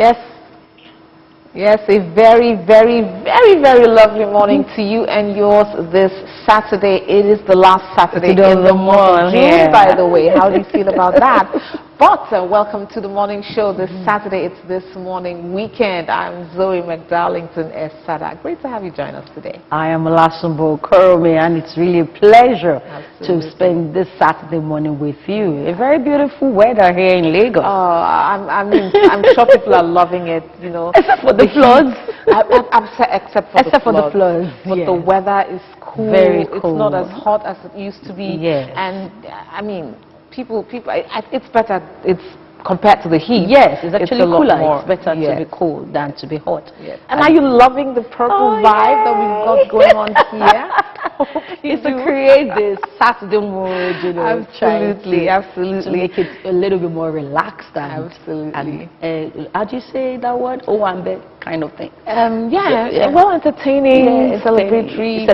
Yes. Yes, a very, very, very, very lovely morning to you and yours this Saturday. It is the last Saturday in the month of June, by the way. How do you feel about that? But welcome to the morning show this Saturday. It's this morning weekend. I'm Zoe McDarlington Esada. Great to have you join us today. I am Olasumbo Kurumi, and it's really a pleasure to spend this Saturday morning with you. A very beautiful weather here in Lagos. I'm sure people are loving it, you know. Except for the floods. Except for the floods. But yes. The weather is cool. Very cool. It's not as hot as it used to be. Yes. And I mean, it's better. It's compared to the heat. Yes, it's actually cooler. It's better yes. to be cool than to be hot. Yes. And are you loving the purple vibe that we've got going on here? It's to create this Saturday mood, you know. Absolutely, absolutely. To make it a little bit more relaxed. Absolutely. And how do you say that word? Owambe kind of thing. Yeah. Well, entertaining, celebratory,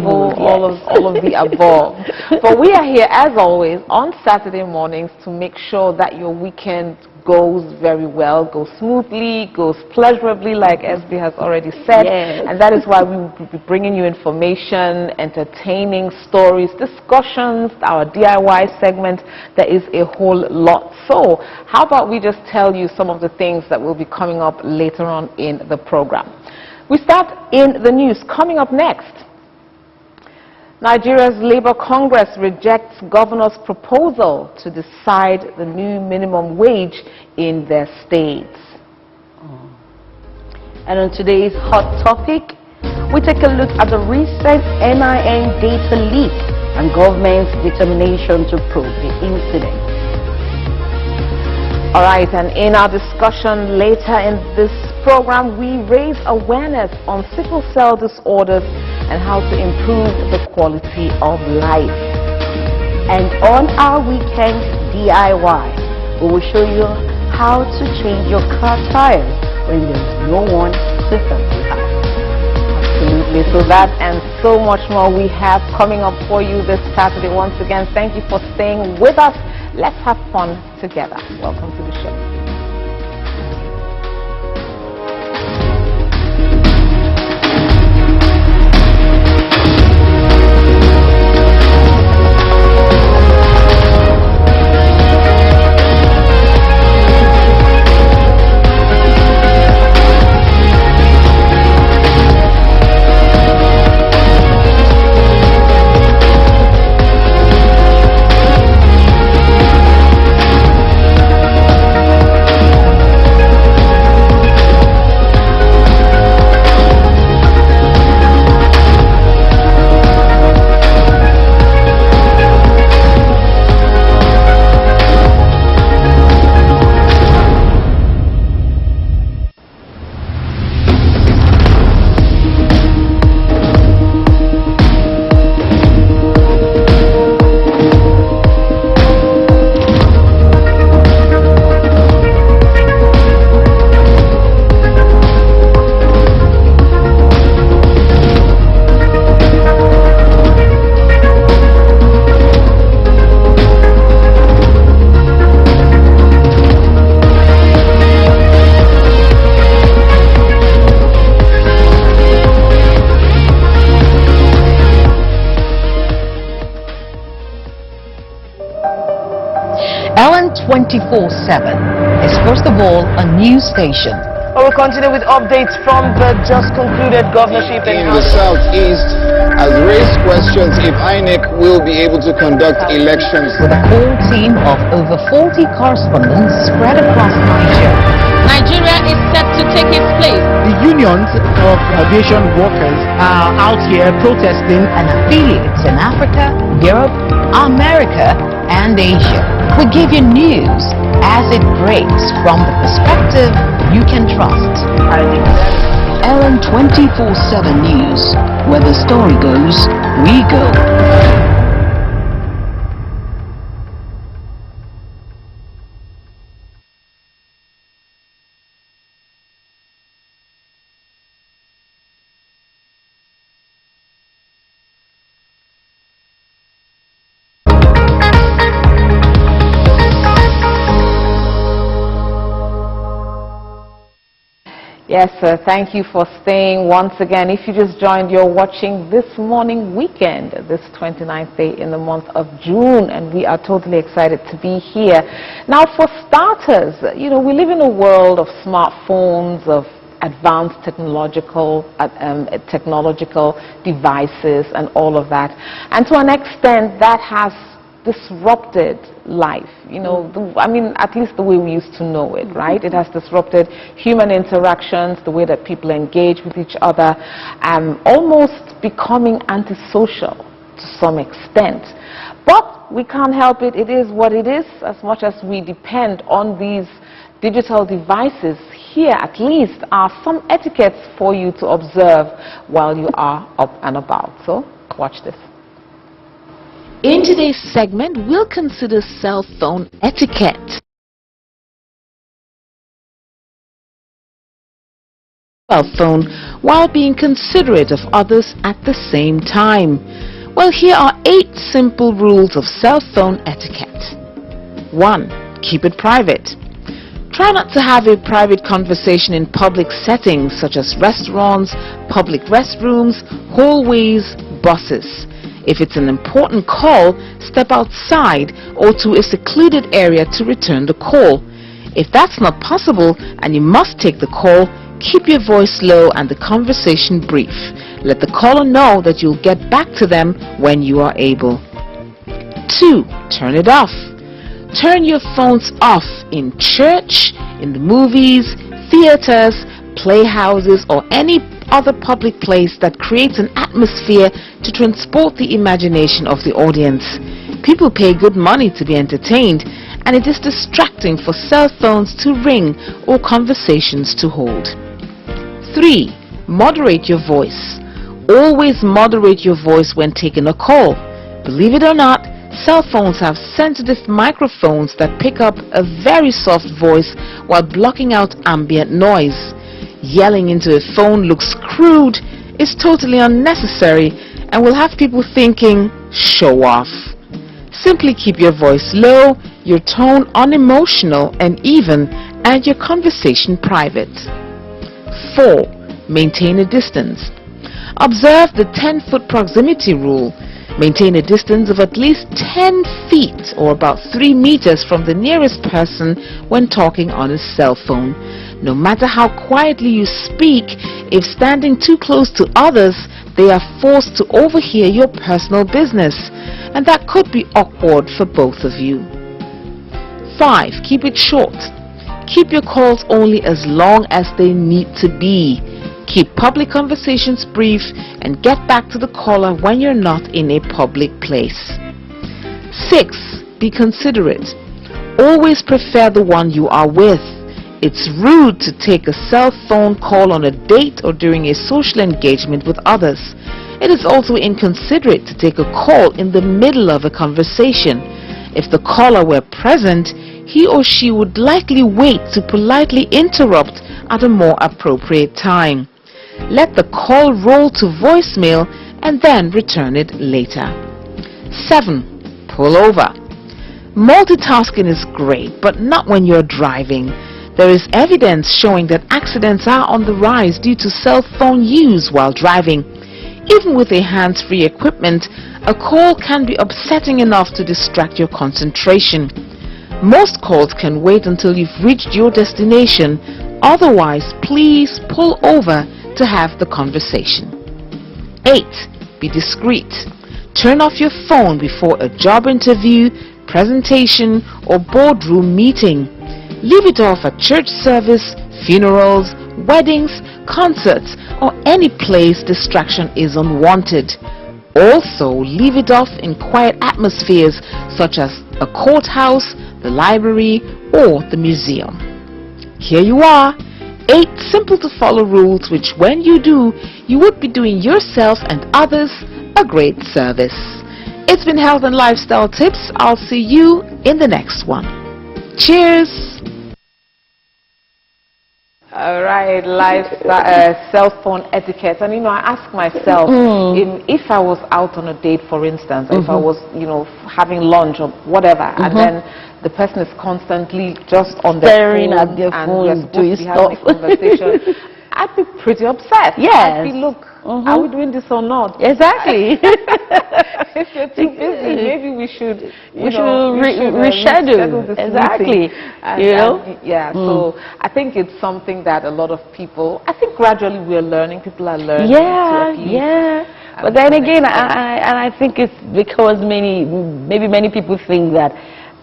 mood, yes. all of the above. But we are here, as always, on Saturday mornings to make sure that your weekend goes very well, goes smoothly, goes pleasurably, like SB has already said. Yes. And that is why we will be bringing you information, entertaining stories, discussions, our DIY segment. There is a whole lot. So how about we just tell you some of the things that will be coming up later on in the program. We start in the news. Coming up next, Nigeria's Labour Congress rejects governor's proposal to decide the new minimum wage in their states. And on today's hot topic, we take a look at the recent NIN data leak and government's determination to probe the incident. All right, and in our discussion later in this program, we raise awareness on sickle cell disorders and how to improve the quality of life. And on our weekend DIY, we will show you how to change your car tires when there's no one to help you out. Absolutely. So that and so much more we have coming up for you this Saturday. Once again, thank you for staying with us. Let's have fun together. Welcome to the show. Ellen 24/7 is first of all a news station. Well, we'll continue with updates from the just concluded governorship in the southeast has raised questions if INEC will be able to conduct elections. With a core team of over 40 correspondents spread across Nigeria. Nigeria is set to take its place. The unions of aviation workers are out here protesting. And affiliates in Africa, Europe, America, and Asia. We give you news as it breaks from the perspective you can trust. Ellen 24/7 News, where the story goes, we go. Yes, sir. Thank you for staying once again. If you just joined, you're watching This Morning Weekend, this 29th day in the month of June, and we are totally excited to be here. Now, for starters, you know, we live in a world of smartphones, of advanced technological devices and all of that. And to an extent, that has disrupted life, you know, I mean, at least the way we used to know it, right? It has disrupted human interactions, the way that people engage with each other, almost becoming antisocial to some extent. But we can't help it. It is what it is. As much as we depend on these digital devices, here at least are some etiquettes for you to observe while you are up and about. So watch this. In today's segment, we'll consider cell phone etiquette. Cell phone while being considerate of others at the same time. Well, here are 8 simple rules of cell phone etiquette. 1. Keep it private. Try not to have a private conversation in public settings such as restaurants, public restrooms, hallways, buses. If it's an important call, step outside or to a secluded area to return the call. If that's not possible and you must take the call, keep your voice low and the conversation brief. Let the caller know that you'll get back to them when you are able. 2. Turn it off. Turn your phones off in church, in the movies, theaters, playhouses, or any other public place that creates an atmosphere to transport the imagination of the audience. People pay good money to be entertained, and it is distracting for cell phones to ring or conversations to hold. 3. Moderate your voice. Always moderate your voice when taking a call. Believe it or not, cell phones have sensitive microphones that pick up a very soft voice while blocking out ambient noise. Yelling into a phone looks crude, is totally unnecessary, and will have people thinking, show off. Simply keep your voice low, your tone unemotional and even, and your conversation private. 4. Maintain a distance. Observe the 10-foot proximity rule. Maintain a distance of at least 10 feet or about 3 meters from the nearest person when talking on a cell phone. No matter how quietly you speak, if standing too close to others, they are forced to overhear your personal business, and that could be awkward for both of you. 5. Keep it short. Keep your calls only as long as they need to be. Keep public conversations brief and get back to the caller when you're not in a public place. 6. Be considerate. Always prefer the one you are with. It's rude to take a cell phone call on a date or during a social engagement with others. It is also inconsiderate to take a call in the middle of a conversation. If the caller were present, he or she would likely wait to politely interrupt at a more appropriate time. Let the call roll to voicemail and then return it later. 7. Pull over. Multitasking is great, but not when you're driving. There is evidence showing that accidents are on the rise due to cell phone use while driving. Even with a hands-free equipment, a call can be upsetting enough to distract your concentration. Most calls can wait until you've reached your destination. Otherwise, please pull over to have the conversation. 8. Be discreet. Turn off your phone before a job interview, presentation, or boardroom meeting. Leave it off at church service, funerals, weddings, concerts, or any place distraction is unwanted. Also, leave it off in quiet atmospheres such as a courthouse, the library, or the museum. Here you are, 8 simple to follow rules which when you do, you would be doing yourself and others a great service. It's been Health and Lifestyle Tips. I'll see you in the next one. Cheers! All right, cell phone etiquette. And, you know, I ask myself, if I was out on a date, for instance, if I was, you know, having lunch or whatever, and then the person is constantly just on their phone at their phone, and we're supposed to be having a conversation, I'd be pretty upset. Yes. I'd be, look, are we doing this or not? Exactly. If you're too busy, maybe we should, reschedule this exactly. meeting. So I think it's something that a lot of people, I think gradually we're learning. People are learning. But then again, I think it's because maybe many people think that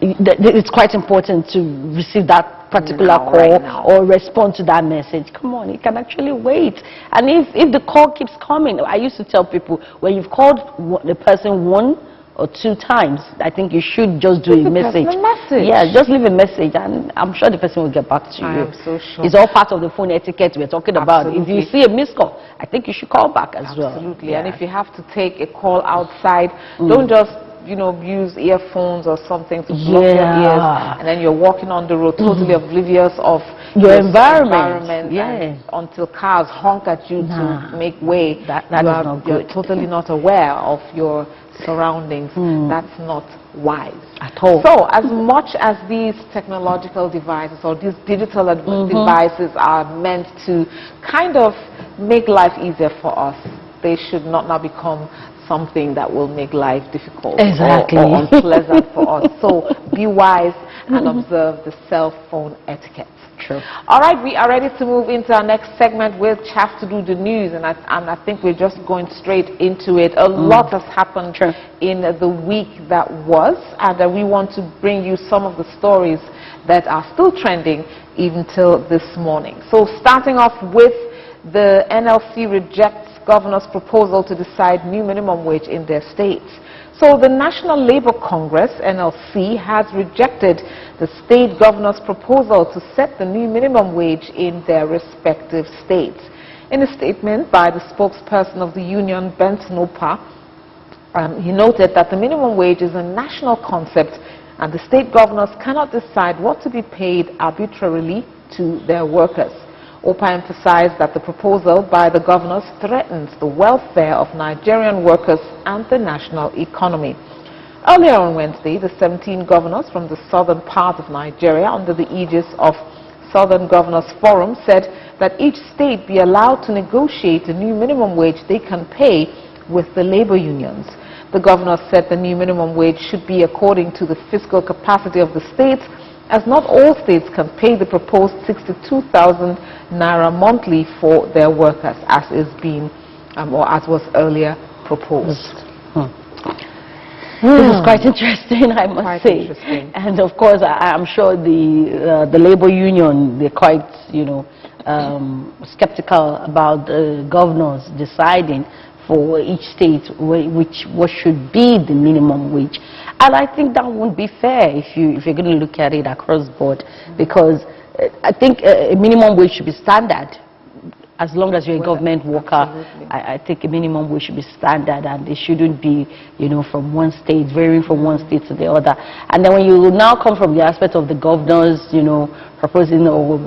it's quite important to receive that particular call or respond to that message. Come on, it can actually wait. And if the call keeps coming, I used to tell people, when you've called the person 1 or 2 times, I think you should just do a message. Yeah, just leave a message, and I'm sure the person will get back to you. I am so sure. It's all part of the phone etiquette we're talking about. If you see a missed call, I think you should call back as well. Absolutely. And if you have to take a call outside, don't just use earphones or something to block your ears, and then you're walking on the road totally oblivious of your environment. Until cars honk at you to make way. That is not good. You're totally not aware of your surroundings. That's not wise at all. So as much as these technological devices or these digital devices are meant to kind of make life easier for us, they should not now become something that will make life difficult or unpleasant for us. So be wise and observe the cell phone etiquette. True. All right, we are ready to move into our next segment, which has to do the news, and I think we're just going straight into it. A lot has happened in the week that was, and we want to bring you some of the stories that are still trending even till this morning. So starting off with the NLC rejects governor's proposal to decide new minimum wage in their states. So the National Labour Congress, NLC, has rejected the state governor's proposal to set the new minimum wage in their respective states. In a statement by the spokesperson of the union, Benson Opa, he noted that the minimum wage is a national concept and the state governors cannot decide what to be paid arbitrarily to their workers. Opa emphasized that the proposal by the governors threatens the welfare of Nigerian workers and the national economy. Earlier on Wednesday, the 17 governors from the southern part of Nigeria under the aegis of Southern Governors Forum said that each state be allowed to negotiate a new minimum wage they can pay with the labor unions. The governors said the new minimum wage should be according to the fiscal capacity of the states, as not all states can pay the proposed 62,000 naira monthly for their workers, as is being or as was earlier proposed. This is quite interesting, I must say. And of course, I'm sure the labor union, they're quite, skeptical about the governors deciding for each state what should be the minimum wage. And I think that won't be fair if you're going to look at it across board, because I think a minimum wage should be standard. As long as you're a government worker, I think a minimum wage should be standard, and it shouldn't be, from one state, varying from one state to the other. And then when you now come from the aspect of the governors, proposing or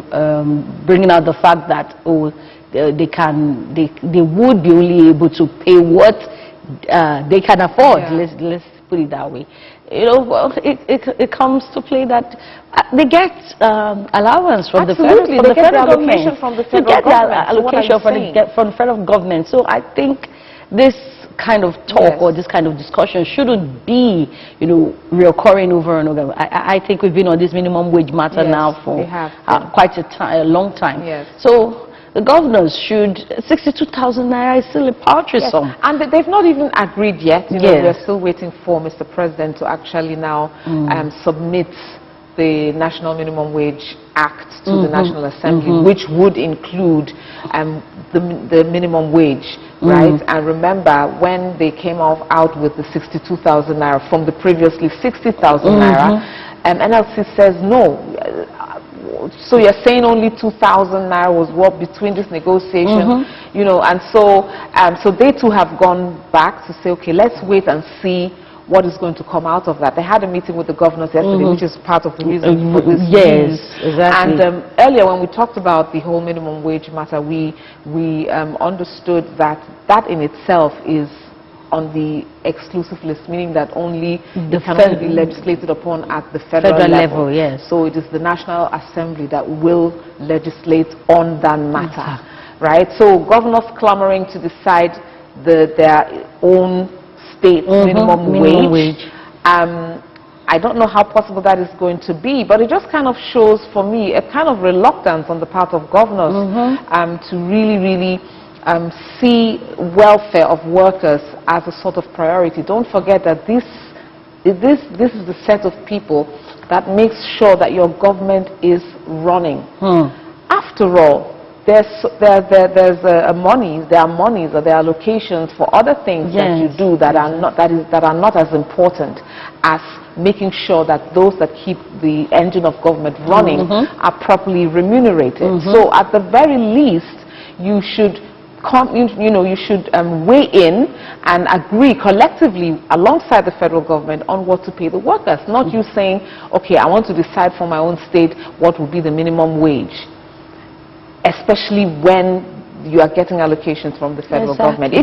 bringing out the fact that they would be only able to pay what they can afford. Let's put it that way. It comes to play that they get allowance from the federal government. They get the allocation from the federal government. So I think this kind of talk or this kind of discussion shouldn't be, reoccurring over and over. I think we've been on this minimum wage matter now for quite a long time. So the governors should, 62,000 naira is still a paltry sum. And they've not even agreed yet. We're still waiting for Mr. President to actually now submit the National Minimum Wage Act to the National Assembly, which would include the minimum wage, right? And remember, when they came out with the 62,000 naira from the previously 60,000 naira, NLC says no. So you're saying only 2,000 naira was what between this negotiation, and so they too have gone back to say, okay, let's wait and see what is going to come out of that. They had a meeting with the governors yesterday, which is part of the reason for this news. Exactly. And earlier when we talked about the whole minimum wage matter, we understood that in itself is on the exclusive list, meaning that only it can only be legislated upon at the federal level. Yes. So it is the National Assembly that will legislate on that matter. right? So governors clamoring to decide their own state minimum wage. I don't know how possible that is going to be, but it just kind of shows for me a kind of reluctance on the part of governors to really see welfare of workers as a sort of priority. Don't forget that this is the set of people that makes sure that your government is running. After all, there are monies or there are allocations for other things that you do that are not as important as making sure that those that keep the engine of government running are properly remunerated. So at the very least, you should you should weigh in and agree collectively alongside the federal government on what to pay the workers, not you saying, okay, I want to decide for my own state what will be the minimum wage, especially when you are getting allocations from the federal government.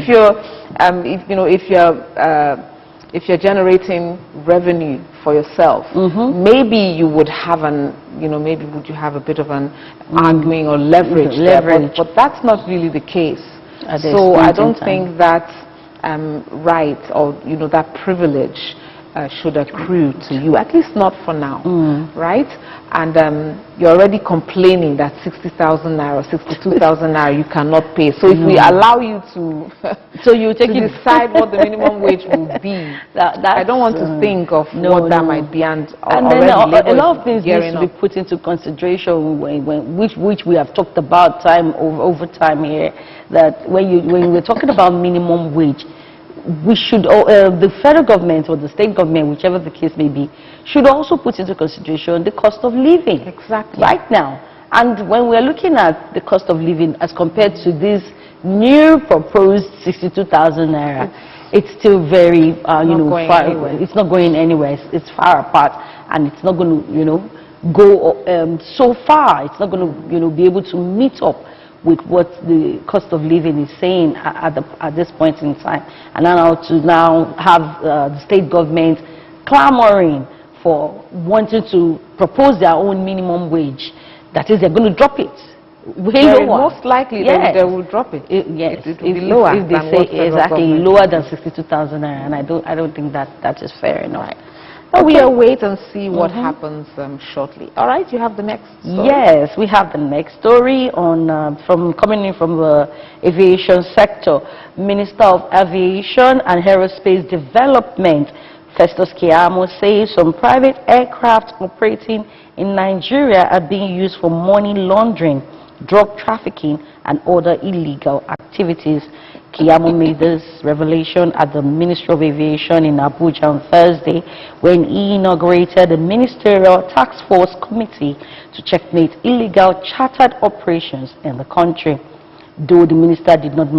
If you're generating revenue for yourself, maybe you would have maybe would you have a bit of an arguing or leverage there, but that's not really the case. So I don't think that's right, or that privilege should accrue to you, at least not for now, right? And you're already complaining that 60,000 naira, 62,000 naira you cannot pay. So if we allow you to, decide what the minimum wage will be, I don't want to think of what that might be. And then a lot of things need to be put into consideration which we have talked about over time here. That when we're talking about minimum wage, we should, the federal government or the state government, whichever the case may be, should also put into consideration the cost of living. Exactly. Right now. And when we're looking at the cost of living as compared to this new proposed 62,000 naira, it's still very, far away. It's not going anywhere. It's far apart, and it's not going to, go so far. It's not going to, be able to meet up with what the cost of living is saying at this point in time. And now to have the state government clamoring for wanting to propose their own minimum wage. That is, they're going to drop it way lower. Most likely they will drop it. It will be lower if they say exactly lower than 62,000 naira, and I don't think that is fair enough. Right. We'll wait and see what happens shortly. All right, you have the next story? Yes, we have the next story coming in from the aviation sector. Minister of Aviation and Aerospace Development, Festus Keyamo, says some private aircraft operating in Nigeria are being used for money laundering, drug trafficking, and other illegal activities. Keyamo made this revelation at the Ministry of Aviation in Abuja on Thursday when he inaugurated the Ministerial Task Force Committee to checkmate illegal chartered operations in the country. Though the minister did not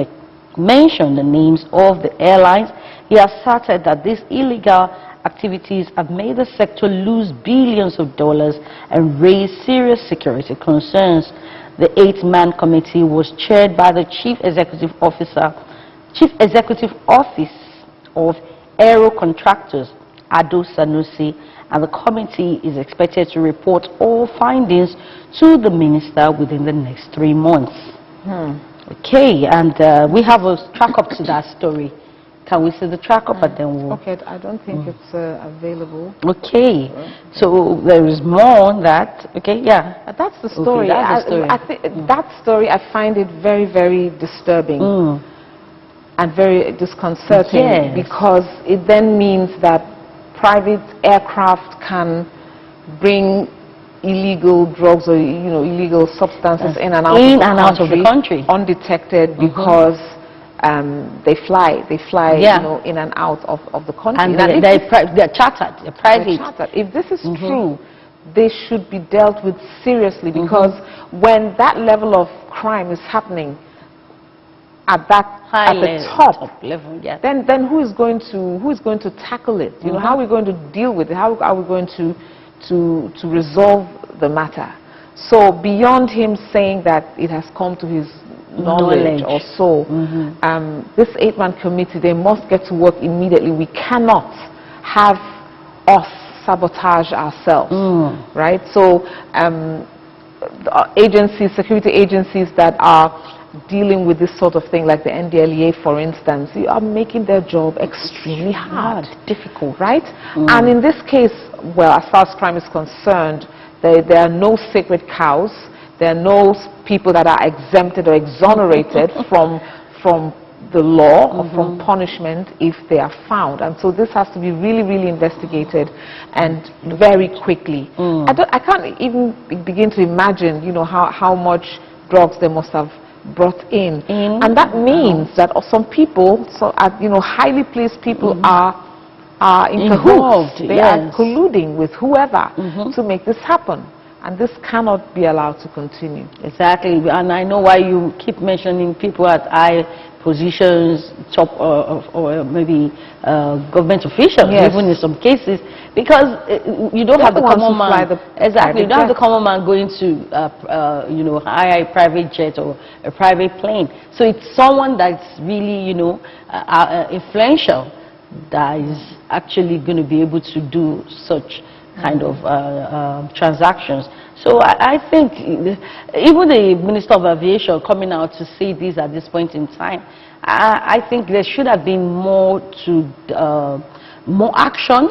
mention the names of the airlines, he asserted that these illegal activities have made the sector lose billions of dollars and raise serious security concerns. The 8-man committee was chaired by the Chief Executive Office of Aero Contractors, Ado Sanusi, and the committee is expected to report all findings to the minister within the next 3 months. Okay, and we have a track up to that story. Can we see the track up and then we'll... Okay, I don't think it's available. Okay, so there is more on that. Okay, yeah. That's the story. Okay, that's the story. I think that story, I find it very, very disturbing and very disconcerting, because it then means that private aircraft can bring illegal drugs or illegal substances in and out of the country undetected, because they fly in and out of the country, and they're chartered, they're private. If this is true, they should be dealt with seriously, because when that level of crime is happening at the top level, then who is going to tackle it? How are we going to deal with it? How are we going to resolve the matter? So beyond him saying that it has come to his knowledge or so, this 8-man committee, they must get to work immediately. We cannot have us sabotage ourselves, right? So agencies, security agencies that are dealing with this sort of thing, like the NDLEA, for instance, you are making their job extremely hard, difficult, right? And in this case, well, as far as crime is concerned, there are no sacred cows. There are no people that are exempted or exonerated from the law or from punishment if they are found. And so this has to be really, really investigated and very quickly. I can't even begin to imagine, you know, how much drugs they must have brought in. And that means that some people, you know, highly placed people are in cahoots. They are colluding with whoever to make this happen. And this cannot be allowed to continue. Exactly. And I know why you keep mentioning people at high positions, top or maybe government officials, even in some cases, because you don't have the common man. Exactly. You don't have the common man going to, you know, high private jet or a private plane. So it's someone that's really, you know, influential that is actually going to be able to do such kind of transactions. So I think even the Minister of Aviation coming out to say this at this point in time, I think there should have been more action.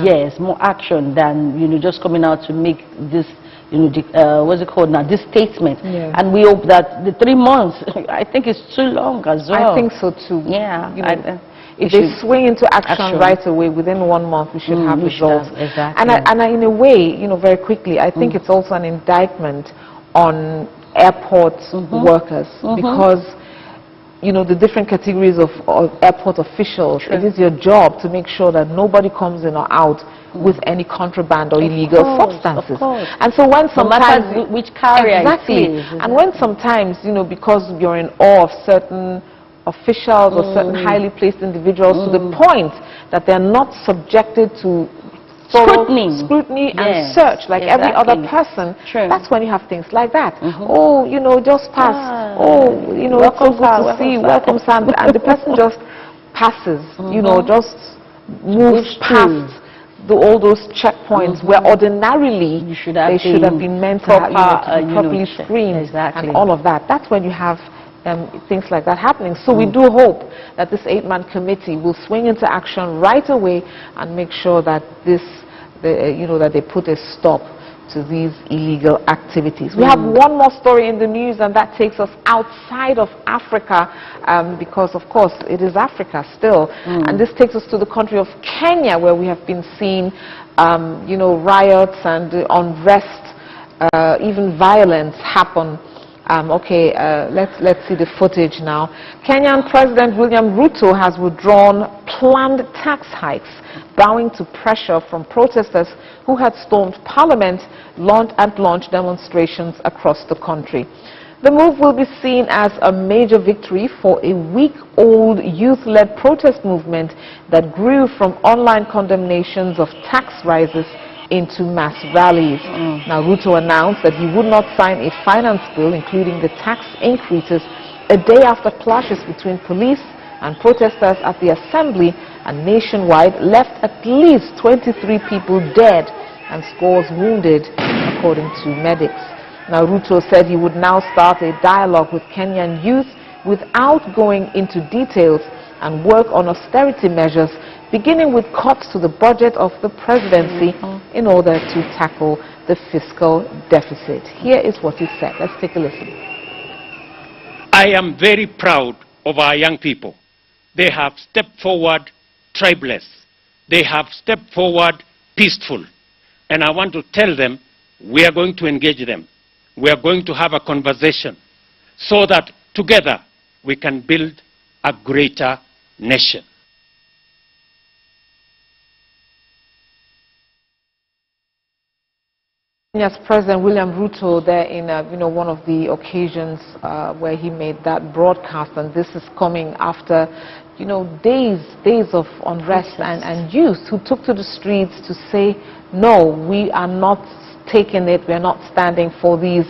Yes, more action than, you know, just coming out to make this, you know, what's it called now, this statement. And we hope that the 3 months, I think it's too long as well. I think so too. Yeah. You know, if they swing into action right away, within 1 month, we should have results. Exactly. And in a way, you know, very quickly, I think it's also an indictment on airport workers, because, you know, the different categories of airport officials, it is your job to make sure that nobody comes in or out with any contraband or illegal substances. And so when sometimes, no matter which carrier it is, and when sometimes, you know, because you're in awe of certain officials or certain highly placed individuals to the point that they're not subjected to scrutiny and search like every other person, that's when you have things like that. Oh, you know, just pass. Oh, you know, it's so good to see, welcome, Sam. And the person just passes, you know, just moves past all those checkpoints where ordinarily they should have been meant to be properly screened and all of that. That's when you have things like that happening. So we do hope that this 8-man committee will swing into action right away and make sure that that they put a stop to these illegal activities. We have one more story in the news, and that takes us outside of Africa, because of course it is Africa still. And this takes us to the country of Kenya, where we have been seeing you know, riots and unrest, even violence happen. Let's see the footage now. Kenyan President William Ruto has withdrawn planned tax hikes, bowing to pressure from protesters who had stormed Parliament and launched demonstrations across the country. The move will be seen as a major victory for a week-old youth-led protest movement that grew from online condemnations of tax rises into mass rallies. Now, Ruto announced that he would not sign a finance bill including the tax increases a day after clashes between police and protesters at the assembly and nationwide left at least 23 people dead and scores wounded, according to medics. Now, Ruto said he would now start a dialogue with Kenyan youth without going into details and work on austerity measures, beginning with cuts to the budget of the presidency in order to tackle the fiscal deficit. Here is what he said. Let's take a listen. I am very proud of our young people. They have stepped forward tribeless. They have stepped forward peaceful. And I want to tell them we are going to engage them. We are going to have a conversation so that together we can build a greater nation. Kenya's President William Ruto there in one of the occasions where he made that broadcast, and this is coming after days of unrest and youth who took to the streets to say, no, we are not taking it, we are not standing for these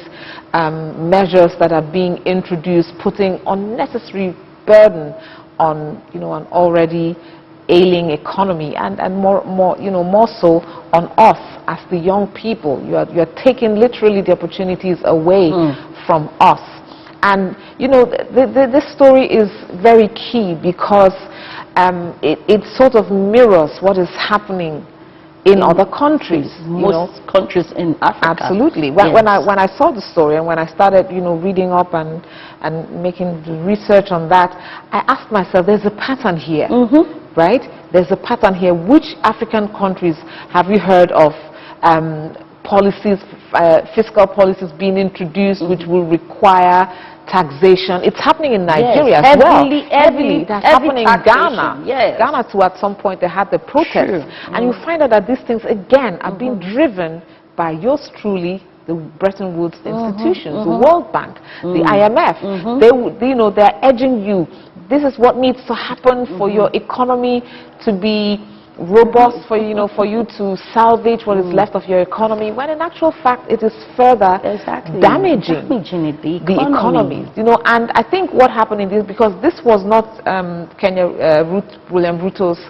measures that are being introduced, putting unnecessary burden on an already ailing economy, and more so on us as the young people. You are taking literally the opportunities away from us. And, you know, this story is very key because it sort of mirrors what is happening in other countries. Most countries in Africa. Absolutely. Yes. When I saw the story and when I started, you know, reading up and making research on that, I asked myself, there's a pattern here, right? There's a pattern here. Which African countries have you heard of policies, fiscal policies being introduced which will require taxation? It's happening in Nigeria as well. Heavily. That's happening in Ghana. Yes. Ghana too, at some point they had the protests. And you find out that these things again are being driven by yours truly, the Bretton Woods institutions, the World Bank, the IMF. They, you know, they're edging you. This is what needs to happen for your economy to be robust, for you know, for you to salvage what is left of your economy, when in actual fact it is further damaging the economy. You know, and I think what happened in this, because this was not William Ruto's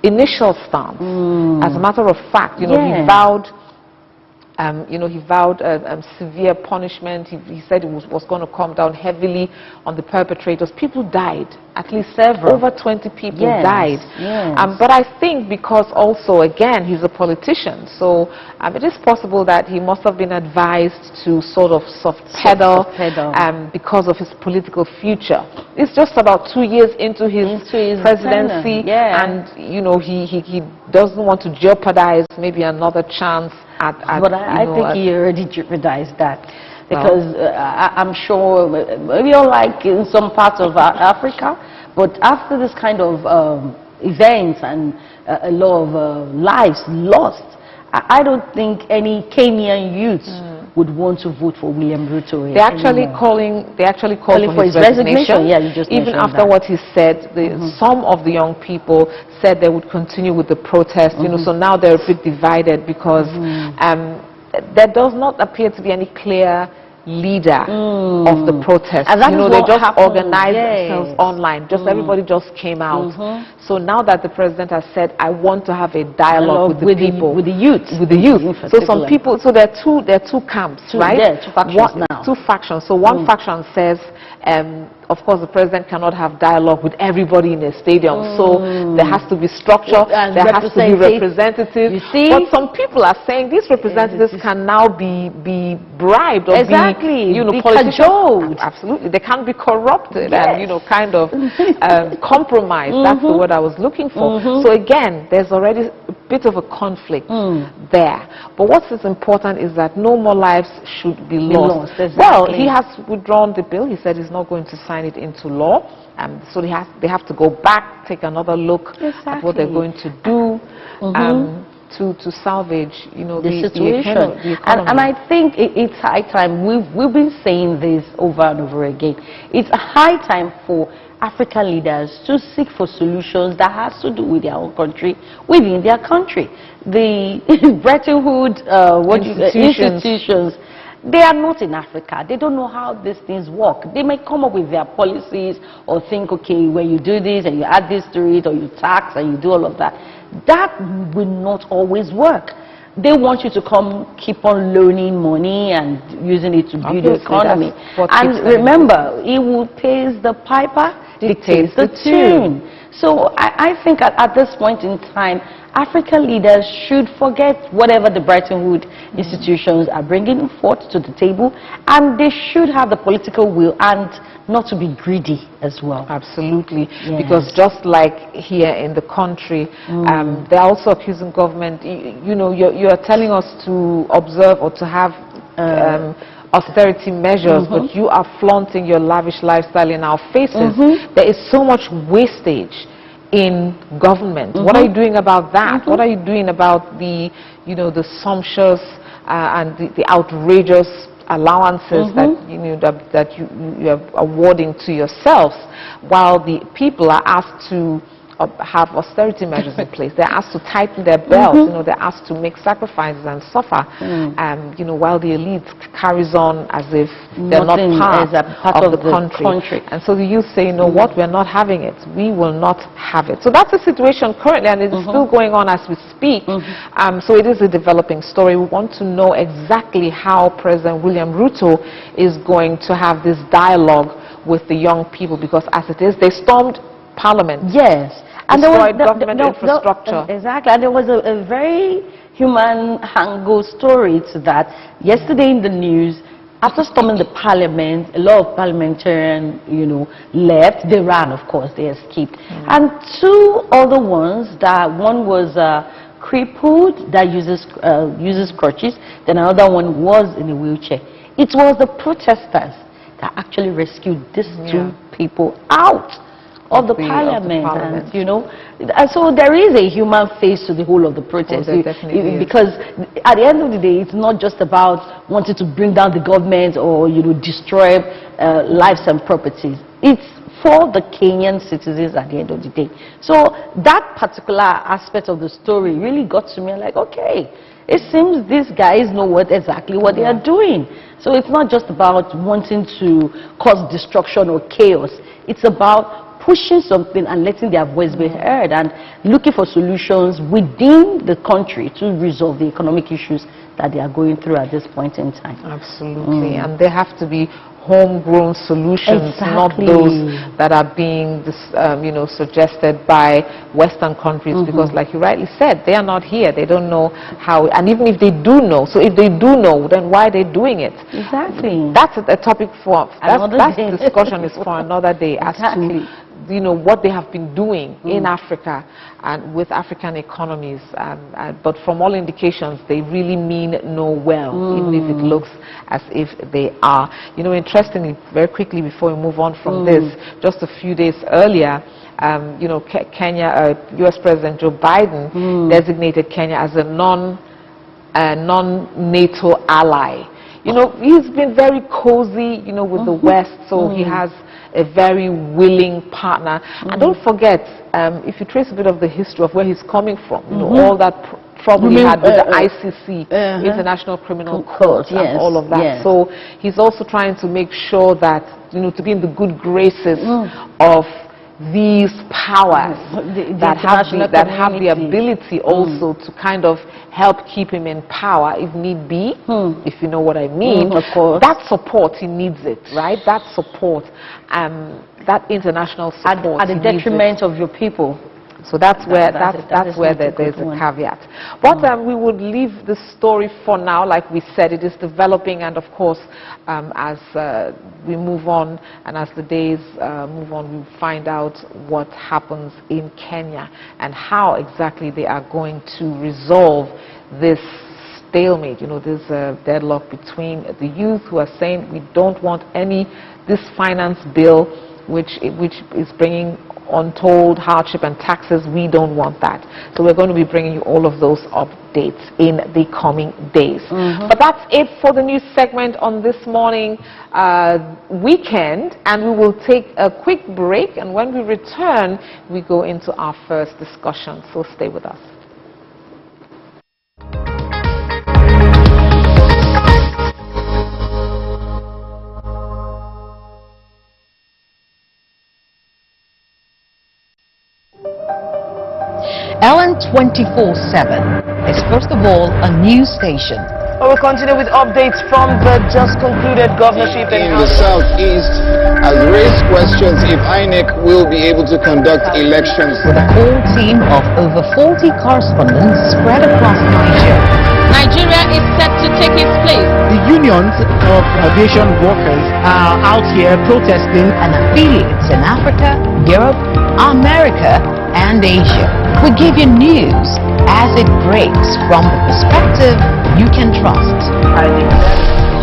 initial stance. As a matter of fact, you know, he vowed. You know, he vowed severe punishment. He said it was going to come down heavily on the perpetrators. People died. At least over 20 people died. But I think because also, again, he's a politician, so it is possible that he must have been advised to sort of soft pedal because of his political future. It's just about 2 years into his presidency, and, you know, he doesn't want to jeopardize maybe another chance. But I think he already jeopardized that, because I'm sure maybe unlike in some parts of Africa, but after this kind of events and a lot of lives lost, I don't think any Kenyan youths would want to vote for William Ruto. They're actually calling for his resignation. Yeah, you just even after what he said, some of the young people said they would continue with the protest. You know, so now they're a bit divided because there does not appear to be any clear leader of the protest. And that you know, they just organized themselves online. Just everybody just came out. So now that the president has said, I want to have a dialogue with the people, with the youth. So some people, so there are two camps, right? Yeah, two factions now. Two factions. So one faction says, of course, the president cannot have dialogue with everybody in a stadium. So there has to be structure, there has to be representatives. You see? But some people are saying these representatives can now be bribed or be, you know, politicians. Absolutely. They can't be corrupted and, you know, kind of compromised. That's the word I was looking for. So again, there's already a bit of a conflict there. But what is important is that no more lives should be lost. Well, he has withdrawn the bill. He said he's not going to sign it into law. So they have to go back, take another look at what they're going to do to salvage, you know, the situation. The economy. And I think it's high time. We've been saying this over and over again. It's a high time for African leaders to seek for solutions that has to do with their own country, within their country. The Bretton Woods institutions, they are not in Africa. They don't know how these things work. They may come up with their policies or think, okay, when you do this and you add this to it, or you tax and you do all of that. That will not always work. They want you to come keep on loaning money and using it to build the economy. And remember, he who pays the piper dictates the tune. So I think at this point in time, African leaders should forget whatever the Bretton Woods institutions are bringing forth to the table, and they should have the political will and not to be greedy as well. Absolutely. Because just like here in the country, they're also accusing government, you know, you're telling us to observe or to have austerity measures, but you are flaunting your lavish lifestyle in our faces. There is so much wastage in government. What are you doing about that? What are you doing about the, you know, the sumptuous and the outrageous allowances that you know that you are awarding to yourselves, while the people are asked to have austerity measures in place. They're asked to tighten their belts. You know, they're asked to make sacrifices and suffer. You know, while the elite carries on as if they're not part of the country. And so the youth say, you know what, we're not having it. We will not have it. So that's the situation currently, and it is still going on as we speak. So it is a developing story. We want to know exactly how President William Ruto is going to have this dialogue with the young people, because as it is, they stormed Parliament. Yes. And there was government infrastructure. Exactly. And there was a very human angle story to that. Yesterday in the news, after storming the Parliament, a lot of parliamentarians, you know, left. They ran, of course, they escaped. And two other ones, one was crippled, that uses crutches, then another one was in a wheelchair. It was the protesters that actually rescued these two people out of the parliament. And, you know, so there is a human face to the whole of the protest. Because at the end of the day, it's not just about wanting to bring down the government or, you know, destroy lives and properties. It's for the Kenyan citizens at the end of the day. So that particular aspect of the story really got to me, like, okay, it seems these guys know exactly what they are doing. So it's not just about wanting to cause destruction or chaos. It's about pushing something and letting their voice be heard and looking for solutions within the country to resolve the economic issues that they are going through at this point in time. Absolutely. And they have to be homegrown solutions, not those that are being you know, suggested by Western countries, because like you rightly said, they are not here. They don't know how, and even if they do know, so if they do know, then why are they doing it? Exactly. That's a topic for, that discussion is for another day, as to, you know, what they have been doing in Africa and with African economies. But from all indications, they really mean no well, even if it looks as if they are. You know, interestingly, very quickly before we move on from this, just a few days earlier, you know, Kenya, U.S. President Joe Biden designated Kenya as a non-NATO ally. You know, he's been very cozy, you know, with the West, so he has a very willing partner. And don't forget, if you trace a bit of the history of where he's coming from, you know, all that trouble he had with the ICC, International Criminal Court, and all of that. So he's also trying to make sure that, you know, to be in the good graces of these powers that have the ability also to kind of help keep him in power if need be, if you know what I mean. Of course. That support, he needs it, right? That support, that international support. At the detriment of your people. So that's where there's a caveat. But we would leave the story for now. Like we said, it is developing, and of course, as we move on and as the days move on, we find out what happens in Kenya and how exactly they are going to resolve this stalemate, you know, this deadlock between the youth who are saying we don't want this finance bill which is bringing untold hardship and taxes. We don't want that. So we're going to be bringing you all of those updates in the coming days. But that's it for the news segment on this morning weekend, and we will take a quick break, and when we return we go into our first discussion. So stay with us. Ellen 24/7 is first of all a news station. We'll continue with updates from the just concluded governorship in the southeast has raised questions if INEC will be able to conduct elections. With a whole team of over 40 correspondents spread across Nigeria. Nigeria is set to take its place. The unions of aviation workers are out here protesting. And affiliates in Africa, Europe, America, and Asia. We give you news as it breaks from the perspective you can trust.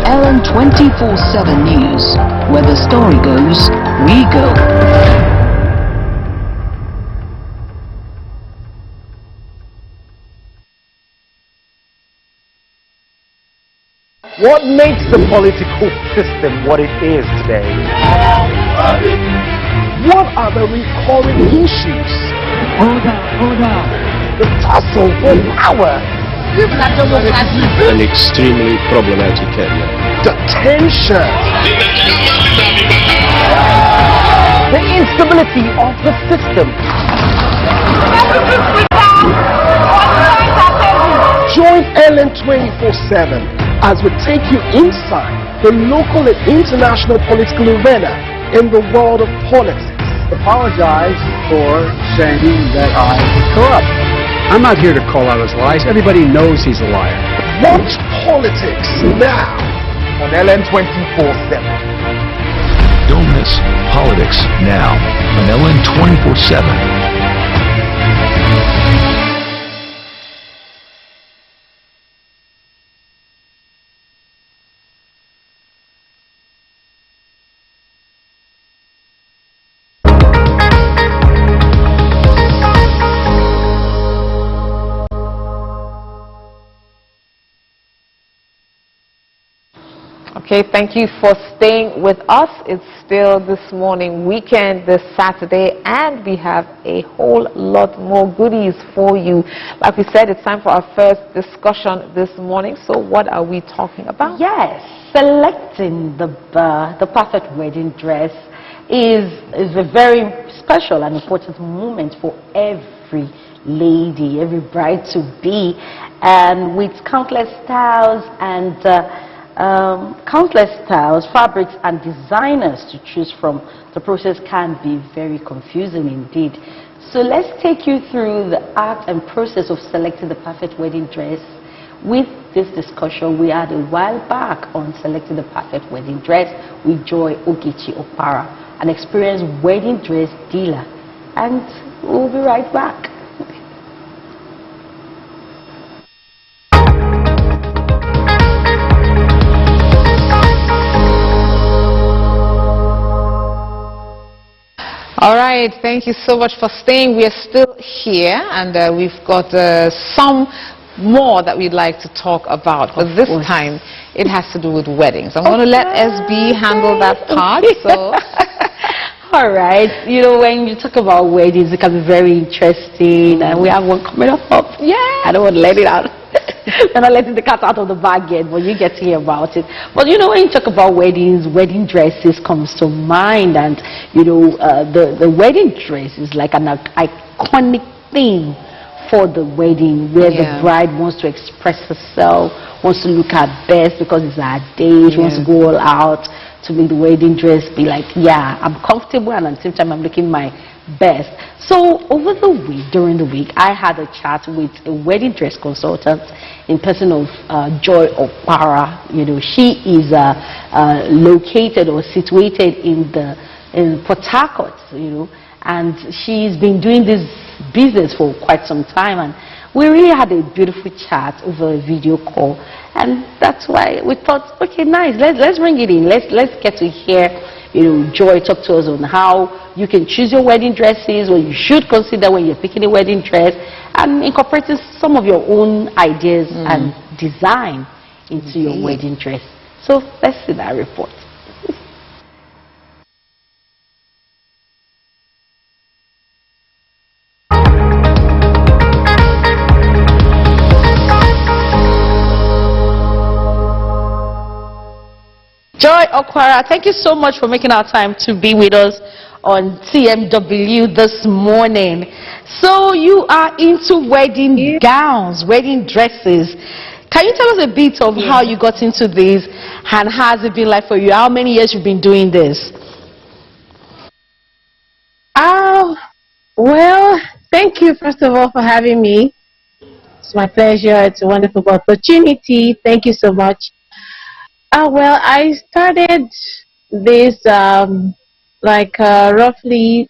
Ellen 24/7 News, where the story goes, we go. What makes the political system what it is today? What are the recurring issues Order. The tussle for power. An extremely problematic area. The tension. The instability of the system. Join Ellen 24/7 as we take you inside the local and international political arena in the world of politics. Apologize for saying that I was corrupt. I'm not here to call out his lies. Everybody knows he's a liar. Watch politics now on Ellen 24/7. Don't miss Politics Now on Ellen 24/7. Okay, thank you for staying with us. It's still this morning weekend, this Saturday, and we have a whole lot more goodies for you. Like we said, it's time for our first discussion this morning. So what are we talking about? Yes, selecting the perfect wedding dress is a very special and important moment for every lady, every bride-to-be, and with countless styles and fabrics and designers to choose from, the process can be very confusing indeed. So let's take you through the art and process of selecting the perfect wedding dress. With this discussion we had a while back on selecting the perfect wedding dress with Joy Ogechi Opara, an experienced wedding dress dealer, and we'll be right back. All right, thank you so much for staying. We are still here, and we've got some more that we'd like to talk about. But this time, it has to do with weddings. I'm going to let SB handle that part. So, all right. You know, when you talk about weddings, it can be very interesting, and we have one coming up. Yeah. I don't want to let it out. We're not letting the cat out of the bag yet, but you get to hear about it. But you know, when you talk about weddings, wedding dresses comes to mind, and you know, the wedding dress is like an iconic thing for the wedding, where the bride wants to express herself, wants to look her best because it's her day. She wants to go all out to make the wedding dress be like, yeah, I'm comfortable, and at the same time I'm looking my best. So over the week, during the week, I had a chat with a wedding dress consultant in person of Joy Opara. You know, she is located or situated in Port Harcourt, you know, and she's been doing this business for quite some time, and we really had a beautiful chat over a video call, and that's why we thought, okay, nice, let's bring it in. Let's get to hear, you know, Joy talk to us on how you can choose your wedding dresses, what you should consider when you're picking a wedding dress, and incorporating some of your own ideas and design into your wedding dress. So let's see that report. Joy Opara, thank you so much for making our time to be with us on TMW this morning. So you are into wedding gowns, wedding dresses. Can you tell us a bit of how you got into this, and how has it been like for you? How many years you've been doing this? Well, thank you first of all for having me. It's my pleasure. It's a wonderful opportunity. Thank you so much. Well, I started this roughly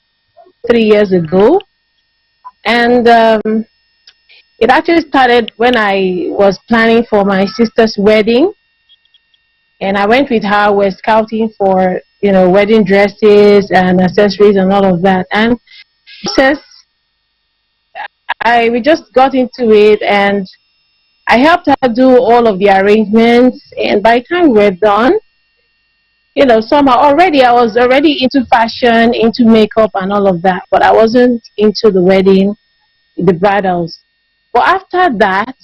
3 years ago, and it actually started when I was planning for my sister's wedding, and I went with her. We're scouting for, you know, wedding dresses and accessories and all of that, and we just got into it, and I helped her do all of the arrangements, and by the time we're done, you know, somehow already I was already into fashion, into makeup and all of that, but I wasn't into the wedding, the bridals. But after that,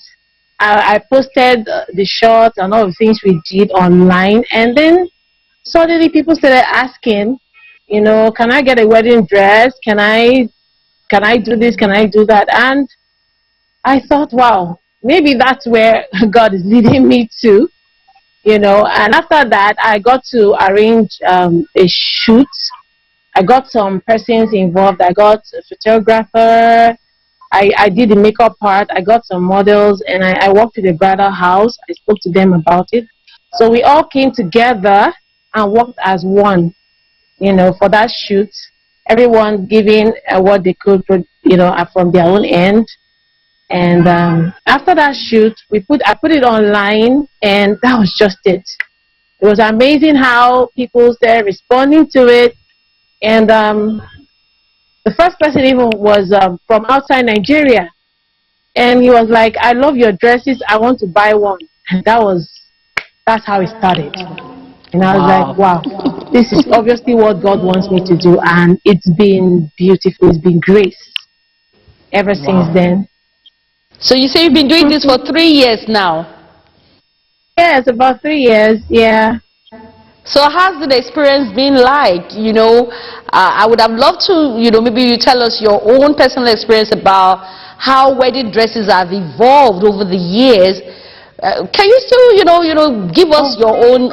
I posted the shots and all the things we did online, and then suddenly people started asking, you know, can I get a wedding dress? Can I do this? Can I do that? And I thought, wow, maybe that's where God is leading me to, you know. And after that, I got to arrange a shoot. I got some persons involved. I got a photographer. I did the makeup part. I got some models, and I worked with the bridal house. I spoke to them about it. So we all came together and worked as one, you know, for that shoot. Everyone giving what they could, you know, from their own end. And after that shoot, I put it online, and that was just it. It was amazing how people started responding to it. And the first person even was from outside Nigeria. And he was like, I love your dresses, I want to buy one. And that's how it started. And I was like, wow, this is obviously what God wants me to do. And it's been beautiful, it's been great ever since then. So you say you've been doing this for 3 years now? Yes, about 3 years, yeah. So how's the experience been like? You know, I would have loved to, you know, maybe you tell us your own personal experience about how wedding dresses have evolved over the years. Can you still, you know, give us your own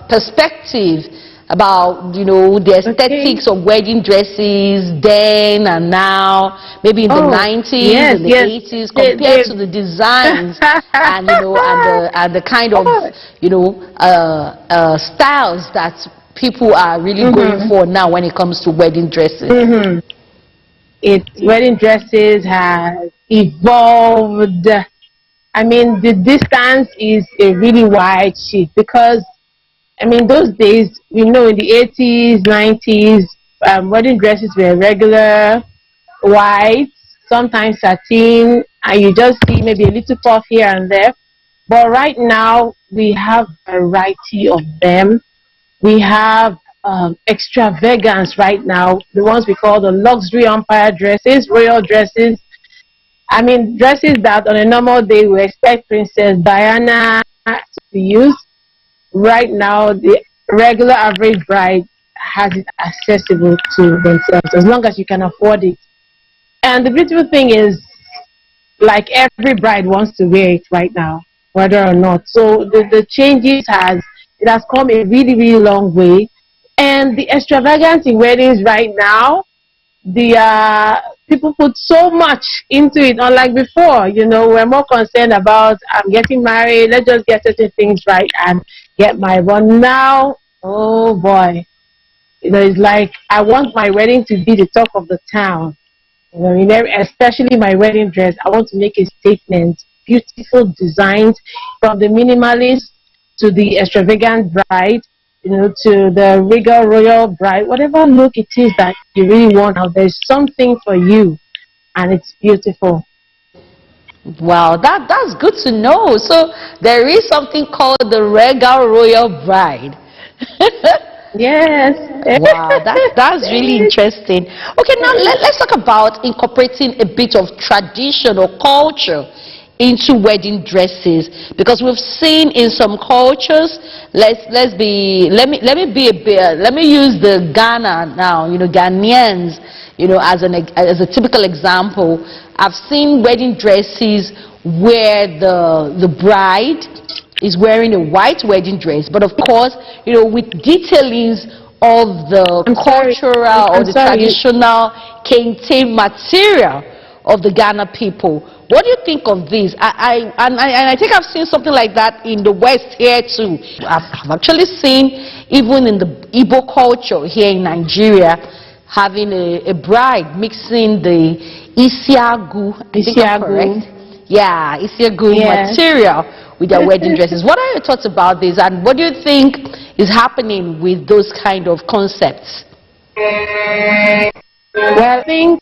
perspective about, you know, the aesthetics of wedding dresses then and now, maybe in the 90s and the 80s, compared to the designs and, you know, and the kind of, you know, styles that people are really going for now when it comes to wedding dresses? Wedding dresses have evolved. I mean, the distance is a really wide sheet, because I mean, those days, you know, in the 80s, 90s, wedding dresses were regular, white, sometimes satin, and you just see maybe a little puff here and there. But right now, we have a variety of them. We have extravagance right now, the ones we call the luxury empire dresses, royal dresses. I mean, dresses that on a normal day we expect Princess Diana to use. Right now, the regular average bride has it accessible to themselves, as long as you can afford it. And the beautiful thing is, like, every bride wants to wear it right now, whether or not. So the changes it has come a really, really long way. And the extravagance in weddings right now, people put so much into it, unlike before. You know, we're more concerned about, I'm getting married, let's just get certain things right and get married. But now, oh boy, you know, it's like, I want my wedding to be the talk of the town. You know, especially my wedding dress, I want to make a statement. Beautiful designs, from the minimalist to the extravagant bride, you know, to the regal royal bride, whatever look it is that you really want out, there's something for you, and it's beautiful. Wow, that's good to know. So there is something called the regal royal bride. Yes. Wow, that's really interesting. Okay, now let's talk about incorporating a bit of tradition or culture into wedding dresses, because we've seen in some cultures, let me use the Ghana now, you know, Ghanaians, you know, as a typical example. I've seen wedding dresses where the bride is wearing a white wedding dress, but of course, you know, with detailings of the cultural or the traditional kente material of the Ghana people. What do you think of this? I think I've seen something like that in the West here too. I've actually seen, even in the Igbo culture here in Nigeria, having a bride mixing the Isiagu, yeah, Isiagu material with their wedding dresses. What are your thoughts about this, and what do you think is happening with those kind of concepts? Well, I think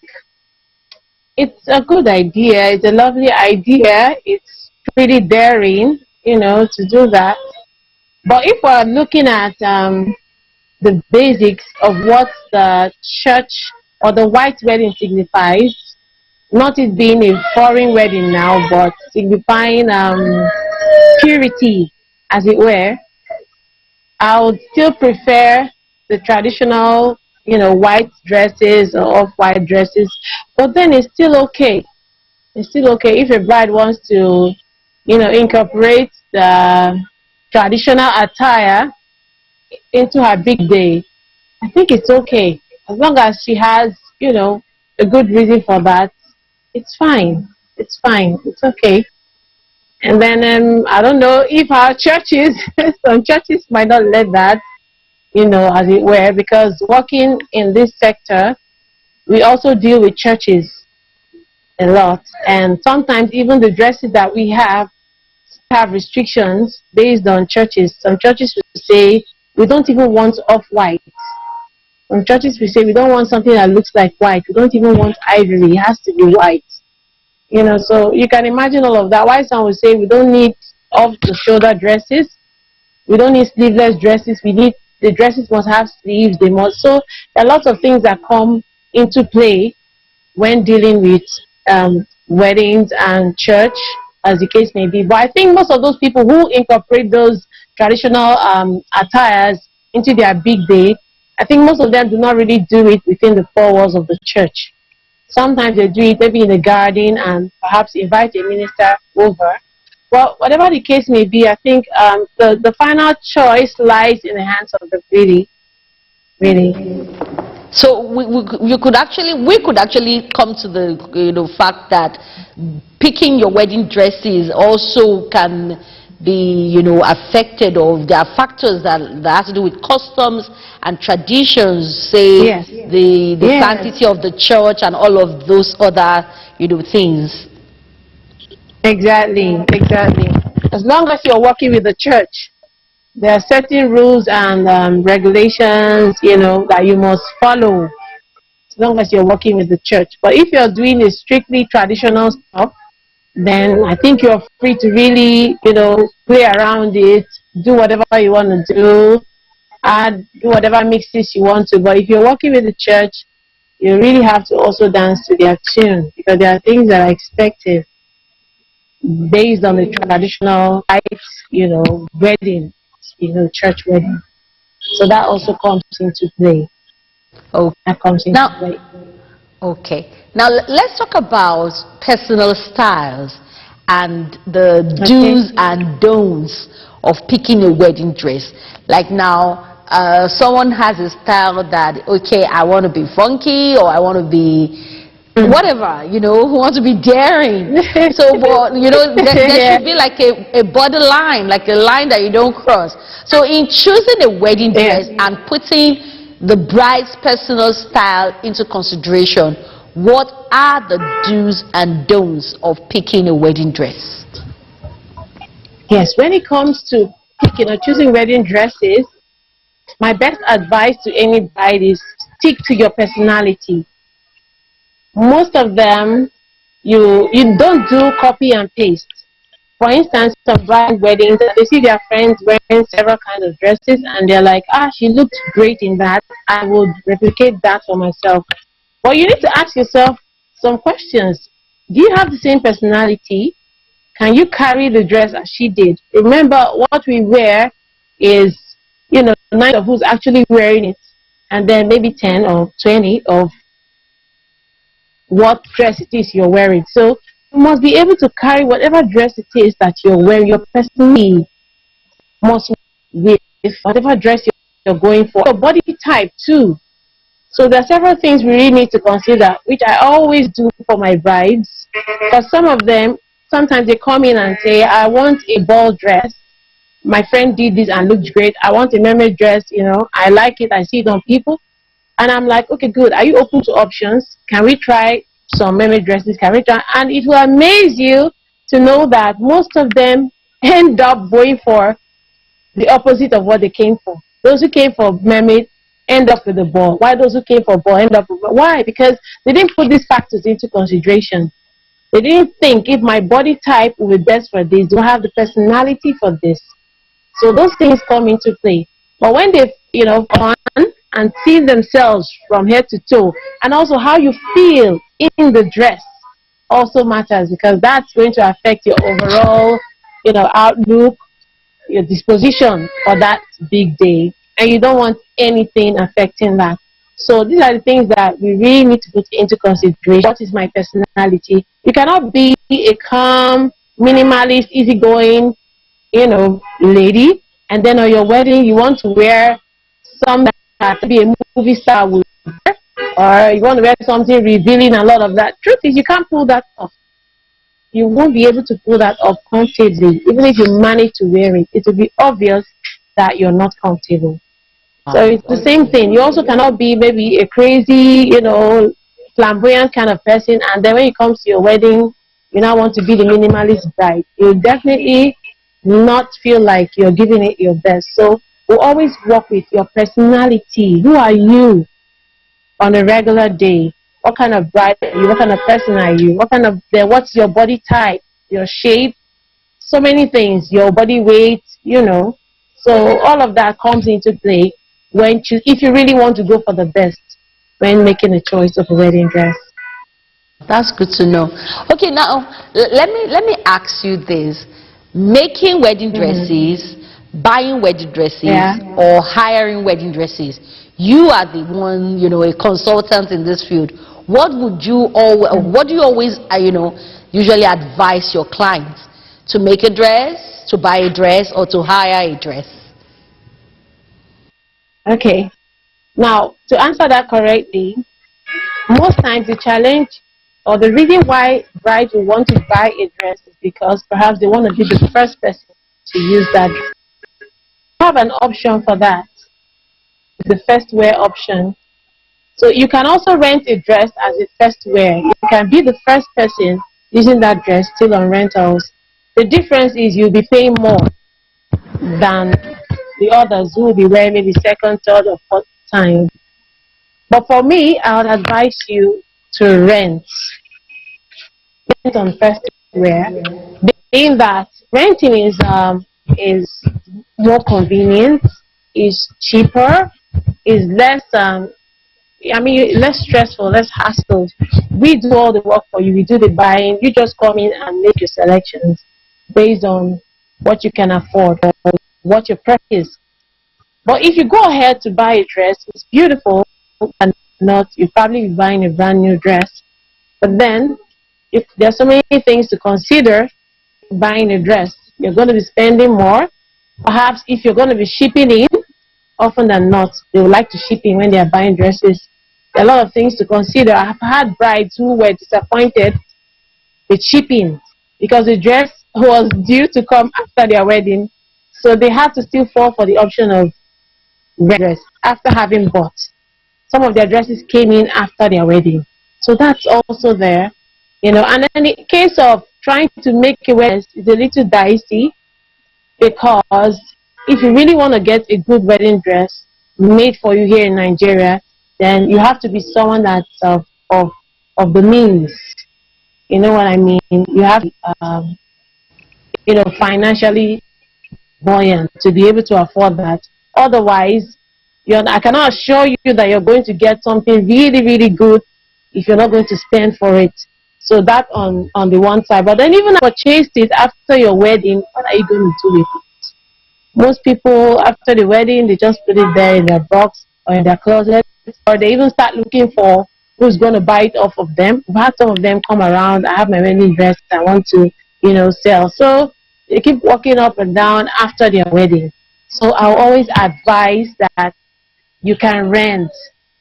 it's a good idea. It's a lovely idea. It's pretty daring, you know, to do that. But if we're looking at the basics of what the church or the white wedding signifies, not it being a foreign wedding now, but signifying purity, as it were, I would still prefer the traditional, white dresses or off-white dresses. But then it's still okay. It's still okay if a bride wants to, incorporate the traditional attire into her big day. I think it's okay. As long as she has, a good reason for that, it's fine. It's fine. It's okay. And then I don't know if our churches, some churches might not let that, as it were, because working in this sector, we also deal with churches a lot. And sometimes even the dresses that we have restrictions based on churches. Some churches will say, we don't even want off-white. Some churches will say, we don't want something that looks like white. We don't even want ivory. It has to be white. So you can imagine all of that. Why some will say, we don't need off-the-shoulder dresses. We don't need sleeveless dresses. The dresses must have sleeves. They must. So there are lots of things that come into play when dealing with weddings and church, as the case may be. But I think most of those people who incorporate those traditional attires into their big day, I think most of them do not really do it within the four walls of the church. Sometimes they do it maybe in the garden and perhaps invite a minister over. Well, whatever the case may be, I think the final choice lies in the hands of the lady, really. So we could actually come to the fact that picking your wedding dresses also can be affected, or there are factors that have to do with customs and traditions, say yes. the yes. sanctity of the church and all of those other things. Exactly. As long as you're working with the church, there are certain rules and regulations, that you must follow, as long as you're working with the church. But if you're doing a strictly traditional stuff, then I think you're free to really, play around it, do whatever you want to do, do whatever mixes you want to. But if you're working with the church, you really have to also dance to their tune, because there are things that are expected based on the traditional wedding, church wedding. So that also comes into play. Okay. That comes into play. Okay. Now let's talk about personal styles and the do's and don'ts of picking a wedding dress. Like now, someone has a style that, okay, I want to be funky, or I want to be whatever, who want to be daring. So, there should be like a borderline, like a line that you don't cross. So in choosing a wedding dress and putting the bride's personal style into consideration, what are the do's and don'ts of picking a wedding dress? Yes, when it comes to picking or choosing wedding dresses, my best advice to any bride is stick to your personality. Most of them, you don't do copy and paste. For instance, some bride weddings, they see their friends wearing several kinds of dresses and they're like, she looked great in that, I would replicate that for myself. But you need to ask yourself some questions. Do you have the same personality? Can you carry the dress as she did? Remember, what we wear is, 9 of who's actually wearing it, and then maybe 10 or 20 of what dress it is you're wearing. So you must be able to carry whatever dress it is that you're wearing. Your personality must be whatever dress you're going for. Your body type too. So there are several things we really need to consider, which I always do for my brides. Because some of them, sometimes they come in and say, I want a ball dress. My friend did this and looked great. I want a mermaid dress, I like it. I see it on people. And I'm like, okay, good. Are you open to options? Can we try some mermaid dresses? Can we try? And it will amaze you to know that most of them end up going for the opposite of what they came for. Those who came for mermaid end up with the ball. Why those who came for ball end up with ball? Why? Because they didn't put these factors into consideration. They didn't think, if my body type will be best for this, do I have the personality for this? So those things come into play. But when they, fun and see themselves from head to toe, and also how you feel in the dress also matters, because that's going to affect your overall, outlook, your disposition for that big day, and you don't want anything affecting that. So these are the things that we really need to put into consideration. What is my personality? You cannot be a calm, minimalist, easygoing, lady, and then on your wedding you want to wear something that be a movie star would wear, or you want to wear something revealing a lot of that. Truth is, you can't pull that off. You won't be able to pull that off comfortably. Even if you manage to wear it, it will be obvious that you're not comfortable. So it's the same thing. You also cannot be maybe a crazy, flamboyant kind of person, and then when it comes to your wedding, you now want to be the minimalist bride. You'll definitely not feel like you're giving it your best. So we'll always work with your personality. Who are you on a regular day? What kind of bride are you? What kind of person are you? What's your body type, your shape, so many things, your body weight, So all of that comes into play if you really want to go for the best when making a choice of a wedding dress. That's good to know. Okay, now let me ask you this: making wedding dresses, buying wedding dresses, or hiring wedding dresses. You are the one, a consultant in this field. What do you always, usually advise your clients? To make a dress, to buy a dress, or to hire a dress? Okay. Now, to answer that correctly, most times the challenge or the reason why brides will want to buy a dress is because perhaps they want to be the first person to use that dress. You have an option for that. The first wear option. So you can also rent a dress as a first wear. You can be the first person using that dress still on rentals. The difference is you'll be paying more than the others who will be wearing maybe second, third, or fourth time. But for me, I would advise you to rent on first wear, being that renting is more convenient, is cheaper, is less less stressful, less hassle. We do all the work for you. We do the buying. You just come in and make your selections based on what you can afford or what your preference is. But if you go ahead to buy a dress, it's beautiful, and you'll probably be buying a brand new dress. But then, if there's so many things to consider buying a dress, you're going to be spending more. Perhaps if you're going to be shipping in, often than not, they would like to ship in when they are buying dresses. There are a lot of things to consider. I've had brides who were disappointed with shipping because the dress was due to come after their wedding, so they had to still fall for the option of dress after having bought. Some of their dresses came in after their wedding, so that's also there, And then in case of trying to make a wedding, it's a little dicey, because if you really want to get a good wedding dress made for you here in Nigeria, then you have to be someone that's of the means. You know what I mean? You have financially buoyant to be able to afford that. Otherwise, I cannot assure you that you're going to get something really, really good if you're not going to spend for it. So that on the one side. But then even if you purchased it after your wedding, what are you going to do with it? Most people, after the wedding, they just put it there in their box or in their closet, or they even start looking for who's going to buy it off of them. I've had some of them come around. I have my wedding dress I want to, sell. So they keep walking up and down after their wedding. So I'll always advise that you can rent.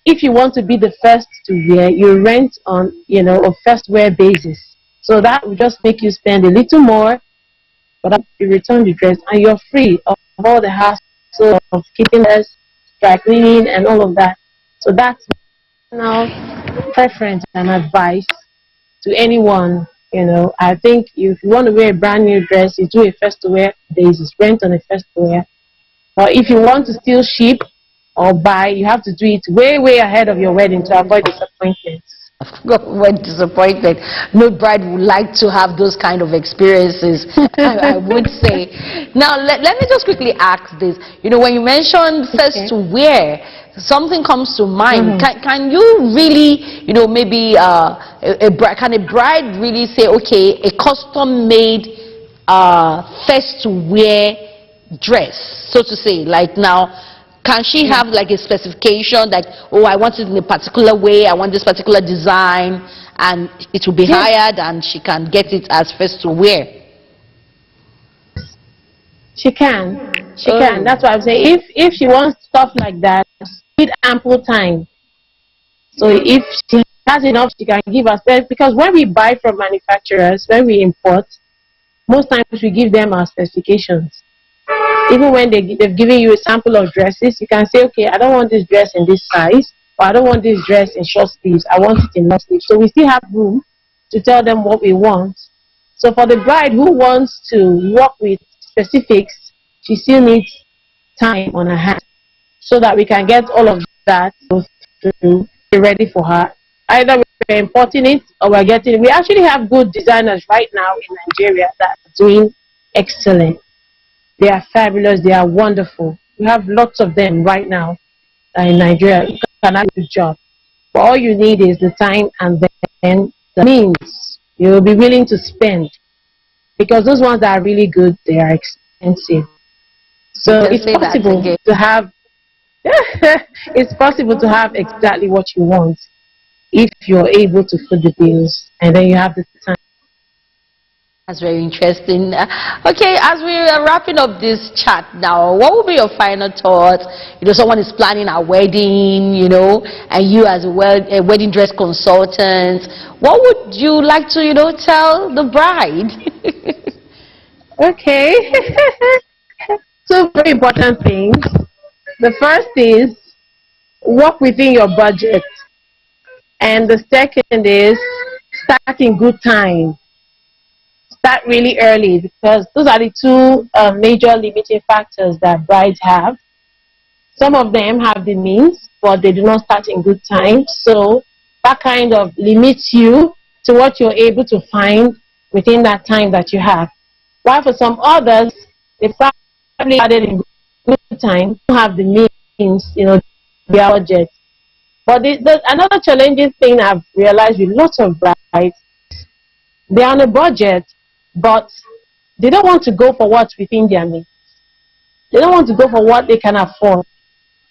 If you want to be the first to wear, you rent on, a first wear basis. So that will just make you spend a little more, but you return the dress and you're free of all the hassle of keeping us, dry cleaning, and all of that. So that's now preference and advice to anyone. I think if you want to wear a brand new dress, you do a first wear basis, rent on a first wear. Or if you want to still ship or buy, you have to do it way, way ahead of your wedding to avoid disappointments. What disappointment. No bride would like to have those kind of experiences, I would say. Now, let me just quickly ask this. You know, when you mentioned first to wear, something comes to mind. Can you really, you know, maybe can a bride really say, okay, a custom-made first to wear dress, so to say, like now, can she have like a specification, like, oh, I want it in a particular way, I want this particular design, and it will be hired and she can get it as first to wear? She can. She can. That's what I'm saying. If she wants stuff like that, she need ample time. So if she has enough, she can give us that. Because when we buy from manufacturers, when we import, most times we give them our specifications. Even when they've given you a sample of dresses, you can say, okay, I don't want this dress in this size, or I don't want this dress in short sleeves, I want it in long sleeves. So we still have room to tell them what we want. So for the bride who wants to work with specifics, she still needs time on her hands so that we can get all of that to be ready for her. Either we're importing it or we're getting it. We actually have good designers right now in Nigeria that are doing excellent. They are fabulous. They are wonderful. We have lots of them right now in Nigeria. You can have a good job. But all you need is the time and then the means you will be willing to spend. Because those ones that are really good, they are expensive. So it's possible to have it's possible to have exactly what you want if you're able to foot the bills and then you have the time. That's very interesting. Okay, as we are wrapping up this chat now, what will be your final thoughts? You know, someone is planning a wedding, you know, and you as a wedding dress consultant, what would you like to, you know, tell the bride? Okay. Two very important things. The first is work within your budget. And the second is start in good time. Start really early, because those are the two major limiting factors that brides have. Some of them have the means, but they do not start in good time. So that kind of limits you to what you're able to find within that time that you have. While for some others, they probably started in good time, don't have the means, you know, their budget. But another challenging thing I've realized with lots of brides, they're on a budget, but they don't want to go for what's within their means. They don't want to go for what they can afford.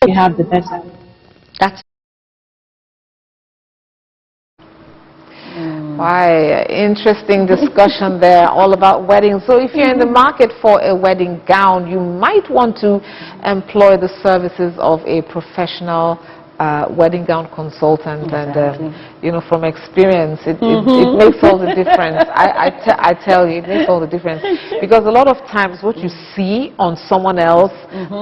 You have the better. That's Why, interesting discussion there, all about weddings. So if you're in the market for a wedding gown, you might want to employ the services of a professional wedding gown consultant. Exactly. And you know, from experience, it makes all the difference. I tell you, it makes all the difference, because a lot of times what you see on someone else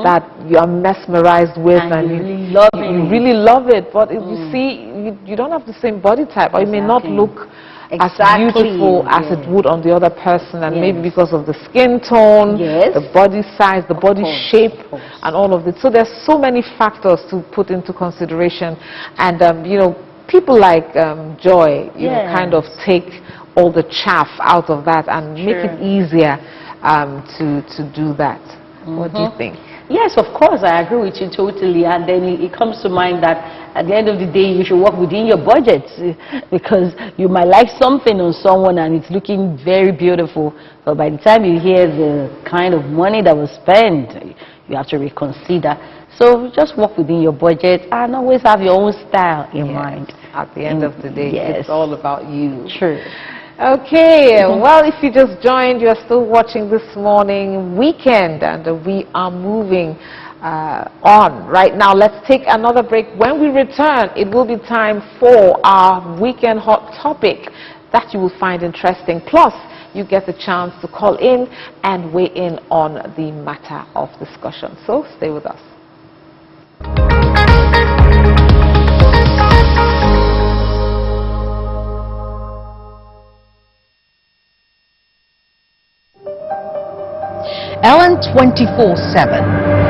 that you are mesmerized with and you really love it, but if you see, you don't have the same body type, or you may not look as beautiful as it would on the other person, and maybe because of the skin tone, the body size, the body shape, and all of it. So there's so many factors to put into consideration, and you know, people like Joy, you know, kind of take all the chaff out of that and make it easier to do that. What do you think? Yes, of course, I agree with you totally. And then it comes to mind that at the end of the day, you should work within your budget, because you might like something on someone and it's looking very beautiful, but by the time you hear the kind of money that was spent, you have to reconsider. So just work within your budget and always have your own style in mind. At the end of the day, it's all about you. True. Okay, well, if you just joined, you are still watching This Morning Weekend, and we are moving on right now. Let's take another break. When we return, it will be time for our weekend hot topic that you will find interesting. Plus, you get the chance to call in and weigh in on the matter of discussion. So stay with us. Ellen 24/7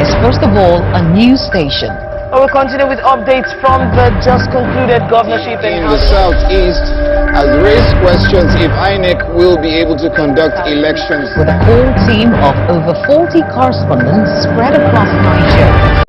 is first of all a news station We'll continue with updates from the just concluded governorship in the southeast has raised questions if INEC will be able to conduct elections. With a core team of over 40 correspondents spread across Nigeria.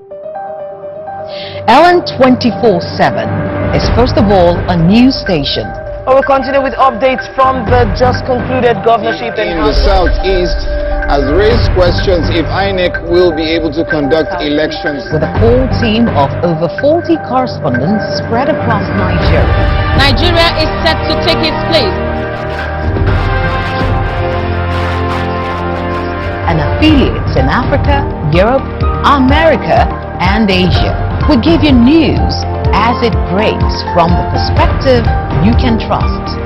Ellen 24/7 is first of all a news station. We'll continue with updates from the just concluded governorship in the southeast has raised questions if INEC will be able to conduct elections. With a core team of over 40 correspondents spread across Nigeria. Nigeria is set to take its place. And affiliates in Africa, Europe, America, and Asia. We give you news as it breaks from the perspective you can trust.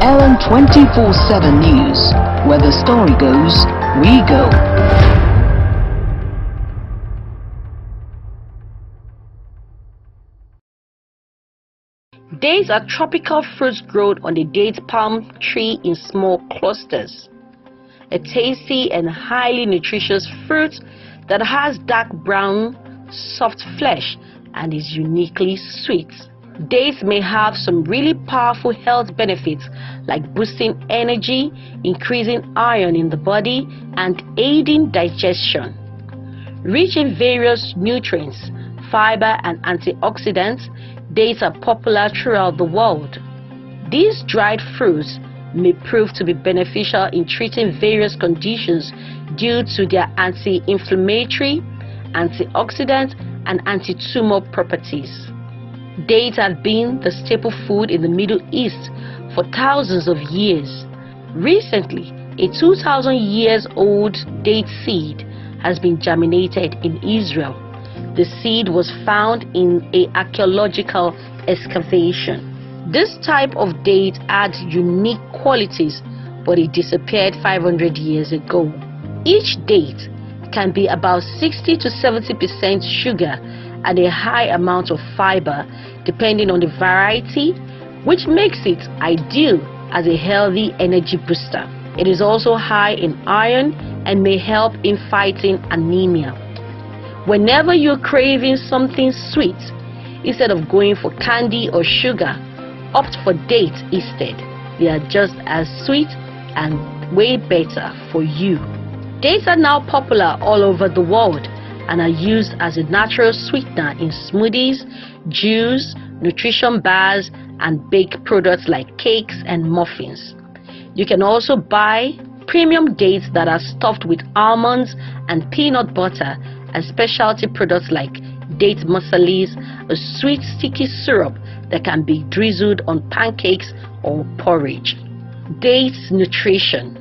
Ellen 24/7 News, where the story goes, we go. Dates are tropical fruits grown on a date palm tree in small clusters. A tasty and highly nutritious fruit that has dark brown, soft flesh and is uniquely sweet. Dates may have some really powerful health benefits like boosting energy, increasing iron in the body, and aiding digestion. Rich in various nutrients, fiber, and antioxidants, dates are popular throughout the world. These dried fruits may prove to be beneficial in treating various conditions due to their anti-inflammatory, antioxidant, and anti-tumor properties. Dates have been the staple food in the Middle East for thousands of years. Recently, a 2,000-year-old date seed has been germinated in Israel. The seed was found in an archaeological excavation. This type of date had unique qualities, but it disappeared 500 years ago. Each date can be about 60 to 70% sugar and a high amount of fiber depending on the variety, which makes it ideal as a healthy energy booster. It is also high in iron and may help in fighting anemia. Whenever you're craving something sweet, instead of going for candy or sugar, opt for dates instead. They are just as sweet and way better for you. Dates are now popular all over the world and are used as a natural sweetener in smoothies, juice, nutrition bars, and baked products like cakes and muffins. You can also buy premium dates that are stuffed with almonds and peanut butter and specialty products like date masalis, a sweet sticky syrup that can be drizzled on pancakes or porridge. Dates nutrition.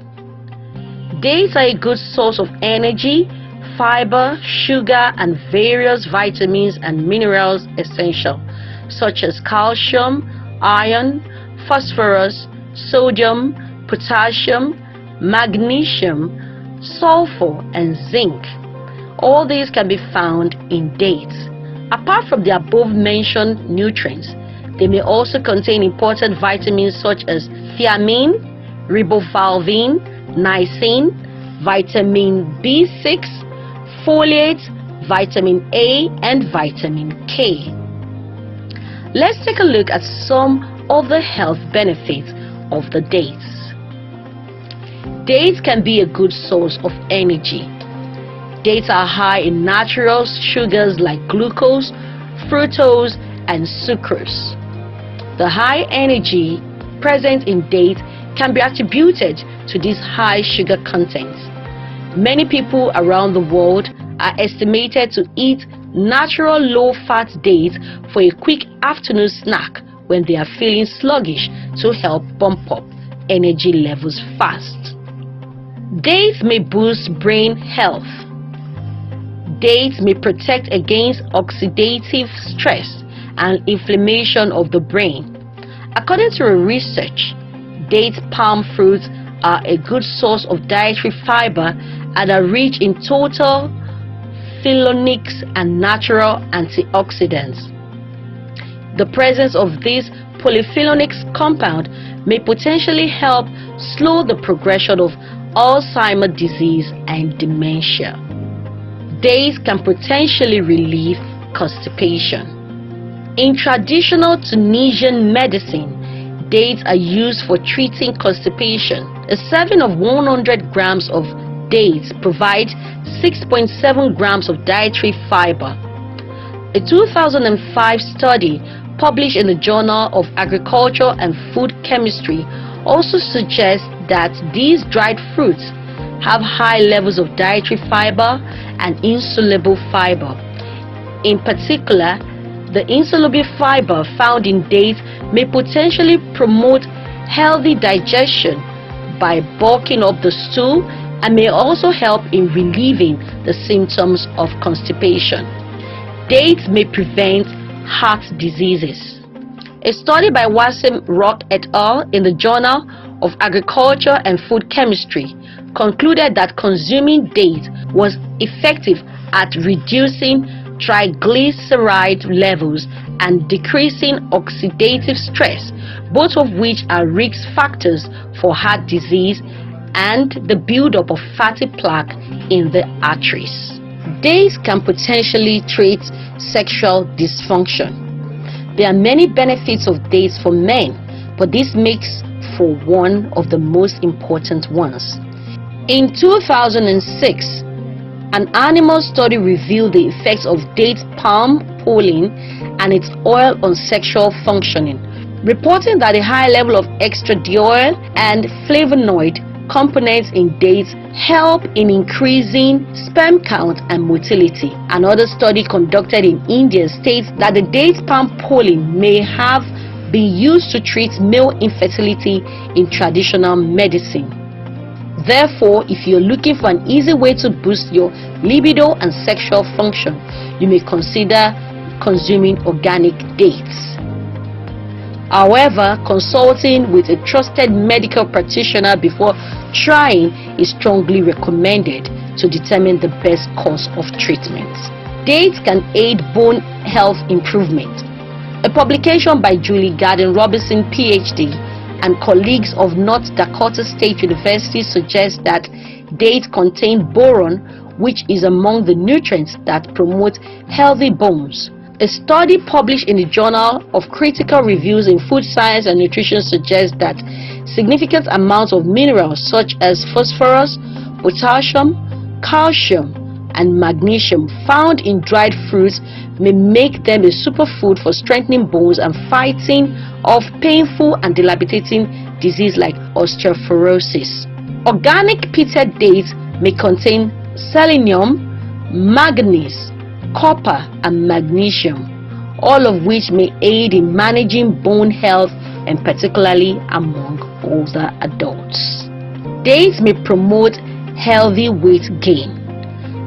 Dates are a good source of energy, fiber, sugar, and various vitamins and minerals essential, such as calcium, iron, phosphorus, sodium, potassium, magnesium, sulfur, and zinc. All these can be found in dates. Apart from the above-mentioned nutrients, they may also contain important vitamins such as thiamine, riboflavin, niacin, vitamin B6, folate, vitamin A, and vitamin K. Let's take a look at some of the health benefits of the dates. Dates can be a good source of energy. Dates are high in natural sugars like glucose, fructose, and sucrose. The high energy present in dates can be attributed to this high sugar content. Many people around the world are estimated to eat natural low-fat dates for a quick afternoon snack when they are feeling sluggish to help bump up energy levels fast. Dates may boost brain health. Dates may protect against oxidative stress and inflammation of the brain. According to research, date palm fruits are a good source of dietary fiber and are rich in total phenolics and natural antioxidants. The presence of this polyphenolics compound may potentially help slow the progression of Alzheimer's disease and dementia. Dates can potentially relieve constipation. In traditional Tunisian medicine, dates are used for treating constipation. A serving of 100 grams of dates provides 6.7 grams of dietary fiber. A 2005 study published in the Journal of Agriculture and Food Chemistry also suggests that these dried fruits have high levels of dietary fiber and insoluble fiber. In particular, the insoluble fiber found in dates may potentially promote healthy digestion by bulking up the stool and may also help in relieving the symptoms of constipation. Dates may prevent heart diseases. A study by Wassim Rock et al. In the Journal of Agriculture and Food Chemistry concluded that consuming dates was effective at reducing triglyceride levels and decreasing oxidative stress, both of which are risk factors for heart disease and the buildup of fatty plaque in the arteries. Dates can potentially treat sexual dysfunction. There are many benefits of dates for men, but this makes for one of the most important ones. In 2006, an animal study revealed the effects of date palm pollen and its oil on sexual functioning, reporting that a high level of estradiol and flavonoid components in dates help in increasing sperm count and motility. Another study conducted in India states that the date palm pollen may have been used to treat male infertility in traditional medicine. Therefore, if you're looking for an easy way to boost your libido and sexual function, you may consider consuming organic dates. However, consulting with a trusted medical practitioner before trying is strongly recommended to determine the best course of treatment. Dates can aid bone health improvement. A publication by Julie Garden Robinson, PhD, and colleagues of North Dakota State University suggests that dates contain boron, which is among the nutrients that promote healthy bones. A study published in the Journal of Critical Reviews in Food Science and Nutrition suggests that significant amounts of minerals such as phosphorus, potassium, calcium, and magnesium found in dried fruits may make them a superfood for strengthening bones and fighting off painful and debilitating disease like osteoporosis. Organic pitted dates may contain selenium, manganese, copper, and magnesium, all of which may aid in managing bone health and particularly among older adults. Dates may promote healthy weight gain.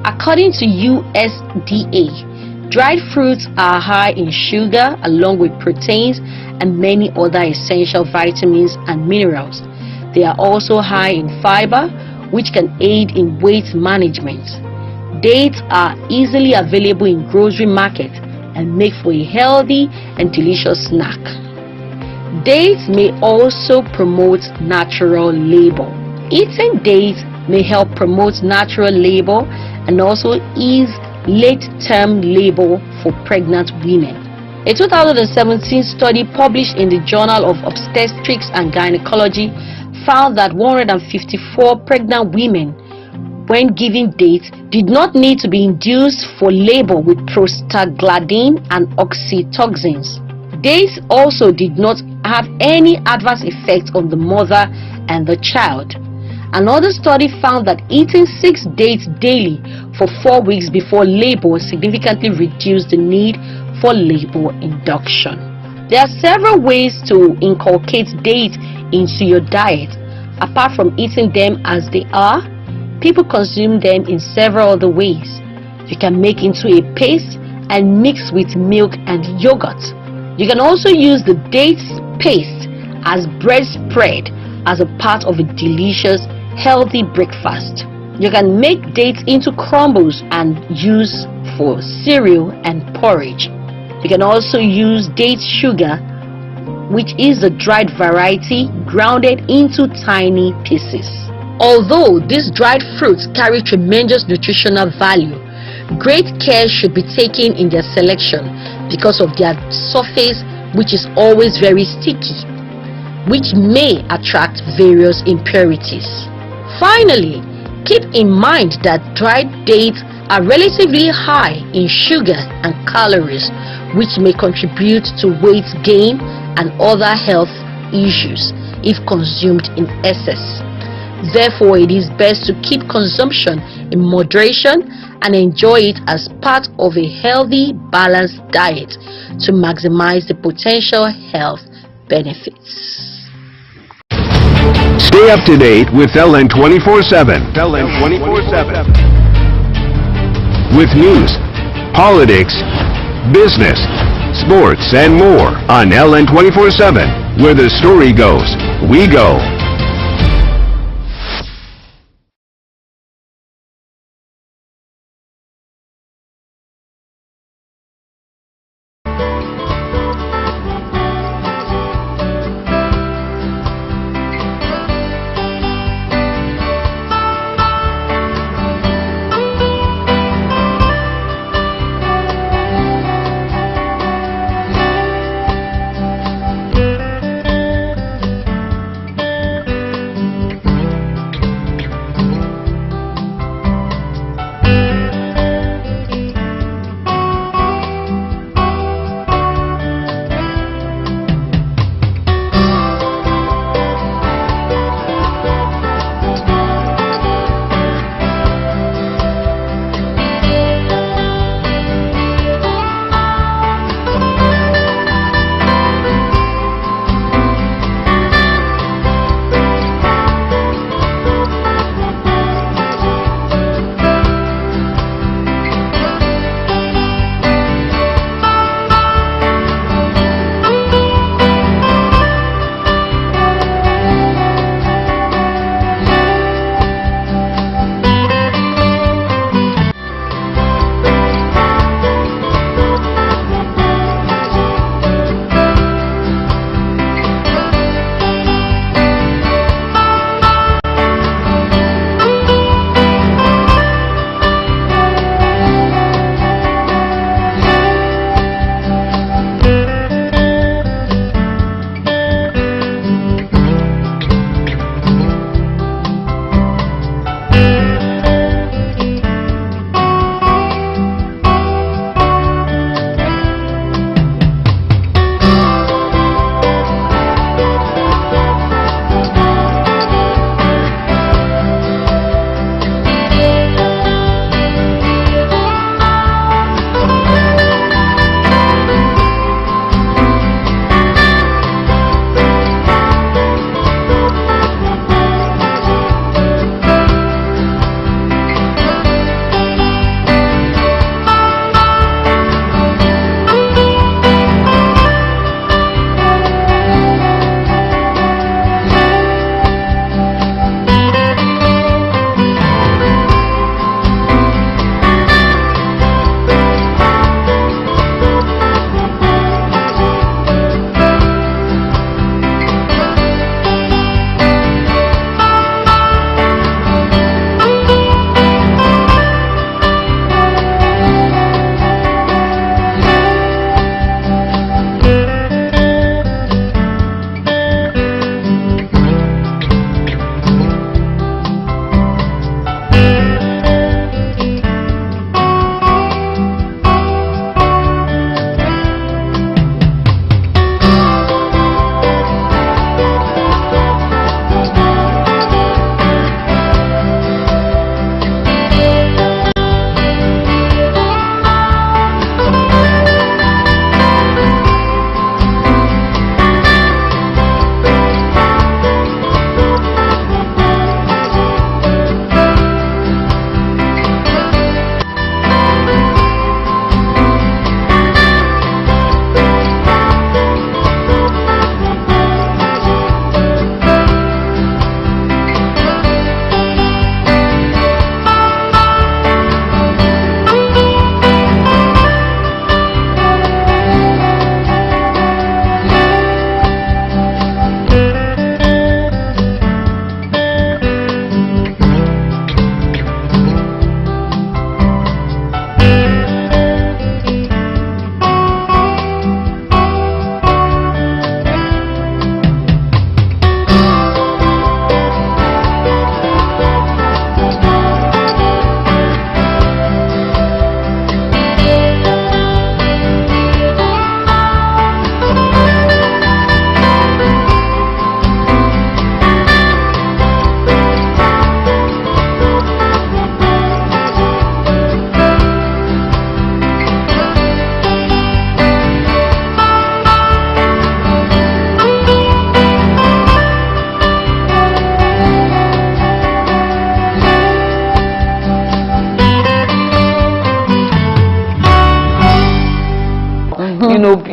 According to USDA, dried fruits are high in sugar along with proteins and many other essential vitamins and minerals. They are also high in fiber, which can aid in weight management. Dates are easily available in grocery markets and make for a healthy and delicious snack. Dates may also promote natural labor. Eating dates may help promote natural labor and also ease late-term labor for pregnant women. A 2017 study published in the Journal of Obstetrics and Gynecology found that 154 pregnant women, when given dates, did not need to be induced for labor with prostaglandin and oxytocins. Dates also did not have any adverse effect on the mother and the child. Another study found that eating 6 dates daily for 4 weeks before labor significantly reduced the need for labor induction. There are several ways to inculcate dates into your diet. Apart from eating them as they are, people consume them in several other ways. You can make into a paste and mix with milk and yogurt. You can also use the dates paste as bread spread as a part of a delicious, healthy breakfast. You can make dates into crumbles and use for cereal and porridge. You can also use date sugar, which is the dried variety grounded into tiny pieces. Although these dried fruits carry tremendous nutritional value, Great care should be taken in their selection because of their surface, which is always very sticky, which may attract various impurities. Finally, keep in mind that dried dates are relatively high in sugar and calories, which may contribute to weight gain and other health issues if consumed in excess. Therefore, it is best to keep consumption in moderation and enjoy it as part of a healthy, balanced diet to maximize the potential health benefits. Stay up to date with LN 24/7. LN 24/7. With news, politics, business, sports, and more on LN 24/7. Where the story goes, we go.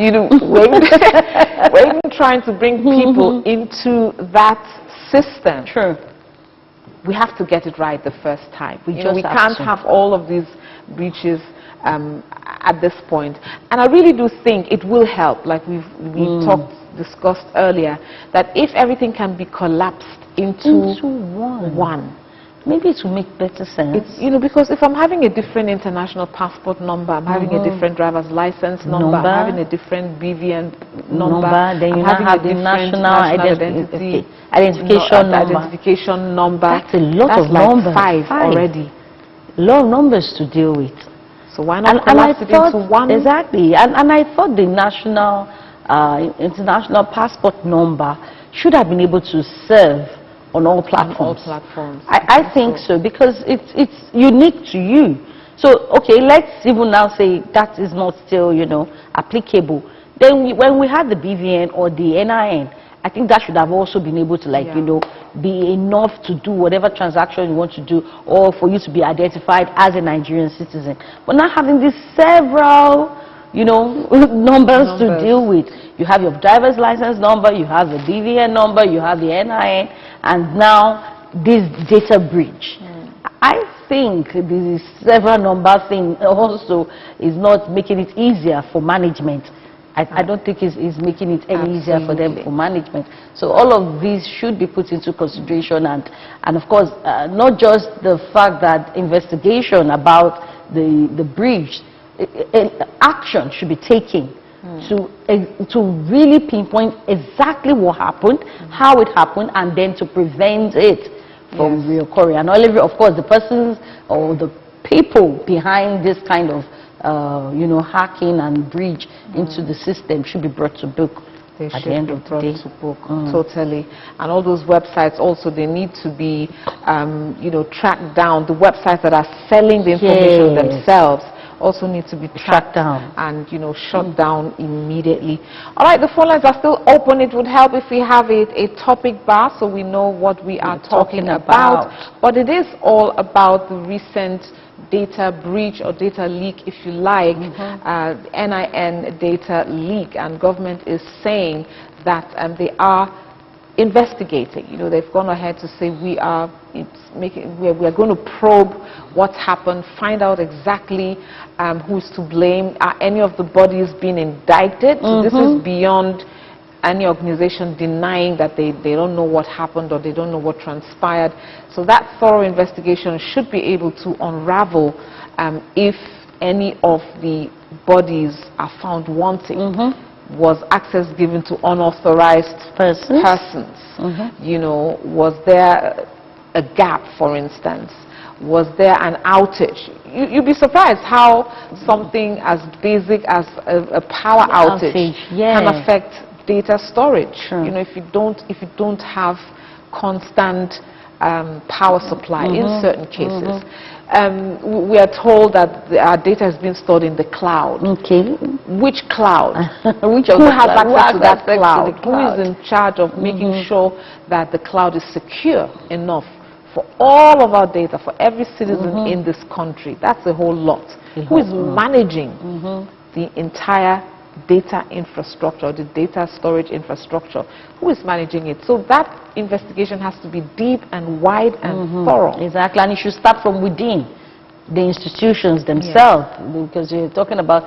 you know, we're even trying to bring people into that system. Sure. We have to get it right the first time. We just can't have all of these breaches at this point. And I really do think it will help, like we discussed earlier, that if everything can be collapsed into one. Maybe it will make better sense. It's, you know, because if I'm having a different international passport number, I'm having a different driver's license number, I'm having a different BVN number, then you I'm having have a the different national identification number. That's a lot of like numbers. Five already. A lot of numbers to deal with. So why not collapse it into one? Exactly. And I thought the national, international passport number should have been able to serve on all platforms. I think so, because it's unique to you. So, okay, let's even now say that is not still, you know, applicable. Then when we had the BVN or the NIN, I think that should have also been able to, like, you know, be enough to do whatever transaction you want to do, or for you to be identified as a Nigerian citizen. But now having these several, you know, numbers to deal with. You have your driver's license number, you have the BVN number, you have the NIN, and now this data breach. I think the several number thing also is not making it easier for management. I don't think it's making it any easier for them for management. So all of these should be put into consideration, and of course, not just the fact that investigation about the breach, action should be taken to really pinpoint exactly what happened, how it happened, and then to prevent it from reoccurring. And of course, the persons or the people behind this kind of you know, hacking and breach into the system should be brought to book. They at the end of the day. to book, totally. And all those websites also, they need to be, you know, tracked down. The websites that are selling the information themselves also need to be tracked down and, you know, shut down immediately. All right, the phone lines are still open. It would help if we have a topic bar so we know what we are talking about. But it is all about the recent data breach or data leak, if you like, NIN data leak, and government is saying that they are investigating. You know, they've gone ahead to say we are going to probe what's happened, find out exactly who's to blame. Are any of the bodies being indicted? So this is beyond any organization denying that they don't know what happened or they don't know what transpired. So that thorough investigation should be able to unravel if any of the bodies are found wanting. Was access given to unauthorized persons? You know, was there a gap, for instance? Was there an outage? You'd be surprised how something as basic as a power outage can affect data storage. You know, if you don't have constant power supply in certain cases. We are told that our data has been stored in the cloud. Which cloud? Who has access to that cloud? Who is in charge of making sure that the cloud is secure enough for all of our data, for every citizen in this country? That's a whole lot. Who is managing the entire data infrastructure, the data storage infrastructure? Who is managing it? So that investigation has to be deep and wide and thorough. Exactly, and it should start from within the institutions themselves, because you're talking about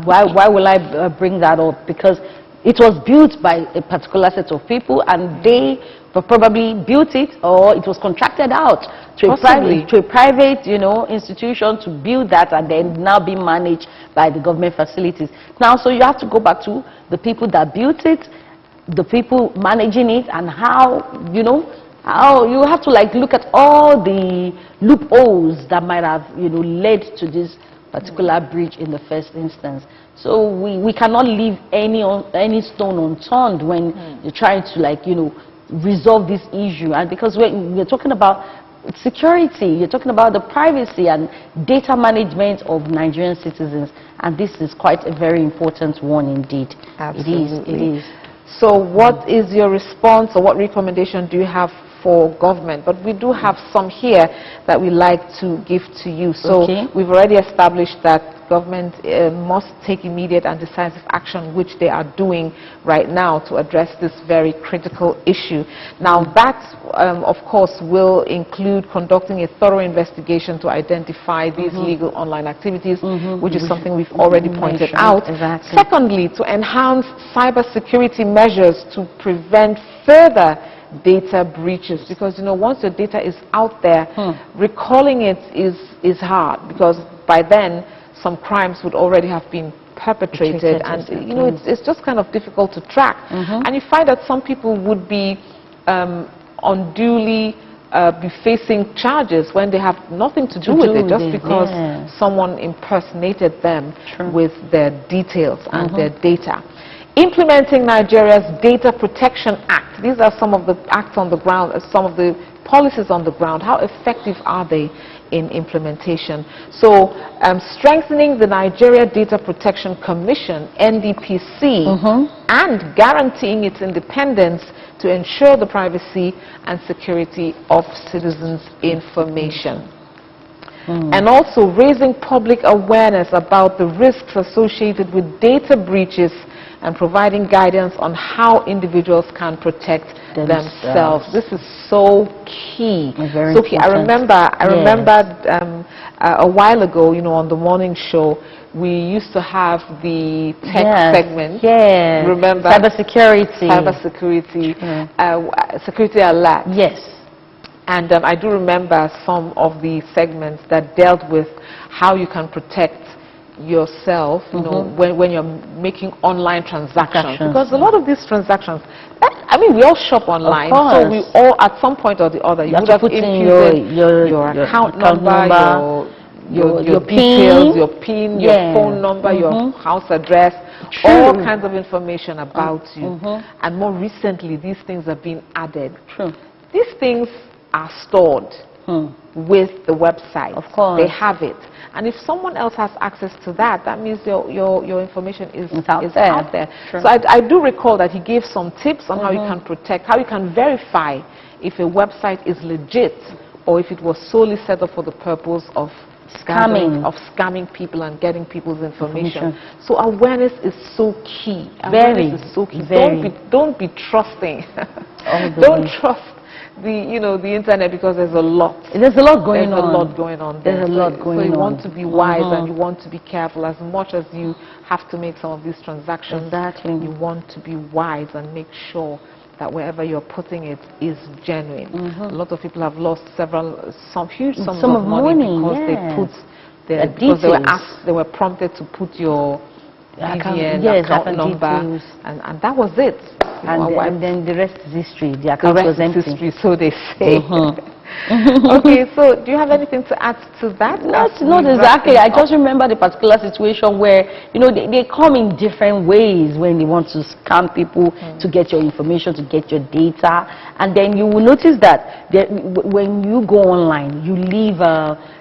why will I bring that up? Because it was built by a particular set of people, and they probably built it, or it was contracted out to a private, you know, institution to build that, and then now being managed by the government facilities. Now, so you have to go back to the people that built it, the people managing it, and how, you know, how you have to like look at all the loopholes that might have, you know, led to this particular breach in the first instance. So we cannot leave any stone unturned when you're trying to, like, you know, resolve this issue. And because we're talking about security, you're talking about the privacy and data management of Nigerian citizens, and this is quite a very important one indeed. Absolutely. It is. So what is your response, or what recommendation do you have for government, but we do have some here that we like to give to you. So we've already established that government must take immediate and decisive action, which they are doing right now to address this very critical issue. Now that, of course, will include conducting a thorough investigation to identify these illegal online activities, which is something we've already pointed out. Secondly, to enhance cybersecurity measures to prevent further data breaches, because once your data is out there, recalling it is hard, because by then some crimes would already have been perpetrated, and it's just kind of difficult to track. And you find that some people would be unduly be facing charges when they have nothing to do with it, just because someone impersonated them with their details and their data. Implementing Nigeria's Data Protection Act. These are some of the acts on the ground, some of the policies on the ground. How effective are they in implementation? So strengthening the Nigeria Data Protection Commission, NDPC, and guaranteeing its independence to ensure the privacy and security of citizens' information. And also raising public awareness about the risks associated with data breaches and providing guidance on how individuals can protect themselves. This is so key. So key. I remember a while ago, on the morning show, we used to have the tech segment. Remember? Cybersecurity. Security alert. And I do remember some of the segments that dealt with how you can protect yourself, when you're making online transactions. Because a lot of these transactions, we all shop online, so we all, at some point or the other, you would have put in your account number, your details, your PIN, your phone number, your house address, all kinds of information about you. And more recently, these things have been added. These things are stored with the website. Of course. They have it. And if someone else has access to that, that means your information is out there. So I do recall that he gave some tips on how you can protect, how you can verify if a website is legit or if it was solely set up for the purpose of scamming people and getting people's information. So awareness is so key. Awareness is so key. Don't be trusting. Don't trust the internet, because there's a lot. There's a lot going on. So you want to be wise and you want to be careful. As much as you have to make some of these transactions, you want to be wise and make sure that wherever you're putting it is genuine. A lot of people have lost some huge sums of money because they put their details. They were prompted to put your account number, and that was it. And then the rest is history. The account was empty. History, so they say. Okay, so do you have anything to add to that? Not exactly. I just remember the particular situation where, they come in different ways when they want to scam people to get your information, to get your data. And then you will notice that when you go online, you leave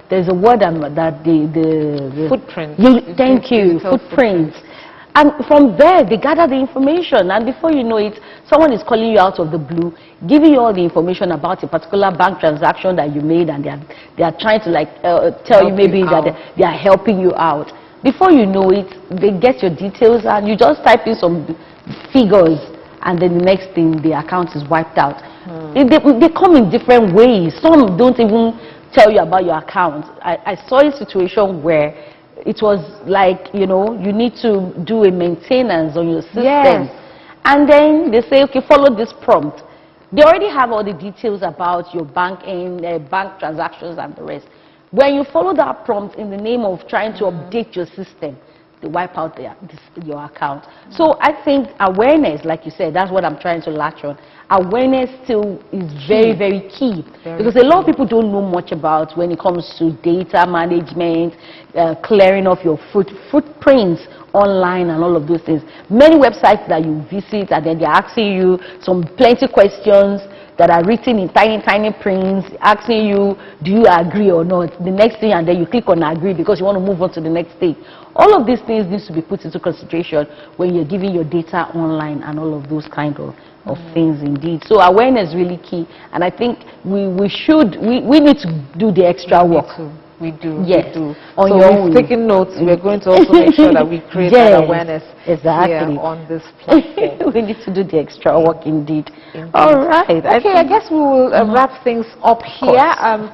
there's a word that the footprint. Thank you, footprints. And from there, they gather the information, and before you know it, someone is calling you out of the blue, giving you all the information about a particular bank transaction that you made, and they are trying to tell you maybe that they are helping you out. Before you know it, they get your details, and you just type in some figures, and then the next thing, the account is wiped out. They come in different ways. Some don't even tell you about your account. I saw a situation where it was like, you need to do a maintenance on your system. And then they say, okay, follow this prompt. They already have all the details about your bank transactions and the rest. When you follow that prompt in the name of trying to update your system, they wipe out your account. So I think awareness, like you said, that's what I'm trying to latch on. Awareness still is very, very key, because a lot of people don't know much about when it comes to data management, clearing off your footprints online and all of those things. Many websites that you visit, and then they're asking you plenty questions, that are written in tiny, tiny prints, asking you, do you agree or not? The next thing, and then you click on agree because you want to move on to the next stage. All of these things need to be put into consideration when you're giving your data online and all of those kind of things indeed. So awareness is really key, and I think we need to do the extra work. We do. Yes. We do. On so your we've own. taken notes. We're going to also make sure that we create that awareness here on this platform. We need to do the extra work indeed. All right. Okay, I guess we will wrap things up here.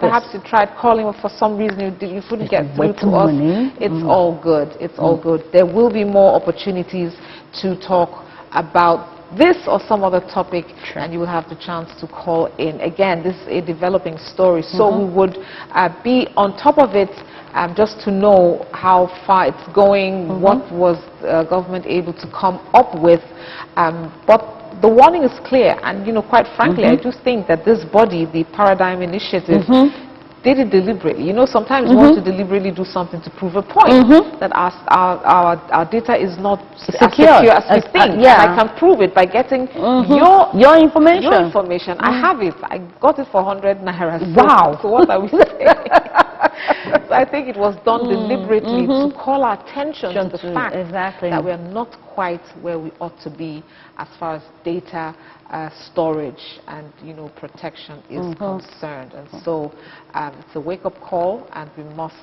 Perhaps you tried calling, but for some reason you couldn't get through to us. It's all good. It's all good. There will be more opportunities to talk about this or some other topic, and you will have the chance to call in. Again, this is a developing story, so we would be on top of it just to know how far it's going, what was government able to come up with. But the warning is clear, and quite frankly, I do think that this body, the Paradigm Initiative, did it deliberately. Sometimes you want to deliberately do something to prove a point that our data is not as secure as we think. And I can prove it by getting your information. I have it. I got it for 100 naira. Wow. So what are we saying? So I think it was done deliberately to call our attention to the fact that we are not quite where we ought to be as far as data storage and protection is concerned. And so it's a wake-up call, and we must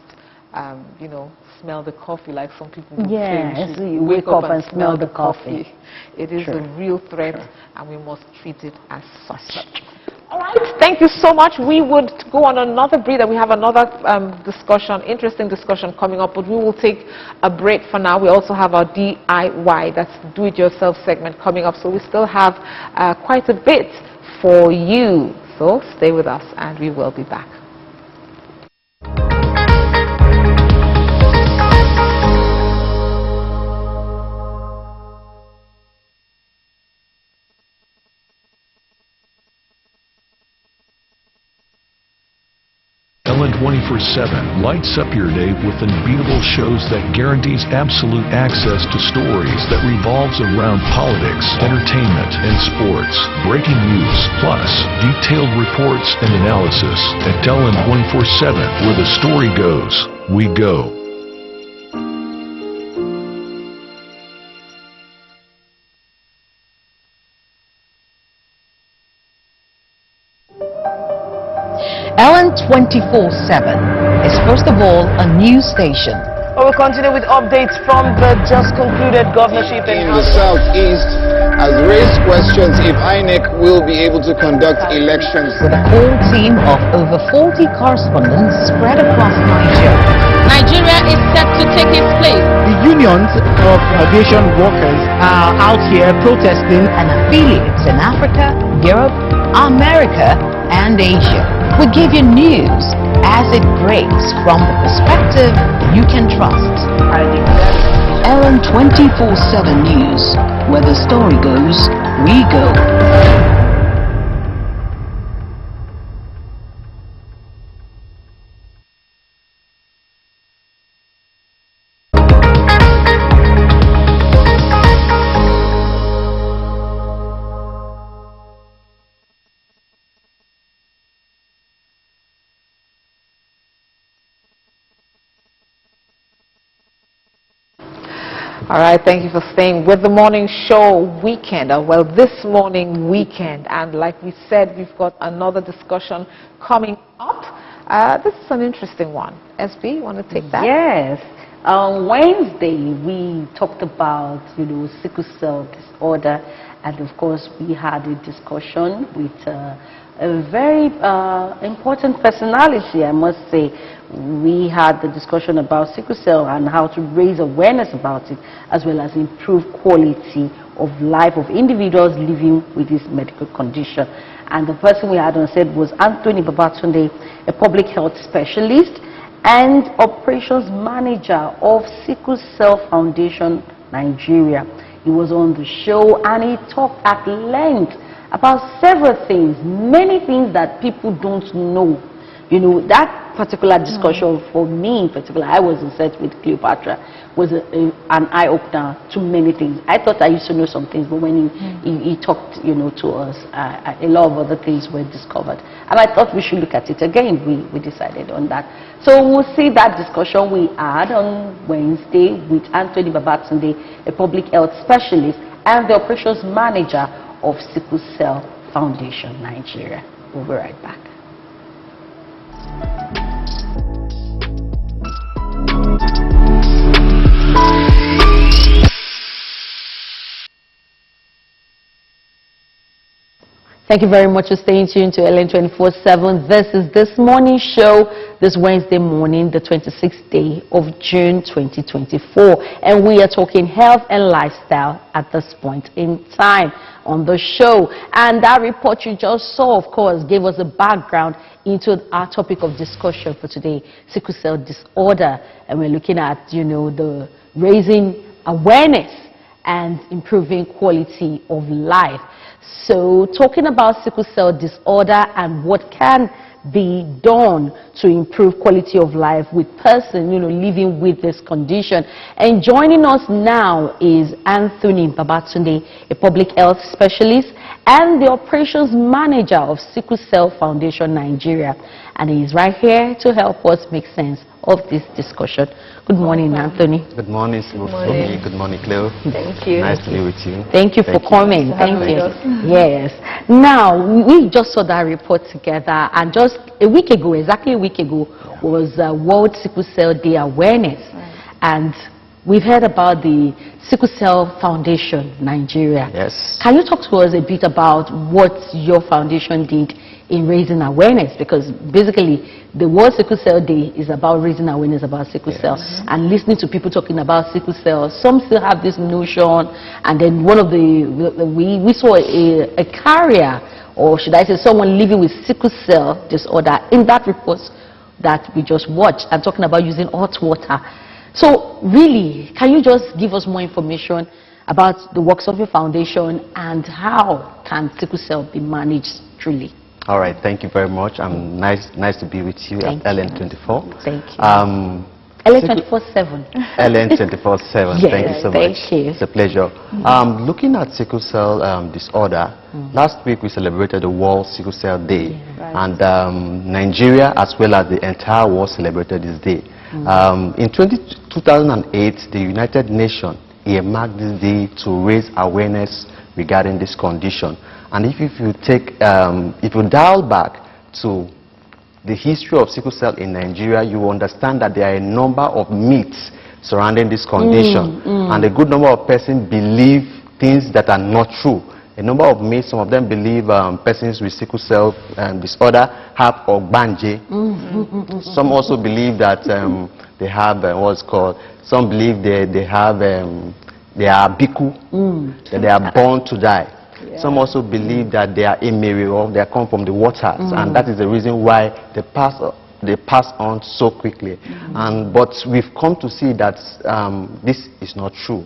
smell the coffee, like some people would say. Wake up and smell the coffee. It is a real threat, and we must treat it as such. All right, thank you so much. We would go on another breather. We have another discussion, interesting discussion coming up, but we will take a break for now. We also have our DIY, that's do-it-yourself segment coming up, so we still have quite a bit for you. So stay with us, and we will be back. Ellen 24/7 lights up your day with unbeatable shows that guarantees absolute access to stories that revolves around politics, entertainment, and sports. Breaking news, plus detailed reports and analysis. At Ellen 24/7, where the story goes, we go. Ellen 24/7 is first of all a news station. Well, we'll continue with updates from the just concluded governorship in the southeast has raised questions if INEC will be able to conduct elections. With a core team of over 40 correspondents spread across Nigeria. Nigeria is set to take its place. The unions of aviation workers are out here protesting. And affiliates in Africa, Europe, America, and Asia. We give you news as it breaks from the perspective you can trust. Ellen 24/7 News, where the story goes, we go. All right, thank you for staying with the morning show weekend. Well, this morning weekend, and like we said, we've got another discussion coming up. This is an interesting one. SB, you want to take that? Yes. On Wednesday, we talked about, sickle cell disorder, and of course, we had a discussion with a very important personality, I must say. We had the discussion about sickle cell and how to raise awareness about it, as well as improve quality of life of individuals living with this medical condition. And the person we had on set was Anthony Babatunde, a public health specialist and operations manager of Sickle Cell Foundation Nigeria. He was on the show and he talked at length about several things, many things that people don't know. That particular discussion for me in particular, I was in search with Cleopatra, was an eye-opener to many things. I thought I used to know some things, but when he talked, you know, to us, a lot of other things were discovered. And I thought we should look at it again. We decided on that. So we'll see that discussion we had on Wednesday with Anthony Babatunde, a public health specialist and the operations manager of Sickle Cell Foundation Nigeria. We'll be right back. Thank you very much for staying tuned to LN 24/7. This is This Morning Show, this Wednesday morning, the 26th day of June 2024. And we are talking health and lifestyle at this point in time on the show. And that report you just saw, of course, gave us a background into our topic of discussion for today, sickle cell disorder. And we're looking at, you know, the raising awareness and improving quality of life. So talking about sickle cell disorder and what can be done to improve quality of life with person, you know, living with this condition. And joining us now is Anthony Babatunde, a public health specialist and the operations manager of Sickle Cell Foundation Nigeria. And he's right here to help us make sense of this discussion. Good morning, Anthony. Good morning, Sophie. Good morning, Cleo. Thank you. Nice to be with you. Thank you for coming. Thank you. Yes. Now, we just saw that report together, and just a week ago, exactly a week ago, was World Sickle Cell Day Awareness. And we've heard about the Sickle Cell Foundation Nigeria. Yes. Can you talk to us a bit about what your foundation did in raising awareness? Because basically the World Sickle Cell Day is about raising awareness about sickle cell and listening to people talking about sickle cell. Some still have this notion, and then one of we saw a carrier, or should I say someone living with sickle cell disorder in that report that we just watched, and talking about using hot water. So really, can you just give us more information about the works of your foundation and how can sickle cell be managed truly? All right, thank you very much. Nice to be with you at LN24. Thank you. LN24/7. LN24/7. Yes, thank you so much. Thank you. It's a pleasure. Looking at sickle cell disorder, last week we celebrated the World Sickle Cell Day, and Nigeria as well as the entire world celebrated this day. In 2008, the United Nations earmarked this day to raise awareness regarding this condition. And if you dial back to the history of sickle cell in Nigeria, you will understand that there are a number of myths surrounding this condition. And a good number of persons believe things that are not true. A number of myths, some of them believe persons with sickle cell disorder have ogbanje. Some also believe that they have what's called, some believe they are biku, that they are born to die. Some also believe that they are emiri, or they come from the waters, and that is the reason why they pass on so quickly. But we've come to see that this is not true,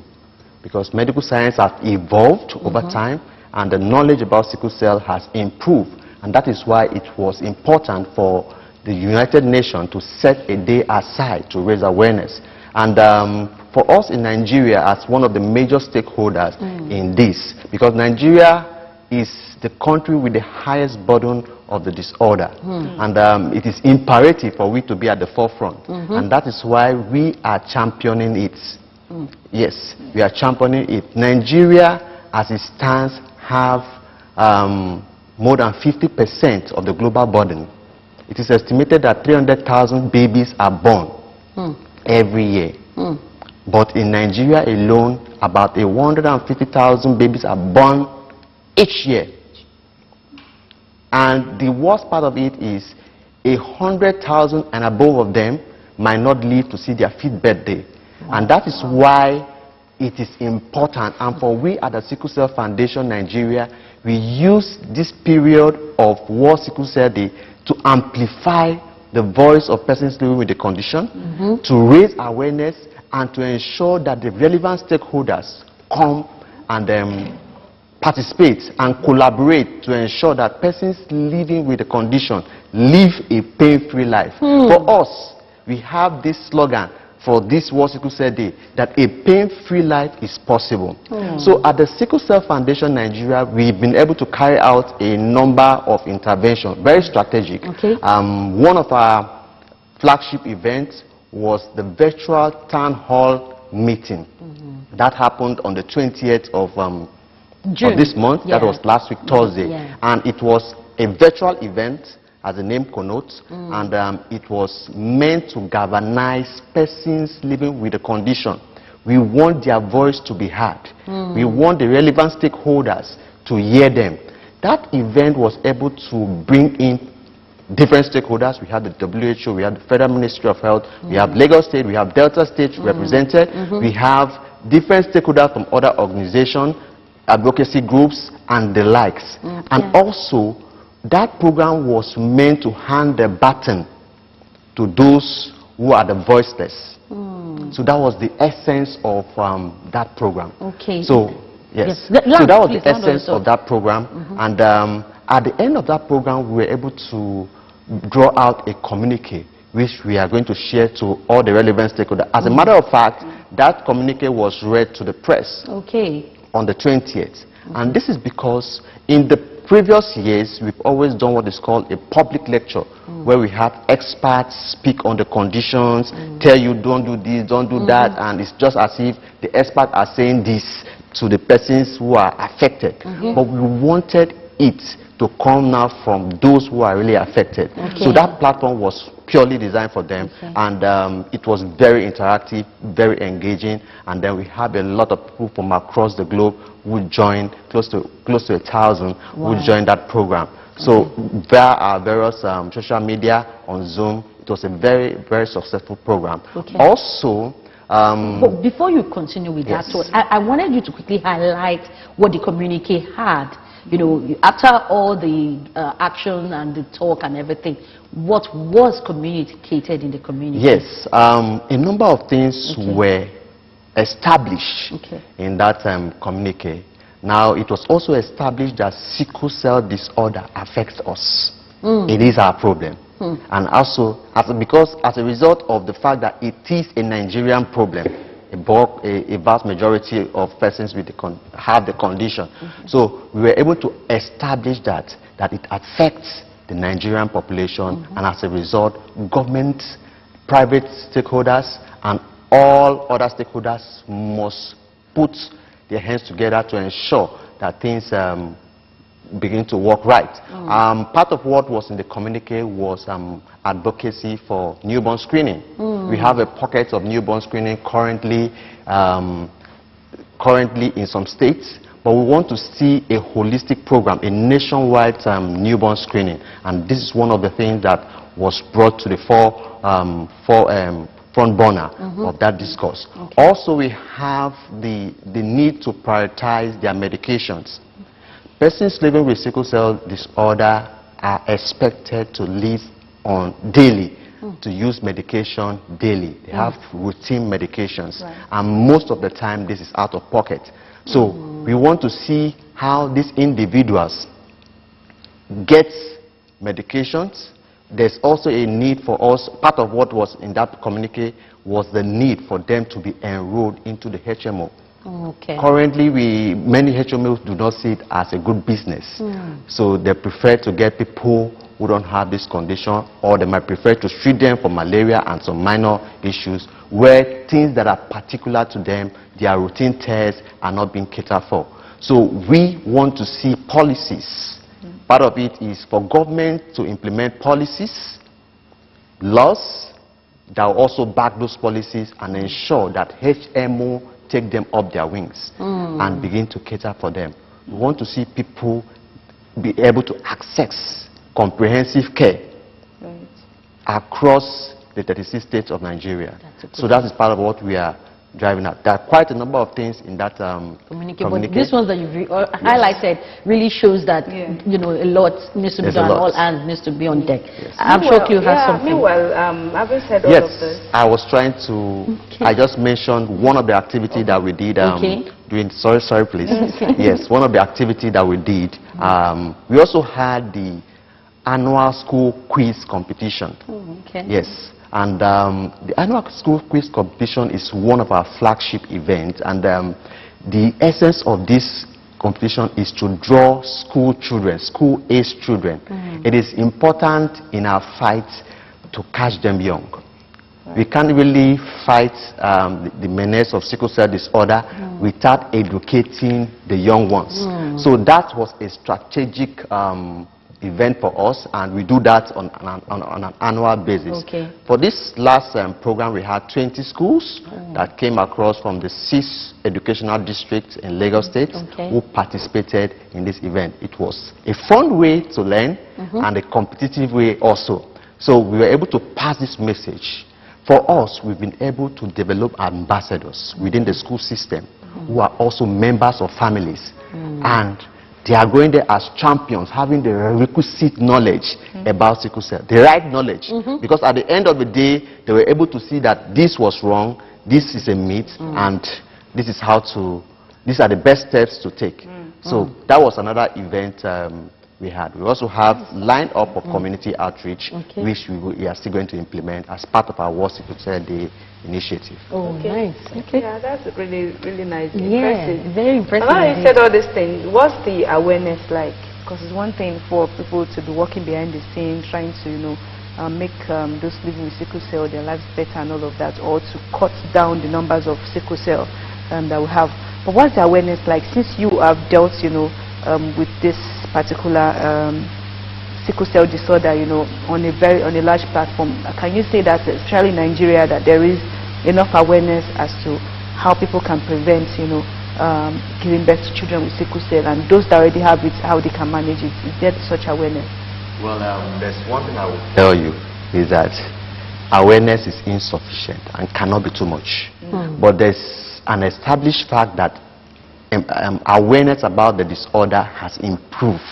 because medical science has evolved over time, and the knowledge about sickle cell has improved, and that is why it was important for the United Nations to set a day aside to raise awareness. And for us in Nigeria, as one of the major stakeholders in this, because Nigeria is the country with the highest burden of the disorder, and it is imperative for we to be at the forefront, and that is why we are championing it. Yes, we are championing it. Nigeria, as it stands, have more than 50% of the global burden. It is estimated that 300,000 babies are born every year. But in Nigeria alone, about 150,000 babies are born each year. And the worst part of it is 100,000 and above of them might not live to see their 5th birthday. And that is why it is important. And for we at the Sickle Cell Foundation Nigeria, we use this period of World Sickle Cell Day to amplify the voice of persons living with the condition, to raise awareness, and to ensure that the relevant stakeholders come and participate and collaborate to ensure that persons living with the condition live a pain-free life. For us, we have this slogan for this World Sickle Cell Day, that a pain-free life is possible. So at the Sickle Cell Foundation Nigeria, we've been able to carry out a number of interventions, very strategic. One of our flagship events was the virtual town hall meeting. That happened on the 20th of this month. That was last week, Thursday. And it was a virtual event, as the name connotes, and it was meant to galvanize persons living with the condition. We want their voice to be heard. We want the relevant stakeholders to hear them. That event was able to bring in different stakeholders. We had the WHO, we had the Federal Ministry of Health, we have Lagos State, we have Delta State represented, we have different stakeholders from other organizations, advocacy groups, and the likes. And also, that program was meant to hand the baton to those who are the voiceless. So that was the essence of that program. So, yes. So that was the essence of that program. And at the end of that program, we were able to draw out a communique which we are going to share to all the relevant stakeholders. As a matter of fact, that communique was read to the press on the 20th. And this is because in the previous years, we've always done what is called a public lecture, where we have experts speak on the conditions, tell you don't do this, don't do that, and it's just as if the experts are saying this to the persons who are affected. But we wanted it to come now from those who are really affected. So that platform was purely designed for them, and it was very interactive, very engaging, and then we had a lot of people from across the globe who joined, close to 1,000 who joined that program. So via our various social media, on Zoom, it was a very, very successful program. Also, but before you continue with that, so I wanted you to quickly highlight what the communique had. You know, after all the action and the talk and everything, what was communicated in the communique? Yes, a number of things were established in that communique. Now, it was also established that sickle cell disorder affects us. It is our problem. And also, because as a result of the fact that it is a Nigerian problem, a vast majority of persons with have the condition. So we were able to establish that it affects the Nigerian population, and as a result, government, private stakeholders, and all other stakeholders must put their hands together to ensure that things begin to work right. Part of what was in the communique was advocacy for newborn screening. We have a pocket of newborn screening currently in some states, but we want to see a holistic program, a nationwide newborn screening, and this is one of the things that was brought to the front burner of that discourse. Also, we have the need to prioritize their medications. Persons living with sickle cell disorder are expected to live on daily, to use medication daily. They have routine medications, and most of the time this is out of pocket. So we want to see how these individuals get medications. There's also a need for us, part of what was in that communique was the need for them to be enrolled into the HMO. Currently, many HMOs do not see it as a good business. So they prefer to get people who don't have this condition, or they might prefer to treat them for malaria and some minor issues where things that are particular to them, their routine tests, are not being catered for. So we want to see policies. Part of it is for government to implement policies, laws that will also back those policies and ensure that HMO take them up their wings and begin to cater for them. We want to see people be able to access comprehensive care across the 36 states of Nigeria. So that is part of what we are driving at. There are quite a number of things in that communique. But this one that you've highlighted really shows that you know a lot needs to be done, all hands needs to be on deck. I'm sure you have something. Meanwhile, having said all of this, I was trying to. I just mentioned one of the activities that we did. Doing sorry, please. Yes, one of the activities that we did. We also had the annual school quiz competition. Okay. Yes. And the annual school quiz competition is one of our flagship events, and the essence of this competition is to draw school children, school-age children. It is important in our fight to catch them young. We can't really fight the menace of sickle cell disorder without educating the young ones. So that was a strategic event for us, and we do that on an annual basis. For this last program, we had 20 schools that came across from the 6 educational districts in Lagos State who participated in this event. It was a fun way to learn and a competitive way also. So we were able to pass this message. For us, we've been able to develop ambassadors within the school system who are also members of families, and they are going there as champions, having the requisite knowledge about sickle cell, the right knowledge, because at the end of the day, they were able to see that this was wrong, this is a myth, and this is how to, these are the best steps to take. So that was another event we had. We also have line up of community outreach, which we are still going to implement as part of our World Sickle Cell Day initiative. Nice. Yeah, that's really, really nice. Yeah, impressive. very impressive. Now you said all these things. What's the awareness like? Because it's one thing for people to be working behind the scene, trying to, make those living with sickle cell their lives better and all of that, or to cut down the numbers of sickle cell that we have. But what's the awareness like? Since you have dealt, with this particular sickle cell disorder, on a large platform, can you say that, especially in Nigeria, that there is enough awareness as to how people can prevent, giving birth to children with sickle cell, and those that already have it, how they can manage it? Is there such awareness? Well, there's one thing I will tell you, is that awareness is insufficient and cannot be too much. But there's an established fact that awareness about the disorder has improved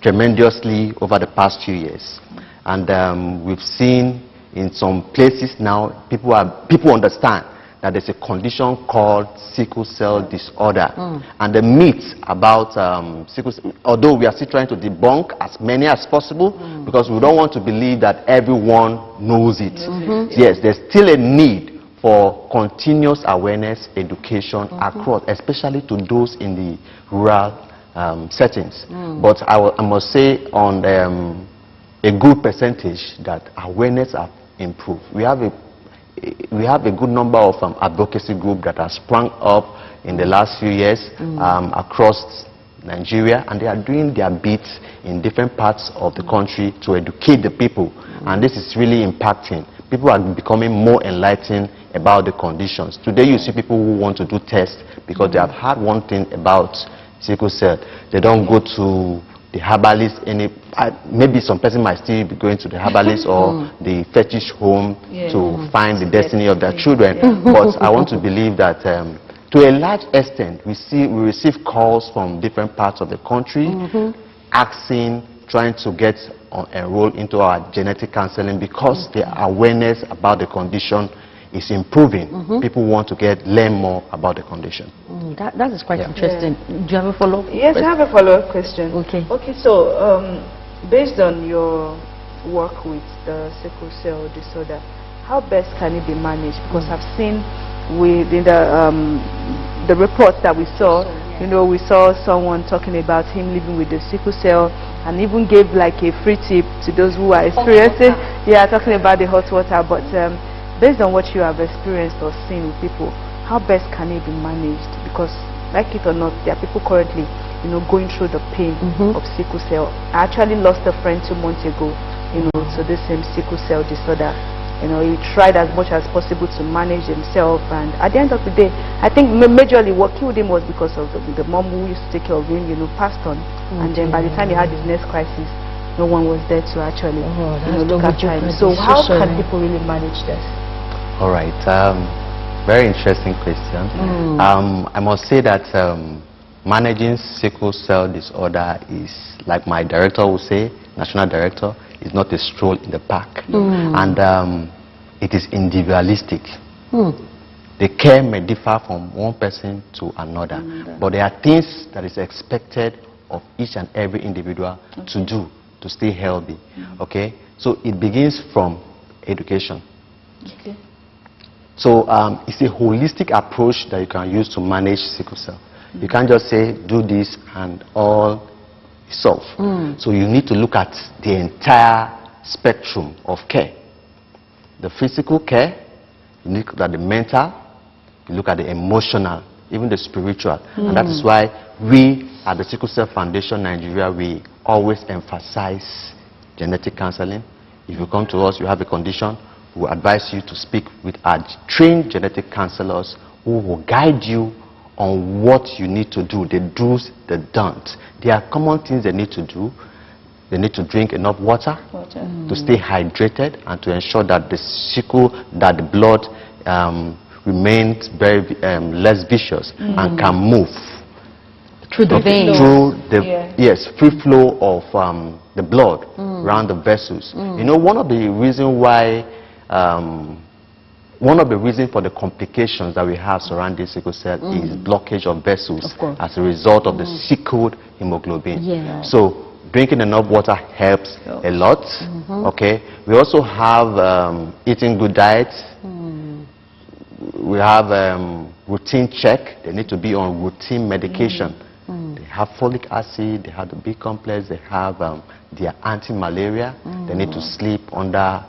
tremendously over the past few years. And we've seen in some places now, people understand that there's a condition called sickle cell disorder. And the myths about sickle cell, although we are still trying to debunk as many as possible, because we don't want to believe that everyone knows it. Yes, there's still a need for continuous awareness, education across, especially to those in the rural settings. But I must say, on a good percentage, that awareness have improved. We have a good number of advocacy groups that have sprung up in the last few years across Nigeria, and they are doing their bits in different parts of the country to educate the people, and this is really impacting. People are becoming more enlightened about the conditions. Today you see people who want to do tests because they have heard one thing about sickle cell. They don't go to the herbalist. Maybe some person might still be going to the herbalist or the fetish home to find the destiny of their children. But I want to believe that to a large extent we receive calls from different parts of the country asking, trying to get enrolled into our genetic counseling, because the awareness about the condition is improving. People want to learn more about the condition. That is quite interesting. Do you have a follow-up? Yes, I have a follow-up question. Okay, so based on your work with the sickle cell disorder, how best can it be managed? Because I've seen within the reports that we saw, we saw someone talking about him living with the sickle cell, and even gave like a free tip to those who are experiencing. Talking about the hot water. But based on what you have experienced or seen with people, how best can it be managed? Because, like it or not, there are people currently, going through the pain of sickle cell. I actually lost a friend 2 months ago, to this same sickle cell disorder. He tried as much as possible to manage himself, and at the end of the day, I think majorly what killed him was because of the mom who used to take care of him, passed on. And then by the time he had his next crisis, no one was there to actually look after him. So how can people really manage this? All right, very interesting question. I must say that managing sickle cell disorder is, like my director will say, national director, is not a stroll in the park. And it is individualistic. The care may differ from one person to another, but there are things that is expected of each and every individual to do to stay healthy. Okay, so it begins from education. Okay. So it's a holistic approach that you can use to manage sickle cell. You can't just say do this and all is solved. So you need to look at the entire spectrum of care. The physical care, you look at the mental, you look at the emotional, even the spiritual. And that is why we at the Sickle Cell Foundation Nigeria, we always emphasize genetic counseling. If you come to us, you have a condition, we advise you to speak with our trained genetic counselors who will guide you on what you need to do, the do's, the don'ts. There are common things they need to do. They need to drink enough water. To stay hydrated and to ensure that the sickle, that the blood remains very less viscous and can move through the veins. Through the yes, free flow of the blood around the vessels. You know, one of the reasons why one of the reasons for the complications that we have surrounding sickle cell is blockage of vessels as a result of the sickled hemoglobin. So drinking enough water helps a lot. Okay, we also have eating good diets. We have routine check. They need to be on routine medication. They have folic acid, they have the B complex, they have their anti-malaria. They need to sleep under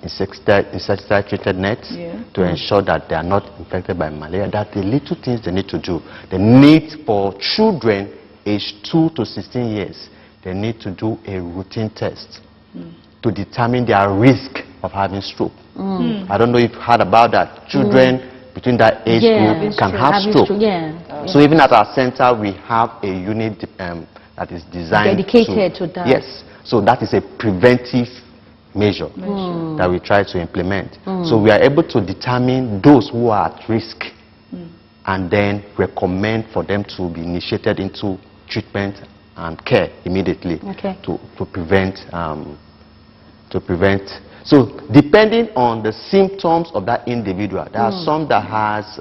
insecticide treated nets to ensure that they are not infected by malaria. That the little things they need to do. The need for children aged 2 to 16 years, they need to do a routine test to determine their risk of having stroke. I don't know if you've heard about that. Children between that age group can have stroke. So even at our center, we have a unit that is designed dedicated to that. Yes. So that is a preventive measure that we try to implement. So we are able to determine those who are at risk and then recommend for them to be initiated into treatment and care immediately to prevent. So depending on the symptoms of that individual, there are some that has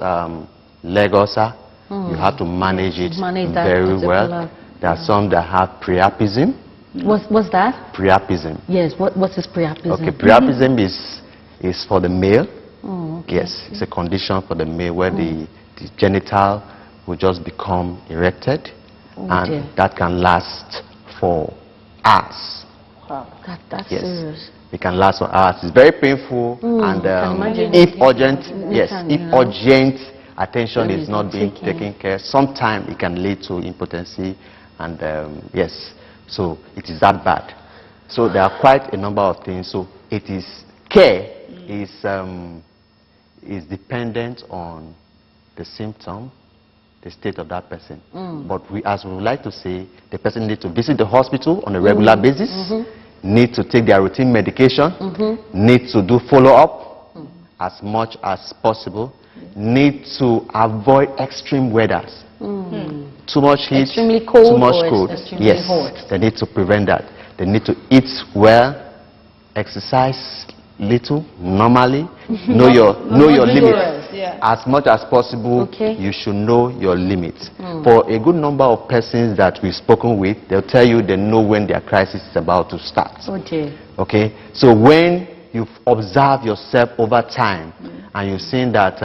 leg ulcer. You have to manage it very well. There are some that have priapism. What's that? Priapism. Yes, what is priapism? Okay, priapism is for the male. Yes, it's a condition for the male where the genital will just become erected and that can last for hours. Wow, that's serious. It can last for hours. It's very painful and if urgent attention is not being taken care, sometimes it can lead to impotency and yes. So it is that bad. So there are quite a number of things. So it is care is dependent on the symptom, the state of that person. But as we would like to say, the person needs to visit the hospital on a regular basis, need to take their routine medication, need to do follow-up as much as possible, need to avoid extreme weathers. Too much heat, extremely cold, too much cold. Yes, hot. They need to prevent that. They need to eat well, exercise little, normally, know your limits. As much as possible, you should know your limits. For a good number of persons that we've spoken with, they'll tell you they know when their crisis is about to start. Okay? So when you've observed yourself over time and you've seen that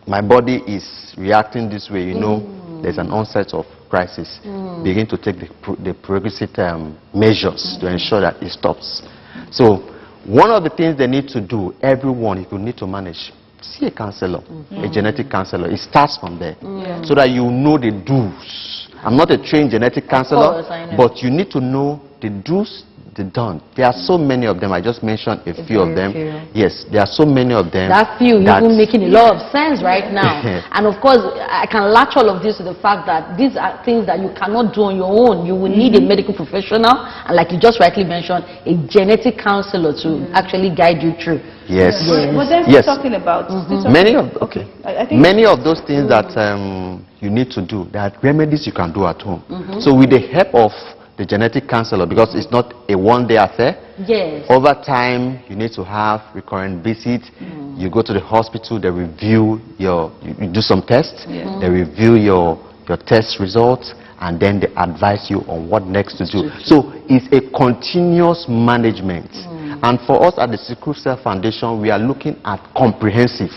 my body is reacting this way, you know, there's an onset of crisis. Begin to take the prerequisite measures to ensure that it stops. So one of the things they need to do, everyone, if you need to manage, see a counselor, a genetic counselor. It starts from there, so that you know the do's. I'm not a trained genetic counselor, but you need to know the do's, the don'ts. There are so many of them. I just mentioned a few of them. Yes, there are so many of them. That few even making a lot of sense right now. And of course, I can latch all of this to the fact that these are things that you cannot do on your own. You will need a medical professional, and like you just rightly mentioned, a genetic counselor to actually guide you through. But then we're talking about many of those things that you need to do. There are remedies you can do at home. So with the help of the genetic counselor, because it's not a one-day affair. Over time, you need to have recurrent visits. You go to the hospital, they review you do some tests. They review your test results, and then they advise you on what next to do. So it's a continuous management. And for us at the Sickle Cell Foundation, we are looking at comprehensive.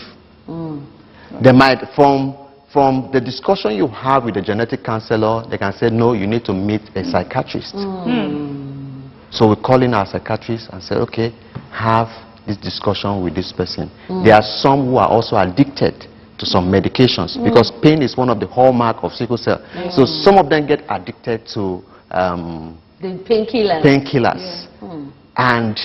They might, from the discussion you have with the genetic counselor, they can say, no, you need to meet a psychiatrist. So we call in our psychiatrist and say, okay, have this discussion with this person. There are some who are also addicted to some medications because pain is one of the hallmarks of sickle cell. So some of them get addicted to the painkillers. And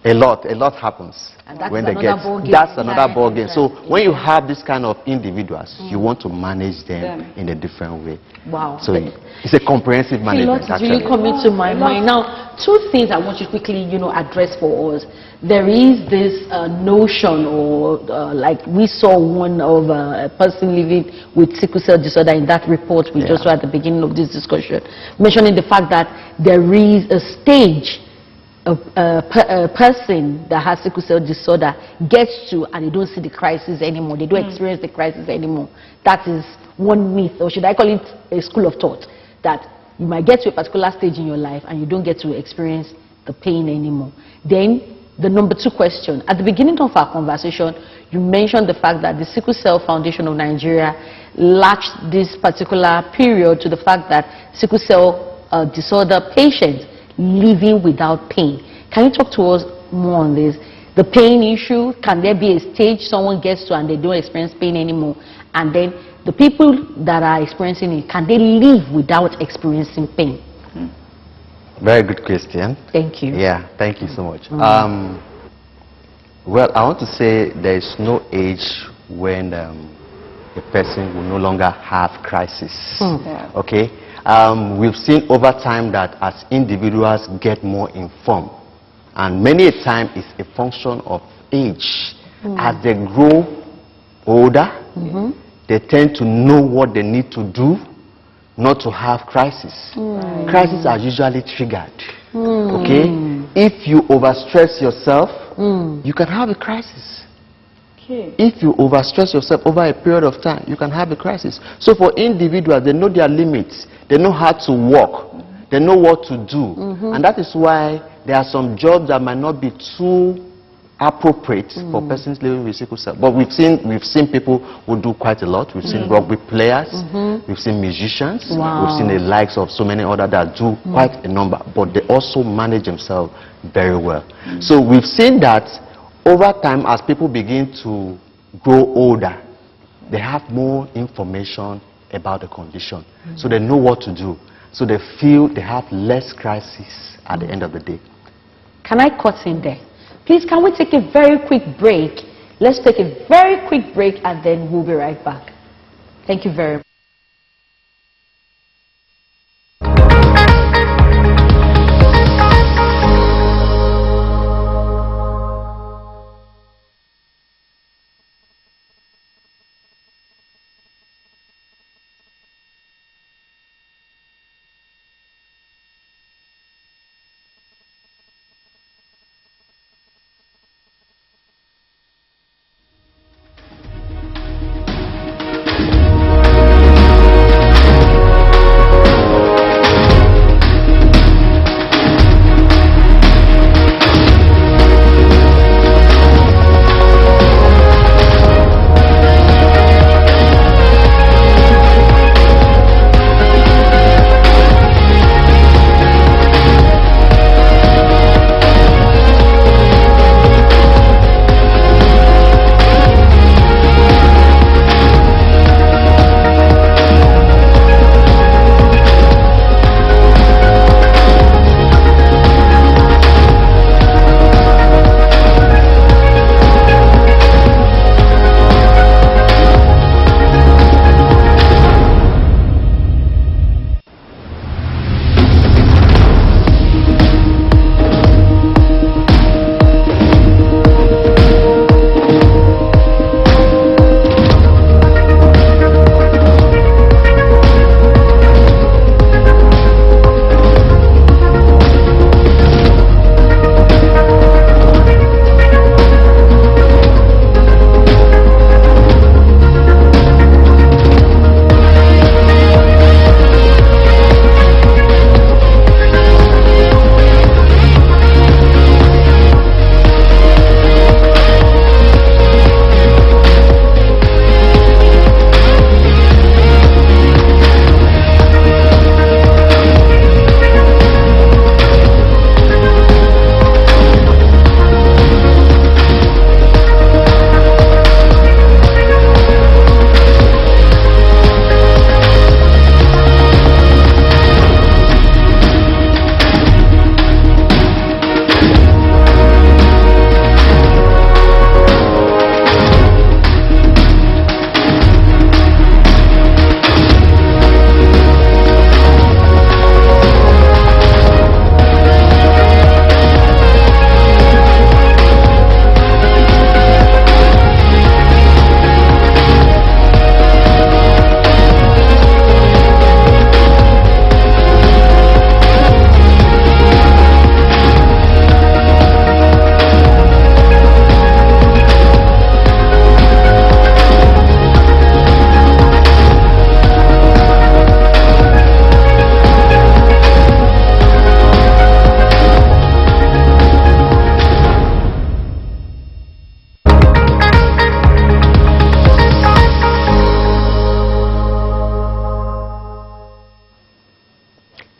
a lot happens when they get. That's another ball game. So when you have this kind of individuals, you want to manage them in a different way. Wow. So it's a comprehensive management. It's really coming to my mind. Now, two things I want you to quickly, address for us. There is this notion, or like we saw one of a person living with sickle cell disorder in that report we just saw at the beginning of this discussion, mentioning the fact that there is a stage a person that has sickle cell disorder gets to and they don't see the crisis anymore. They don't experience the crisis anymore. That is one myth, or should I call it a school of thought, that you might get to a particular stage in your life and you don't get to experience the pain anymore. Then the number two question, at the beginning of our conversation, you mentioned the fact that the Sickle Cell Foundation of Nigeria latched this particular period to the fact that sickle cell disorder patients living without pain. Can you talk to us more on this? The pain issue, can there be a stage someone gets to and they don't experience pain anymore? And then the people that are experiencing it, can they live without experiencing pain? Very good question. Thank you. Yeah, thank you so much. Well, I want to say there is no age when a person will no longer have crisis. Okay? We've seen over time that as individuals get more informed, and many a time it's a function of age. As they grow older, they tend to know what they need to do not to have crisis. Crises are usually triggered. Okay? If you overstress yourself, you can have a crisis. If you overstress yourself over a period of time, you can have a crisis. So for individuals, they know their limits. They know how to work. They know what to do. And that is why there are some jobs that might not be too appropriate for persons living with sickle cell. But we've seen people who do quite a lot. We've seen rugby players. We've seen musicians. We've seen the likes of so many others that do quite a number. But they also manage themselves very well. So we've seen that over time, as people begin to grow older, they have more information about the condition. So they know what to do. So they feel they have less crisis at the end of the day. Can I cut in there? Please, can we take a very quick break? Let's take a very quick break and then we'll be right back. Thank you very much.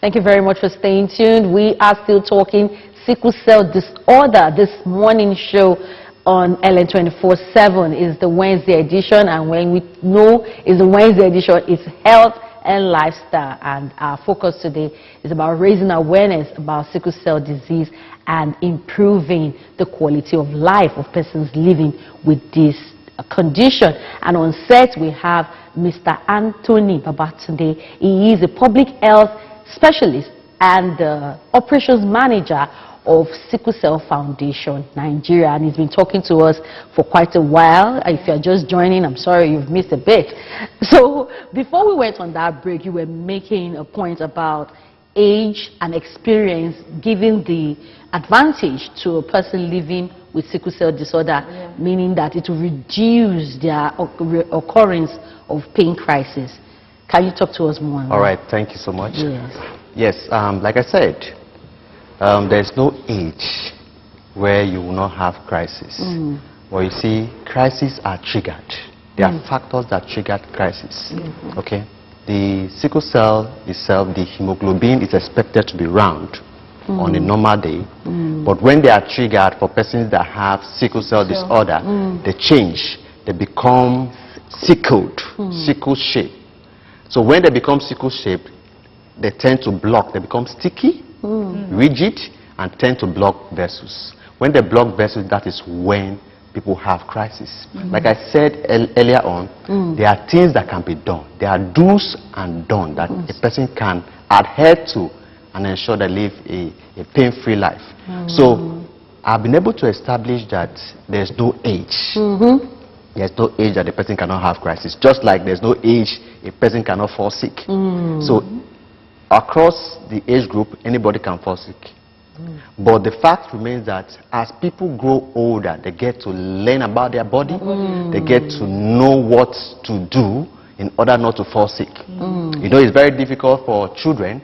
Thank you very much for staying tuned. We are still talking sickle cell disorder. This morning show on LN 24/7 is the Wednesday edition, and when we know is the Wednesday edition, it's health and lifestyle. And our focus today is about raising awareness about sickle cell disease and improving the quality of life of persons living with this condition. And on set we have Mr. Anthony Babatunde. He is a public health specialist and operations manager of Sickle Cell Foundation Nigeria, and he's been talking to us for quite a while. If you're just joining, I'm sorry you've missed a bit. So before we went on that break, you were making a point about age and experience giving the advantage to a person living with sickle cell disorder, meaning that it will reduce their occurrence of pain crisis. Can you talk to us more? All right, thank you so much. Yes, like I said, there's no age where you will not have crisis. Well, you see, crises are triggered. There are factors that trigger crisis. Okay, the sickle cell itself, the hemoglobin is expected to be round on a normal day, but when they are triggered for persons that have sickle cell disorder, they change. They become sickled, sickle shape. So when they become sickle shaped, they tend to block. They become sticky, rigid, and tend to block vessels. When they block vessels, that is when people have crisis. Like I said earlier on, there are things that can be done. There are do's and don'ts that a person can adhere to and ensure they live a pain-free life. So I've been able to establish that there's no age. There's no age that a person cannot have crisis. Just like there's no age a person cannot fall sick. So across the age group, anybody can fall sick. But the fact remains that as people grow older, they get to learn about their body. They get to know what to do in order not to fall sick. You know, it's very difficult for children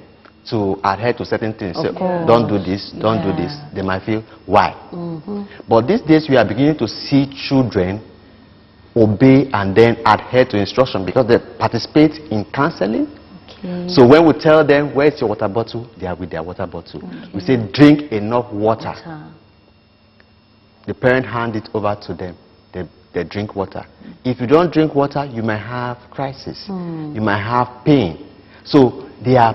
to adhere to certain things. So, don't do this, don't do this. They might feel, why? But these days we are beginning to see children obey and then adhere to instruction because they participate in counseling. So when we tell them, where's your water bottle? They are with their water bottle. We say, drink enough water. The parent hand it over to them. They drink water. If you don't drink water, you might have crisis. You might have pain. So they are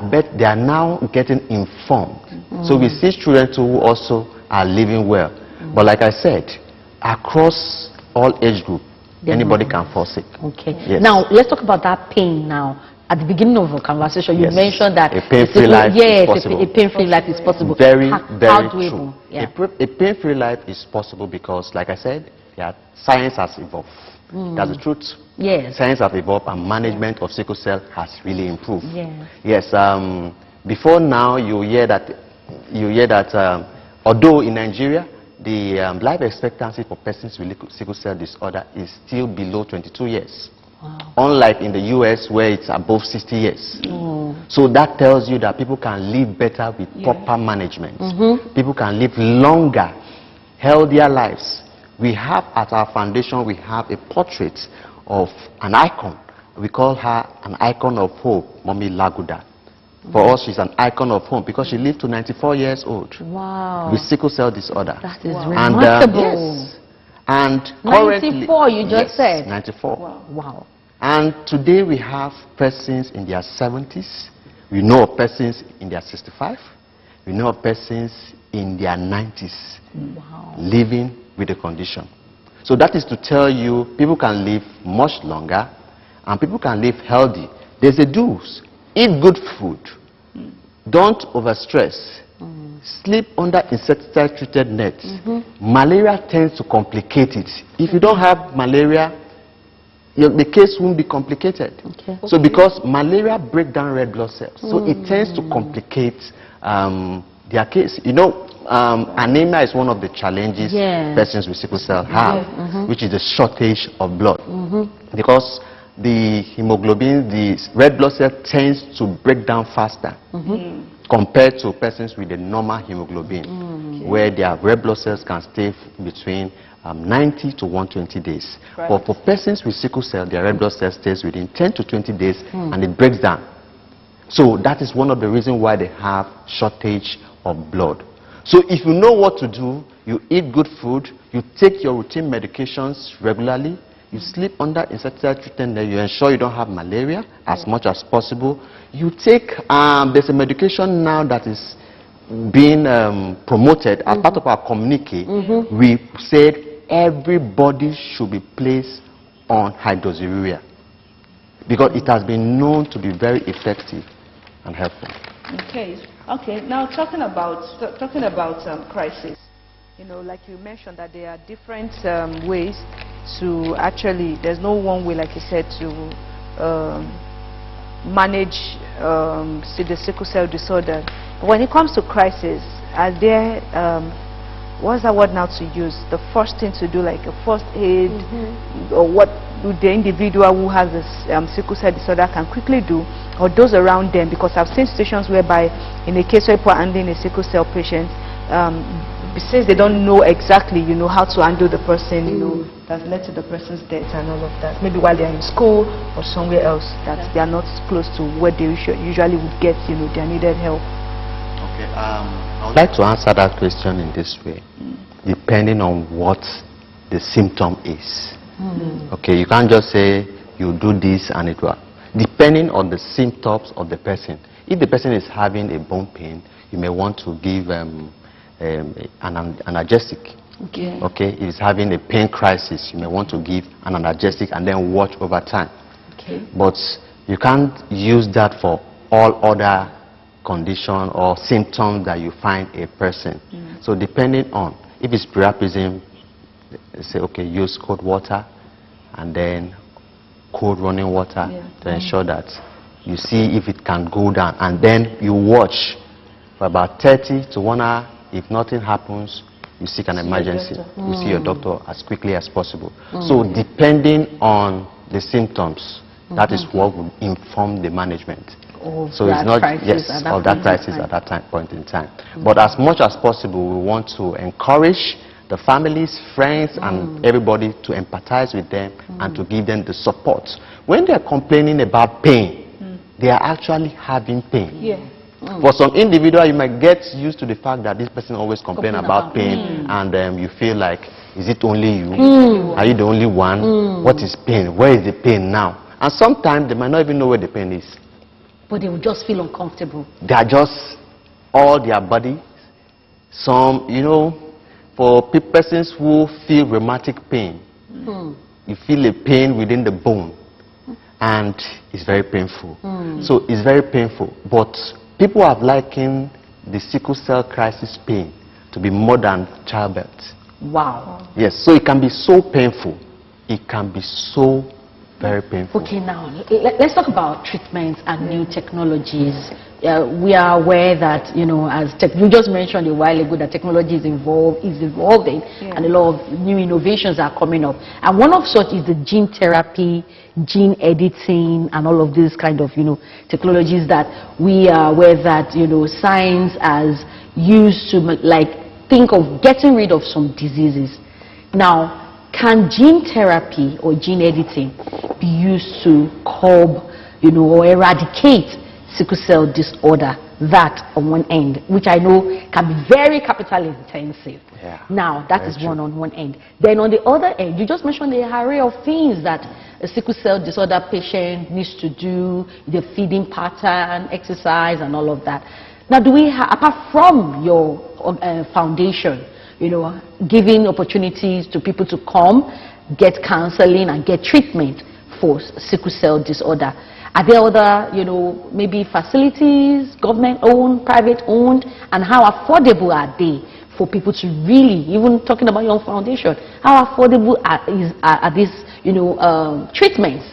now getting informed. So we see children too who also are living well. But like I said, across all age group, anybody can fall sick. Now let's talk about that pain now. At the beginning of the conversation, you mentioned that a pain-free life is possible. A pain-free life is possible. Very true. A pain-free life is possible because, like I said, science has evolved. That's the truth. Science has evolved, and management of sickle cell has really improved. Before now, you hear that although in Nigeria, the life expectancy for persons with sickle cell disorder is still below 22 years. Unlike in the US where it's above 60 years. So that tells you that people can live better with proper management. People can live longer, healthier lives. We have at our foundation, we have a portrait of an icon. We call her an icon of hope, Mommy Laguda. For us, she's an icon of hope because she lived to 94 years old with sickle cell disorder. That is remarkable. And 94, you just said. 94. Wow. And today we have persons in their 70s. We know of persons in their 65. We know of persons in their 90s living with the condition. So that is to tell you people can live much longer and people can live healthy. There's a do's. Eat good food. Don't overstress. Sleep under insecticide-treated nets. Malaria tends to complicate it. If you don't have malaria, the case won't be complicated. So because malaria breaks down red blood cells, so it tends to complicate their case. You know, anemia is one of the challenges persons with sickle cell have, which is the shortage of blood. Because the hemoglobin, the red blood cell tends to break down faster compared to persons with the normal hemoglobin, where their red blood cells can stay between 90 to 120 days. But for persons with sickle cell, their red blood cell stays within 10 to 20 days and it breaks down. So that is one of the reasons why they have shortage of blood. So if you know what to do, you eat good food, you take your routine medications regularly, you sleep under insecticide treatment, then you ensure you don't have malaria as much as possible. You take, there's a medication now that is being promoted as part of our communique. We said everybody should be placed on hydroxyurea because it has been known to be very effective and helpful. Okay. Now talking about crisis, you know, like you mentioned that there are different ways to actually. There's no one way, like you said, to manage the sickle cell disorder. When it comes to crisis, are there what's that word now to use? The first thing to do, like a first aid, or what do the individual who has this sickle cell disorder can quickly do, or those around them? Because I've seen situations whereby, in a case where people are handling a sickle cell patient, since they don't know exactly, you know, how to handle the person, you know, that's led to the person's death and all of that. Maybe while they're in school or somewhere else, that they are not close to where they usually would get, you know, their needed help. Okay. I would like to answer that question in this way, depending on what the symptom is. Okay, you can't just say you do this and it will. Depending on the symptoms of the person. If the person is having a bone pain, you may want to give an analgesic. Okay. If it's having a pain crisis, you may want to give an analgesic and then watch over time. But you can't use that for all other condition or symptoms that you find a person. So depending on, if it's priapism, say, okay, use cold water and then cold running water to ensure that you see if it can go down, and then you watch for about 30 to 1 hour. If nothing happens, you seek an emergency. You see your doctor as quickly as possible. So depending on the symptoms, that is what will inform the management. So it's not of that crisis at that point in time. But as much as possible, we want to encourage the families, friends, and everybody to empathize with them and to give them the support. When they are complaining about pain, they are actually having pain. For some individual, you might get used to the fact that this person always complains about pain, and you feel like, is it only you? Are you the only one? What is pain? Where is the pain now? And sometimes they might not even know where the pain is. But they will just feel uncomfortable. They are just all their body. Some, you know, for persons who feel rheumatic pain, you feel a pain within the bone, and it's very painful. So it's very painful. But people have likened the sickle cell crisis pain to be more than childbirth. Wow. Yes, so it can be so painful. It can be so very painful. Okay, now let's talk about treatments and new technologies. We are aware that, you know, as you just mentioned a while ago, that technology is evolving, and a lot of new innovations are coming up. And one of such is the gene therapy, gene editing, and all of these kind of, you know, technologies that we are aware that, you know, science has used to, like, think of getting rid of some diseases. Now, can gene therapy or gene editing be used to curb, you know, or eradicate sickle cell disorder? That on one end, which I know can be very capital intensive. Now, that is one on one end. Then on the other end, you just mentioned the array of things that a sickle cell disorder patient needs to do, the feeding pattern, exercise, and all of that. Now, do we apart from your foundation, you know, giving opportunities to people to come, get counseling and get treatment for sickle cell disorder, are there other, you know, maybe facilities, government-owned, private-owned, and how affordable are they for people to really, even talking about your foundation, how affordable are these, you know, treatments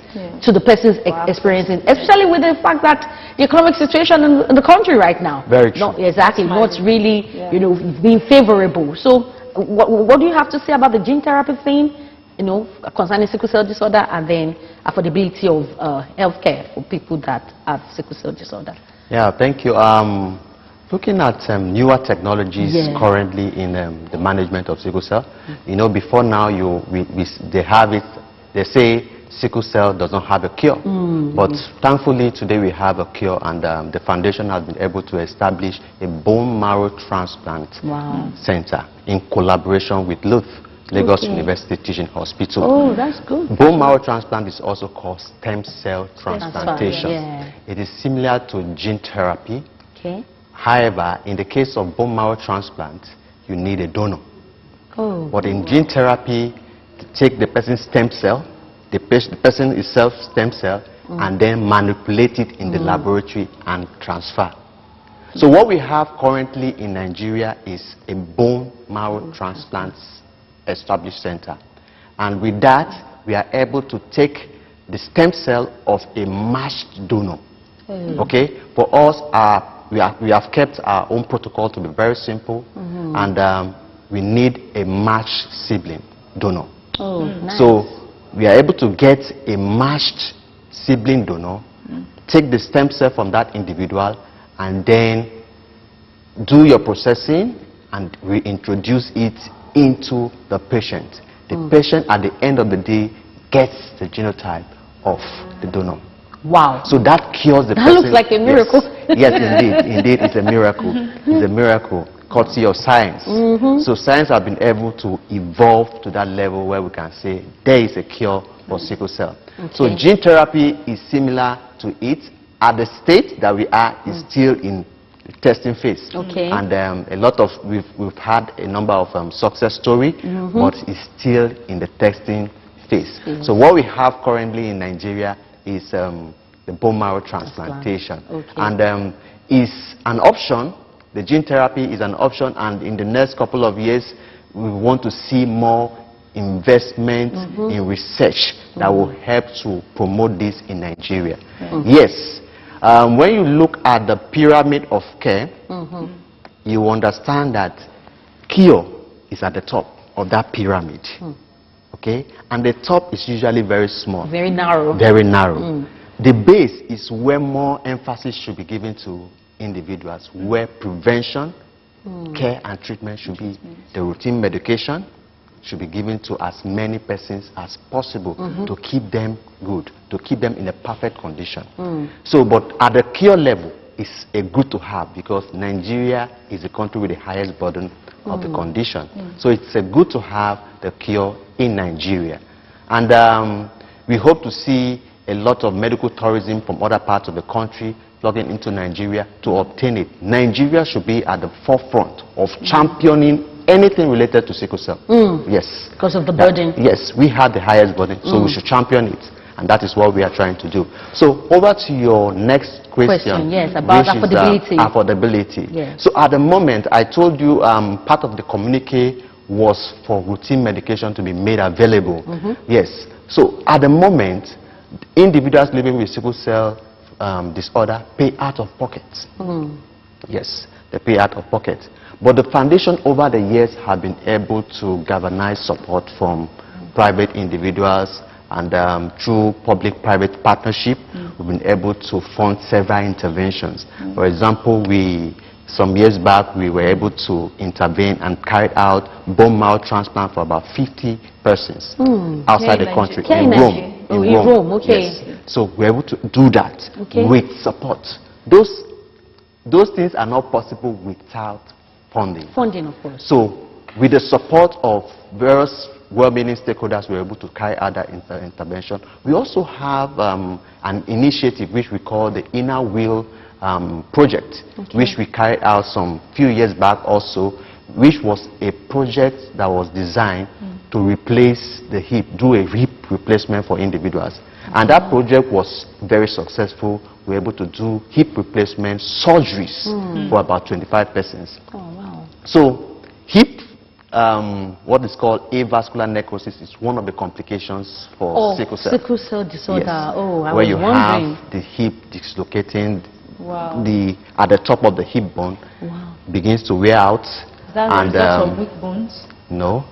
to the person's experiencing, especially with the fact that the economic situation in the country right now, very true. Not exactly, not really, you know, being favorable. So, what do you have to say about the gene therapy thing, you know, concerning sickle cell disorder, and then affordability of healthcare for people that have sickle cell disorder? Yeah, thank you. Looking at newer technologies currently in the management of sickle cell, you know, before now, they have it. They say sickle cell does not have a cure. But thankfully today we have a cure, and the foundation has been able to establish a bone marrow transplant center in collaboration with Lagos University Teaching Hospital. Oh, that's good. Bone marrow transplant is also called stem cell transplantation. It is similar to gene therapy. However, in the case of bone marrow transplant, you need a donor. But in gene therapy, to take the person's stem cell, the person itself stem cell, and then manipulate it in the laboratory and transfer. So what we have currently in Nigeria is a bone marrow transplant established center. And with that, we are able to take the stem cell of a matched donor. Okay? For us, we have kept our own protocol to be very simple, and we need a matched sibling donor. Nice. So we are able to get a matched sibling donor, take the stem cell from that individual, and then do your processing and reintroduce it into the patient. The patient at the end of the day gets the genotype of the donor. Wow. So that cures the that person. That looks like a miracle. Yes, indeed it's a miracle. It's a miracle, courtesy of science. So science has been able to evolve to that level where we can say there is a cure for sickle cell. So gene therapy is similar to it. At the state that we are is still in testing phase. And a lot of we've had a number of success story, but it's still in the testing phase. So what we have currently in Nigeria is the bone marrow transplantation, and is an option. The gene therapy is an option, and in the next couple of years we want to see more investment in research that will help to promote this in Nigeria. Yes. When you look at the pyramid of care, you understand that cure is at the top of that pyramid. Okay? And the top is usually very small. Very narrow. Very narrow. The base is where more emphasis should be given to individuals, where prevention, care and treatment should be. The routine medication should be given to as many persons as possible to keep them good, to keep them in a perfect condition. So, but at the cure level, it's a good to have, because Nigeria is the country with the highest burden of the condition. So it's a good to have the cure in Nigeria. And we hope to see a lot of medical tourism from other parts of the country plugging into Nigeria to obtain it. Nigeria should be at the forefront of championing anything related to sickle cell. Yes. Because of the burden. Yes, we have the highest burden, so we should champion it. And that is what we are trying to do. So over to your next question. Yes, about affordability. Affordability. Yes. So at the moment, I told you part of the communique was for routine medication to be made available. Yes. So at the moment, individuals living with sickle cell disorder pay out of pocket. Yes, they pay out of pocket. But the foundation over the years have been able to galvanize support from private individuals, and through public-private partnership, we've been able to fund several interventions. For example, some years back, we were able to intervene and carry out bone marrow transplant for about 50 persons outside the country, in Rome. In Rome, okay. Yes. So we're able to do that with support. Those things are not possible without funding. Funding, of course. So with the support of various well-meaning stakeholders, we're able to carry out that intervention. We also have an initiative which we call the Inner Wheel project, which we carried out some few years back also, which was a project that was designed to replace the hip, do a hip replacement for individuals. And that project was very successful. We were able to do hip replacement surgeries for about 25 persons. So hip, what is called avascular necrosis, is one of the complications for sickle cell. Sickle cell disorder. Yes. Oh, I where was you wondering. have the hip dislocating, at the top of the hip bone begins to wear out. That's a result of weak bones? No,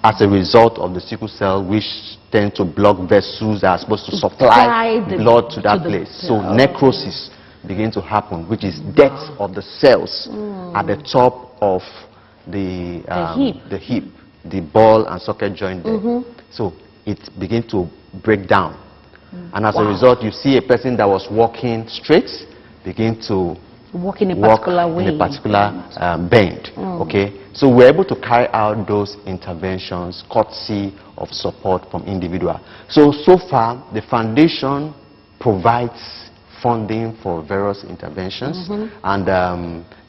as a result of the sickle cell, which tend to block vessels that are supposed to supply blood to that place. So necrosis begins to happen, which is death of the cells at the top of the hip, the ball and socket joint there. So it begins to break down And as a result, you see a person that was walking straight begin to walk in a particular way, in a particular bend. Okay, so we're able to carry out those interventions courtesy of support from individual. So far the foundation provides funding for various interventions, and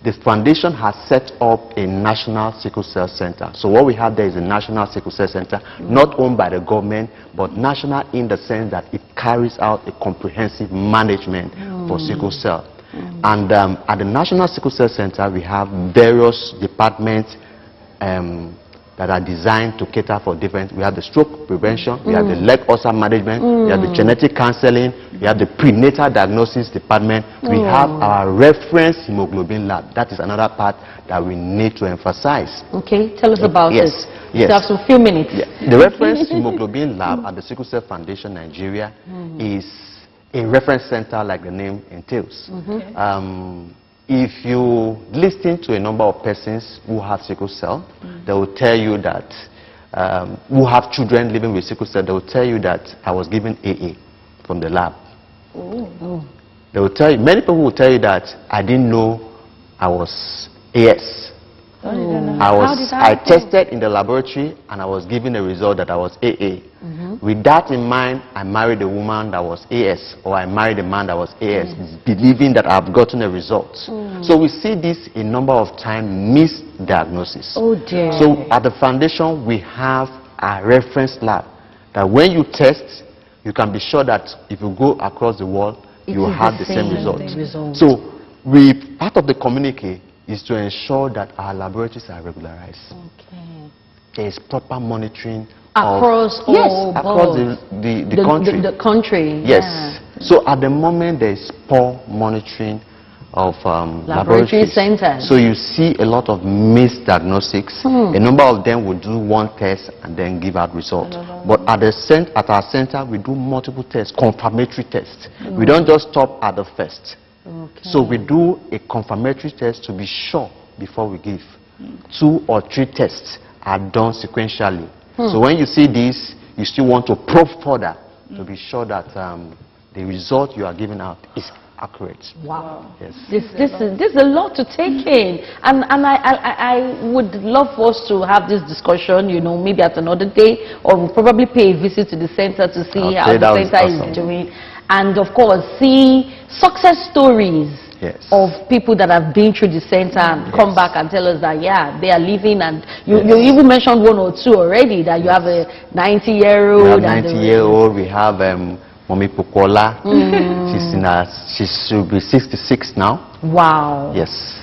the foundation has set up a national sickle cell center. So what we have there is a national sickle cell center, not owned by the government, but national in the sense that it carries out a comprehensive management for sickle cell. And at the National Sickle Cell Center, we have various departments that are designed to cater for different. We have the stroke prevention, we have the leg ulcer management, we have the genetic counseling, we have the prenatal diagnosis department, we have our reference hemoglobin lab. That is another part that we need to emphasize. Okay, tell us about it. Yes. We have some few minutes. The reference hemoglobin lab at the Sickle Cell Foundation Nigeria is a reference center like the name entails. If you listen to a number of persons who have sickle cell, they will tell you that, who have children living with sickle cell, they will tell you that I was given AA from the lab. They will tell you, many people will tell you that I didn't know I was AS. I tested in the laboratory and I was given a result that I was AA. With that in mind, I married a woman that was AS, or I married a man that was AS, believing that I've gotten a result. So we see this a number of times, misdiagnosis. Oh dear. So at the foundation, we have a reference lab that when you test, you can be sure that if you go across the world, you will have the same result. So part of the communique is to ensure that our laboratories are regularized. There is proper monitoring across across the country. Yes. So at the moment there is poor monitoring of laboratory centers. So you see a lot of misdiagnostics. A number of them will do one test and then give out results. But at our center we do multiple tests, confirmatory tests. We don't just stop at the first. So we do a confirmatory test to be sure before we give. 2 or 3 tests are done sequentially. So when you see this, you still want to probe further to be sure that the result you are giving out is accurate. Wow. Yes. This is a lot to take in, and I would love for us to have this discussion, you know, maybe at another day, or we'll probably pay a visit to the center to see how the center is doing, and of course see success stories of people that have been through the center and come back and tell us that they are living. And you even mentioned 1 or 2 already, that you have a 90-year-old. We have 90-year-old. We have Mommy Pokola. She should be 66 now. Wow. Yes.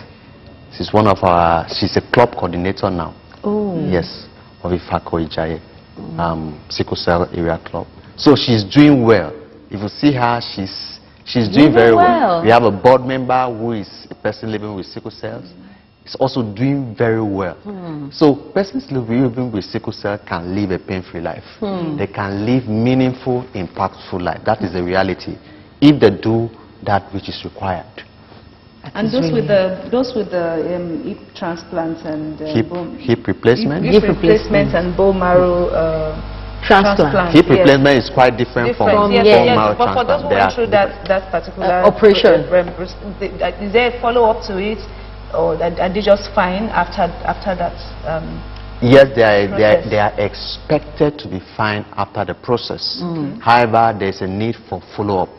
She's one of our. She's a club coordinator now. Oh. Yes. Of Ifako Ijaye, Sickle Cell Area Club. So she's doing well. If you see her, she's doing very well. We have a board member who is a person living with sickle cells. It's also doing very well. So persons living with sickle cell can live a pain-free life. They can live meaningful, impactful life. That is the reality, if they do that which is required. And those with the hip transplants and hip replacement, and bone marrow transplant. Hip replacement is quite different from bone marrow transplant. But for those who went through that particular operation, is there a follow-up to it, or are they just fine after that? Yes, they are expected to be fine after the process. However, there is a need for follow-up.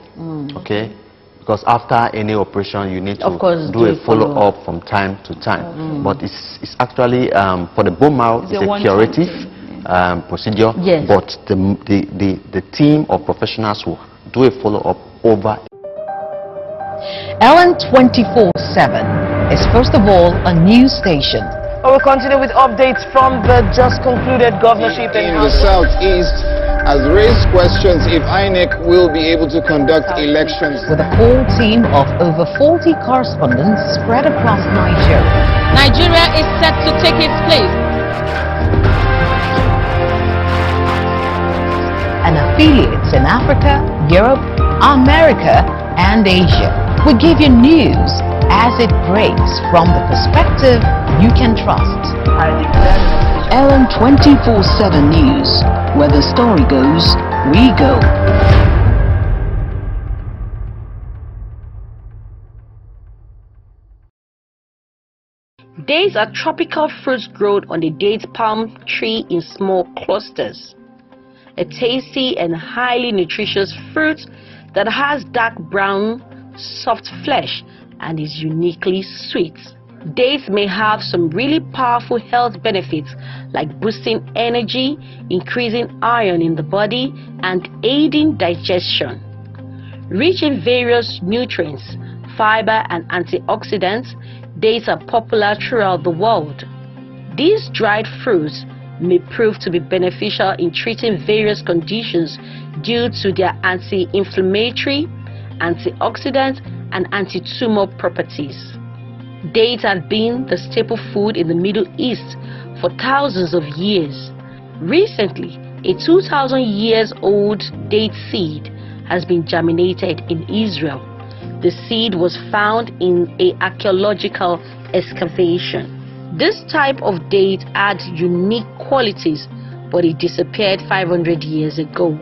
Okay, because after any operation, you need to do a follow-up from time to time. But it's actually for the bone marrow, it's a curative procedure, but the team of professionals will do a follow-up over. Ellen 24/7 is first of all a news station. We'll continue with updates from the just concluded governorship in the southeast has raised questions if INEC will be able to conduct elections. With a core team of over 40 correspondents spread across Nigeria. Nigeria is set to take its place. And affiliates in Africa, Europe, America, and Asia. We give you news as it breaks from the perspective you can trust. Ellen 24/7 News, where the story goes, we go. Dates are tropical fruits grown on the date palm tree in small clusters. A tasty and highly nutritious fruit that has dark brown, soft flesh and is uniquely sweet. Dates may have some really powerful health benefits like boosting energy, increasing iron in the body, and aiding digestion. Rich in various nutrients, fiber, and antioxidants, dates are popular throughout the world. These dried fruits may prove to be beneficial in treating various conditions due to their anti-inflammatory, antioxidant, and anti-tumor properties. Dates have been the staple food in the Middle East for thousands of years. Recently, a 2,000-year-old date seed has been germinated in Israel. The seed was found in an archaeological excavation. This type of date had unique qualities, but it disappeared 500 years ago.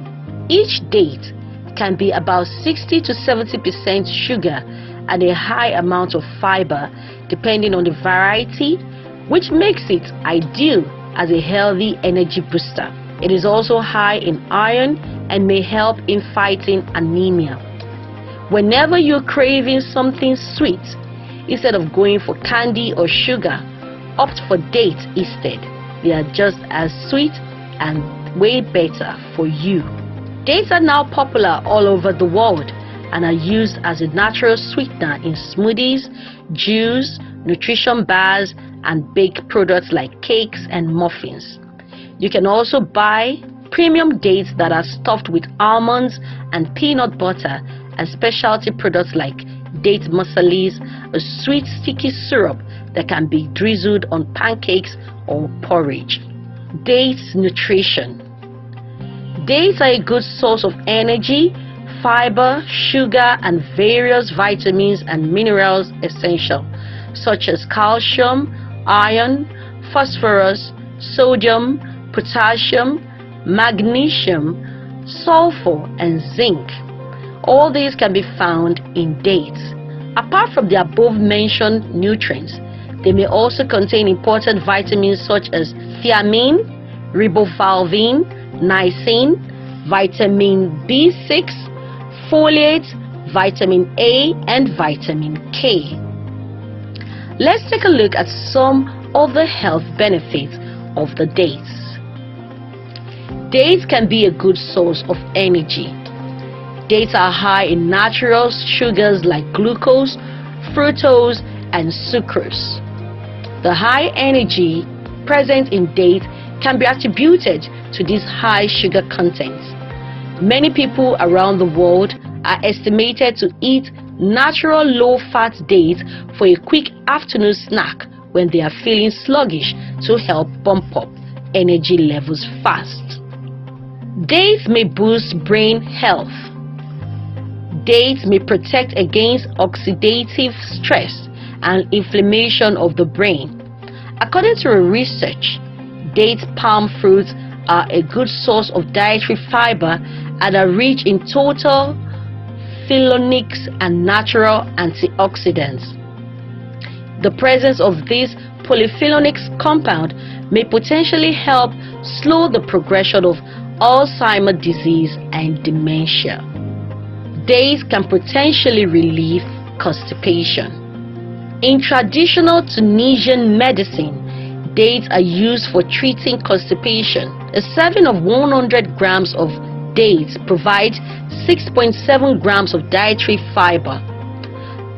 Each date can be about 60 to 70% sugar and a high amount of fiber depending on the variety, which makes it ideal as a healthy energy booster. It is also high in iron and may help in fighting anemia. Whenever you're craving something sweet, instead of going for candy or sugar, opt for dates instead. They are just as sweet and way better for you. Dates are now popular all over the world and are used as a natural sweetener in smoothies, juice, nutrition bars, and baked products like cakes and muffins. You can also buy premium dates that are stuffed with almonds and peanut butter, and specialty products like date masalis, a sweet sticky syrup that can be drizzled on pancakes or porridge. Dates nutrition. Dates are a good source of energy, fiber, sugar, and various vitamins and minerals essential, such as calcium, iron, phosphorus, sodium, potassium, magnesium, sulfur, and zinc. All these can be found in dates. Apart from the above-mentioned nutrients, they may also contain important vitamins such as thiamine, riboflavin, niacin, vitamin B6, folate, vitamin A, and vitamin K. Let's take a look at some of the health benefits of the dates. Dates can be a good source of energy. Dates are high in natural sugars like glucose, fructose, and sucrose. The high energy present in dates can be attributed to this high sugar content. Many people around the world are estimated to eat natural low-fat dates for a quick afternoon snack when they are feeling sluggish to help bump up energy levels fast. Dates may boost brain health. Dates may protect against oxidative stress and inflammation of the brain. According to a research, date palm fruits are a good source of dietary fiber and are rich in total phenolics and natural antioxidants. The presence of this polyphenolics compound may potentially help slow the progression of Alzheimer's disease and dementia. Dates can potentially relieve constipation. In traditional Tunisian medicine, dates are used for treating constipation. A serving of 100 grams of dates provides 6.7 grams of dietary fiber.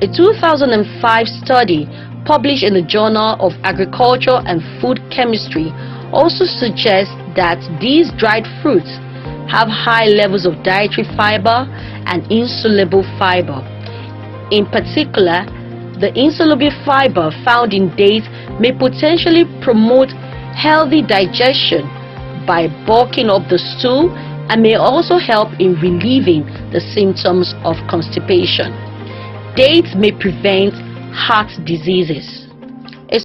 A 2005 study published in the Journal of Agriculture and Food Chemistry also suggests that these dried fruits have high levels of dietary fiber and insoluble fiber. In particular, the insoluble fiber found in dates may potentially promote healthy digestion by bulking up the stool and may also help in relieving the symptoms of constipation. Dates may prevent heart diseases.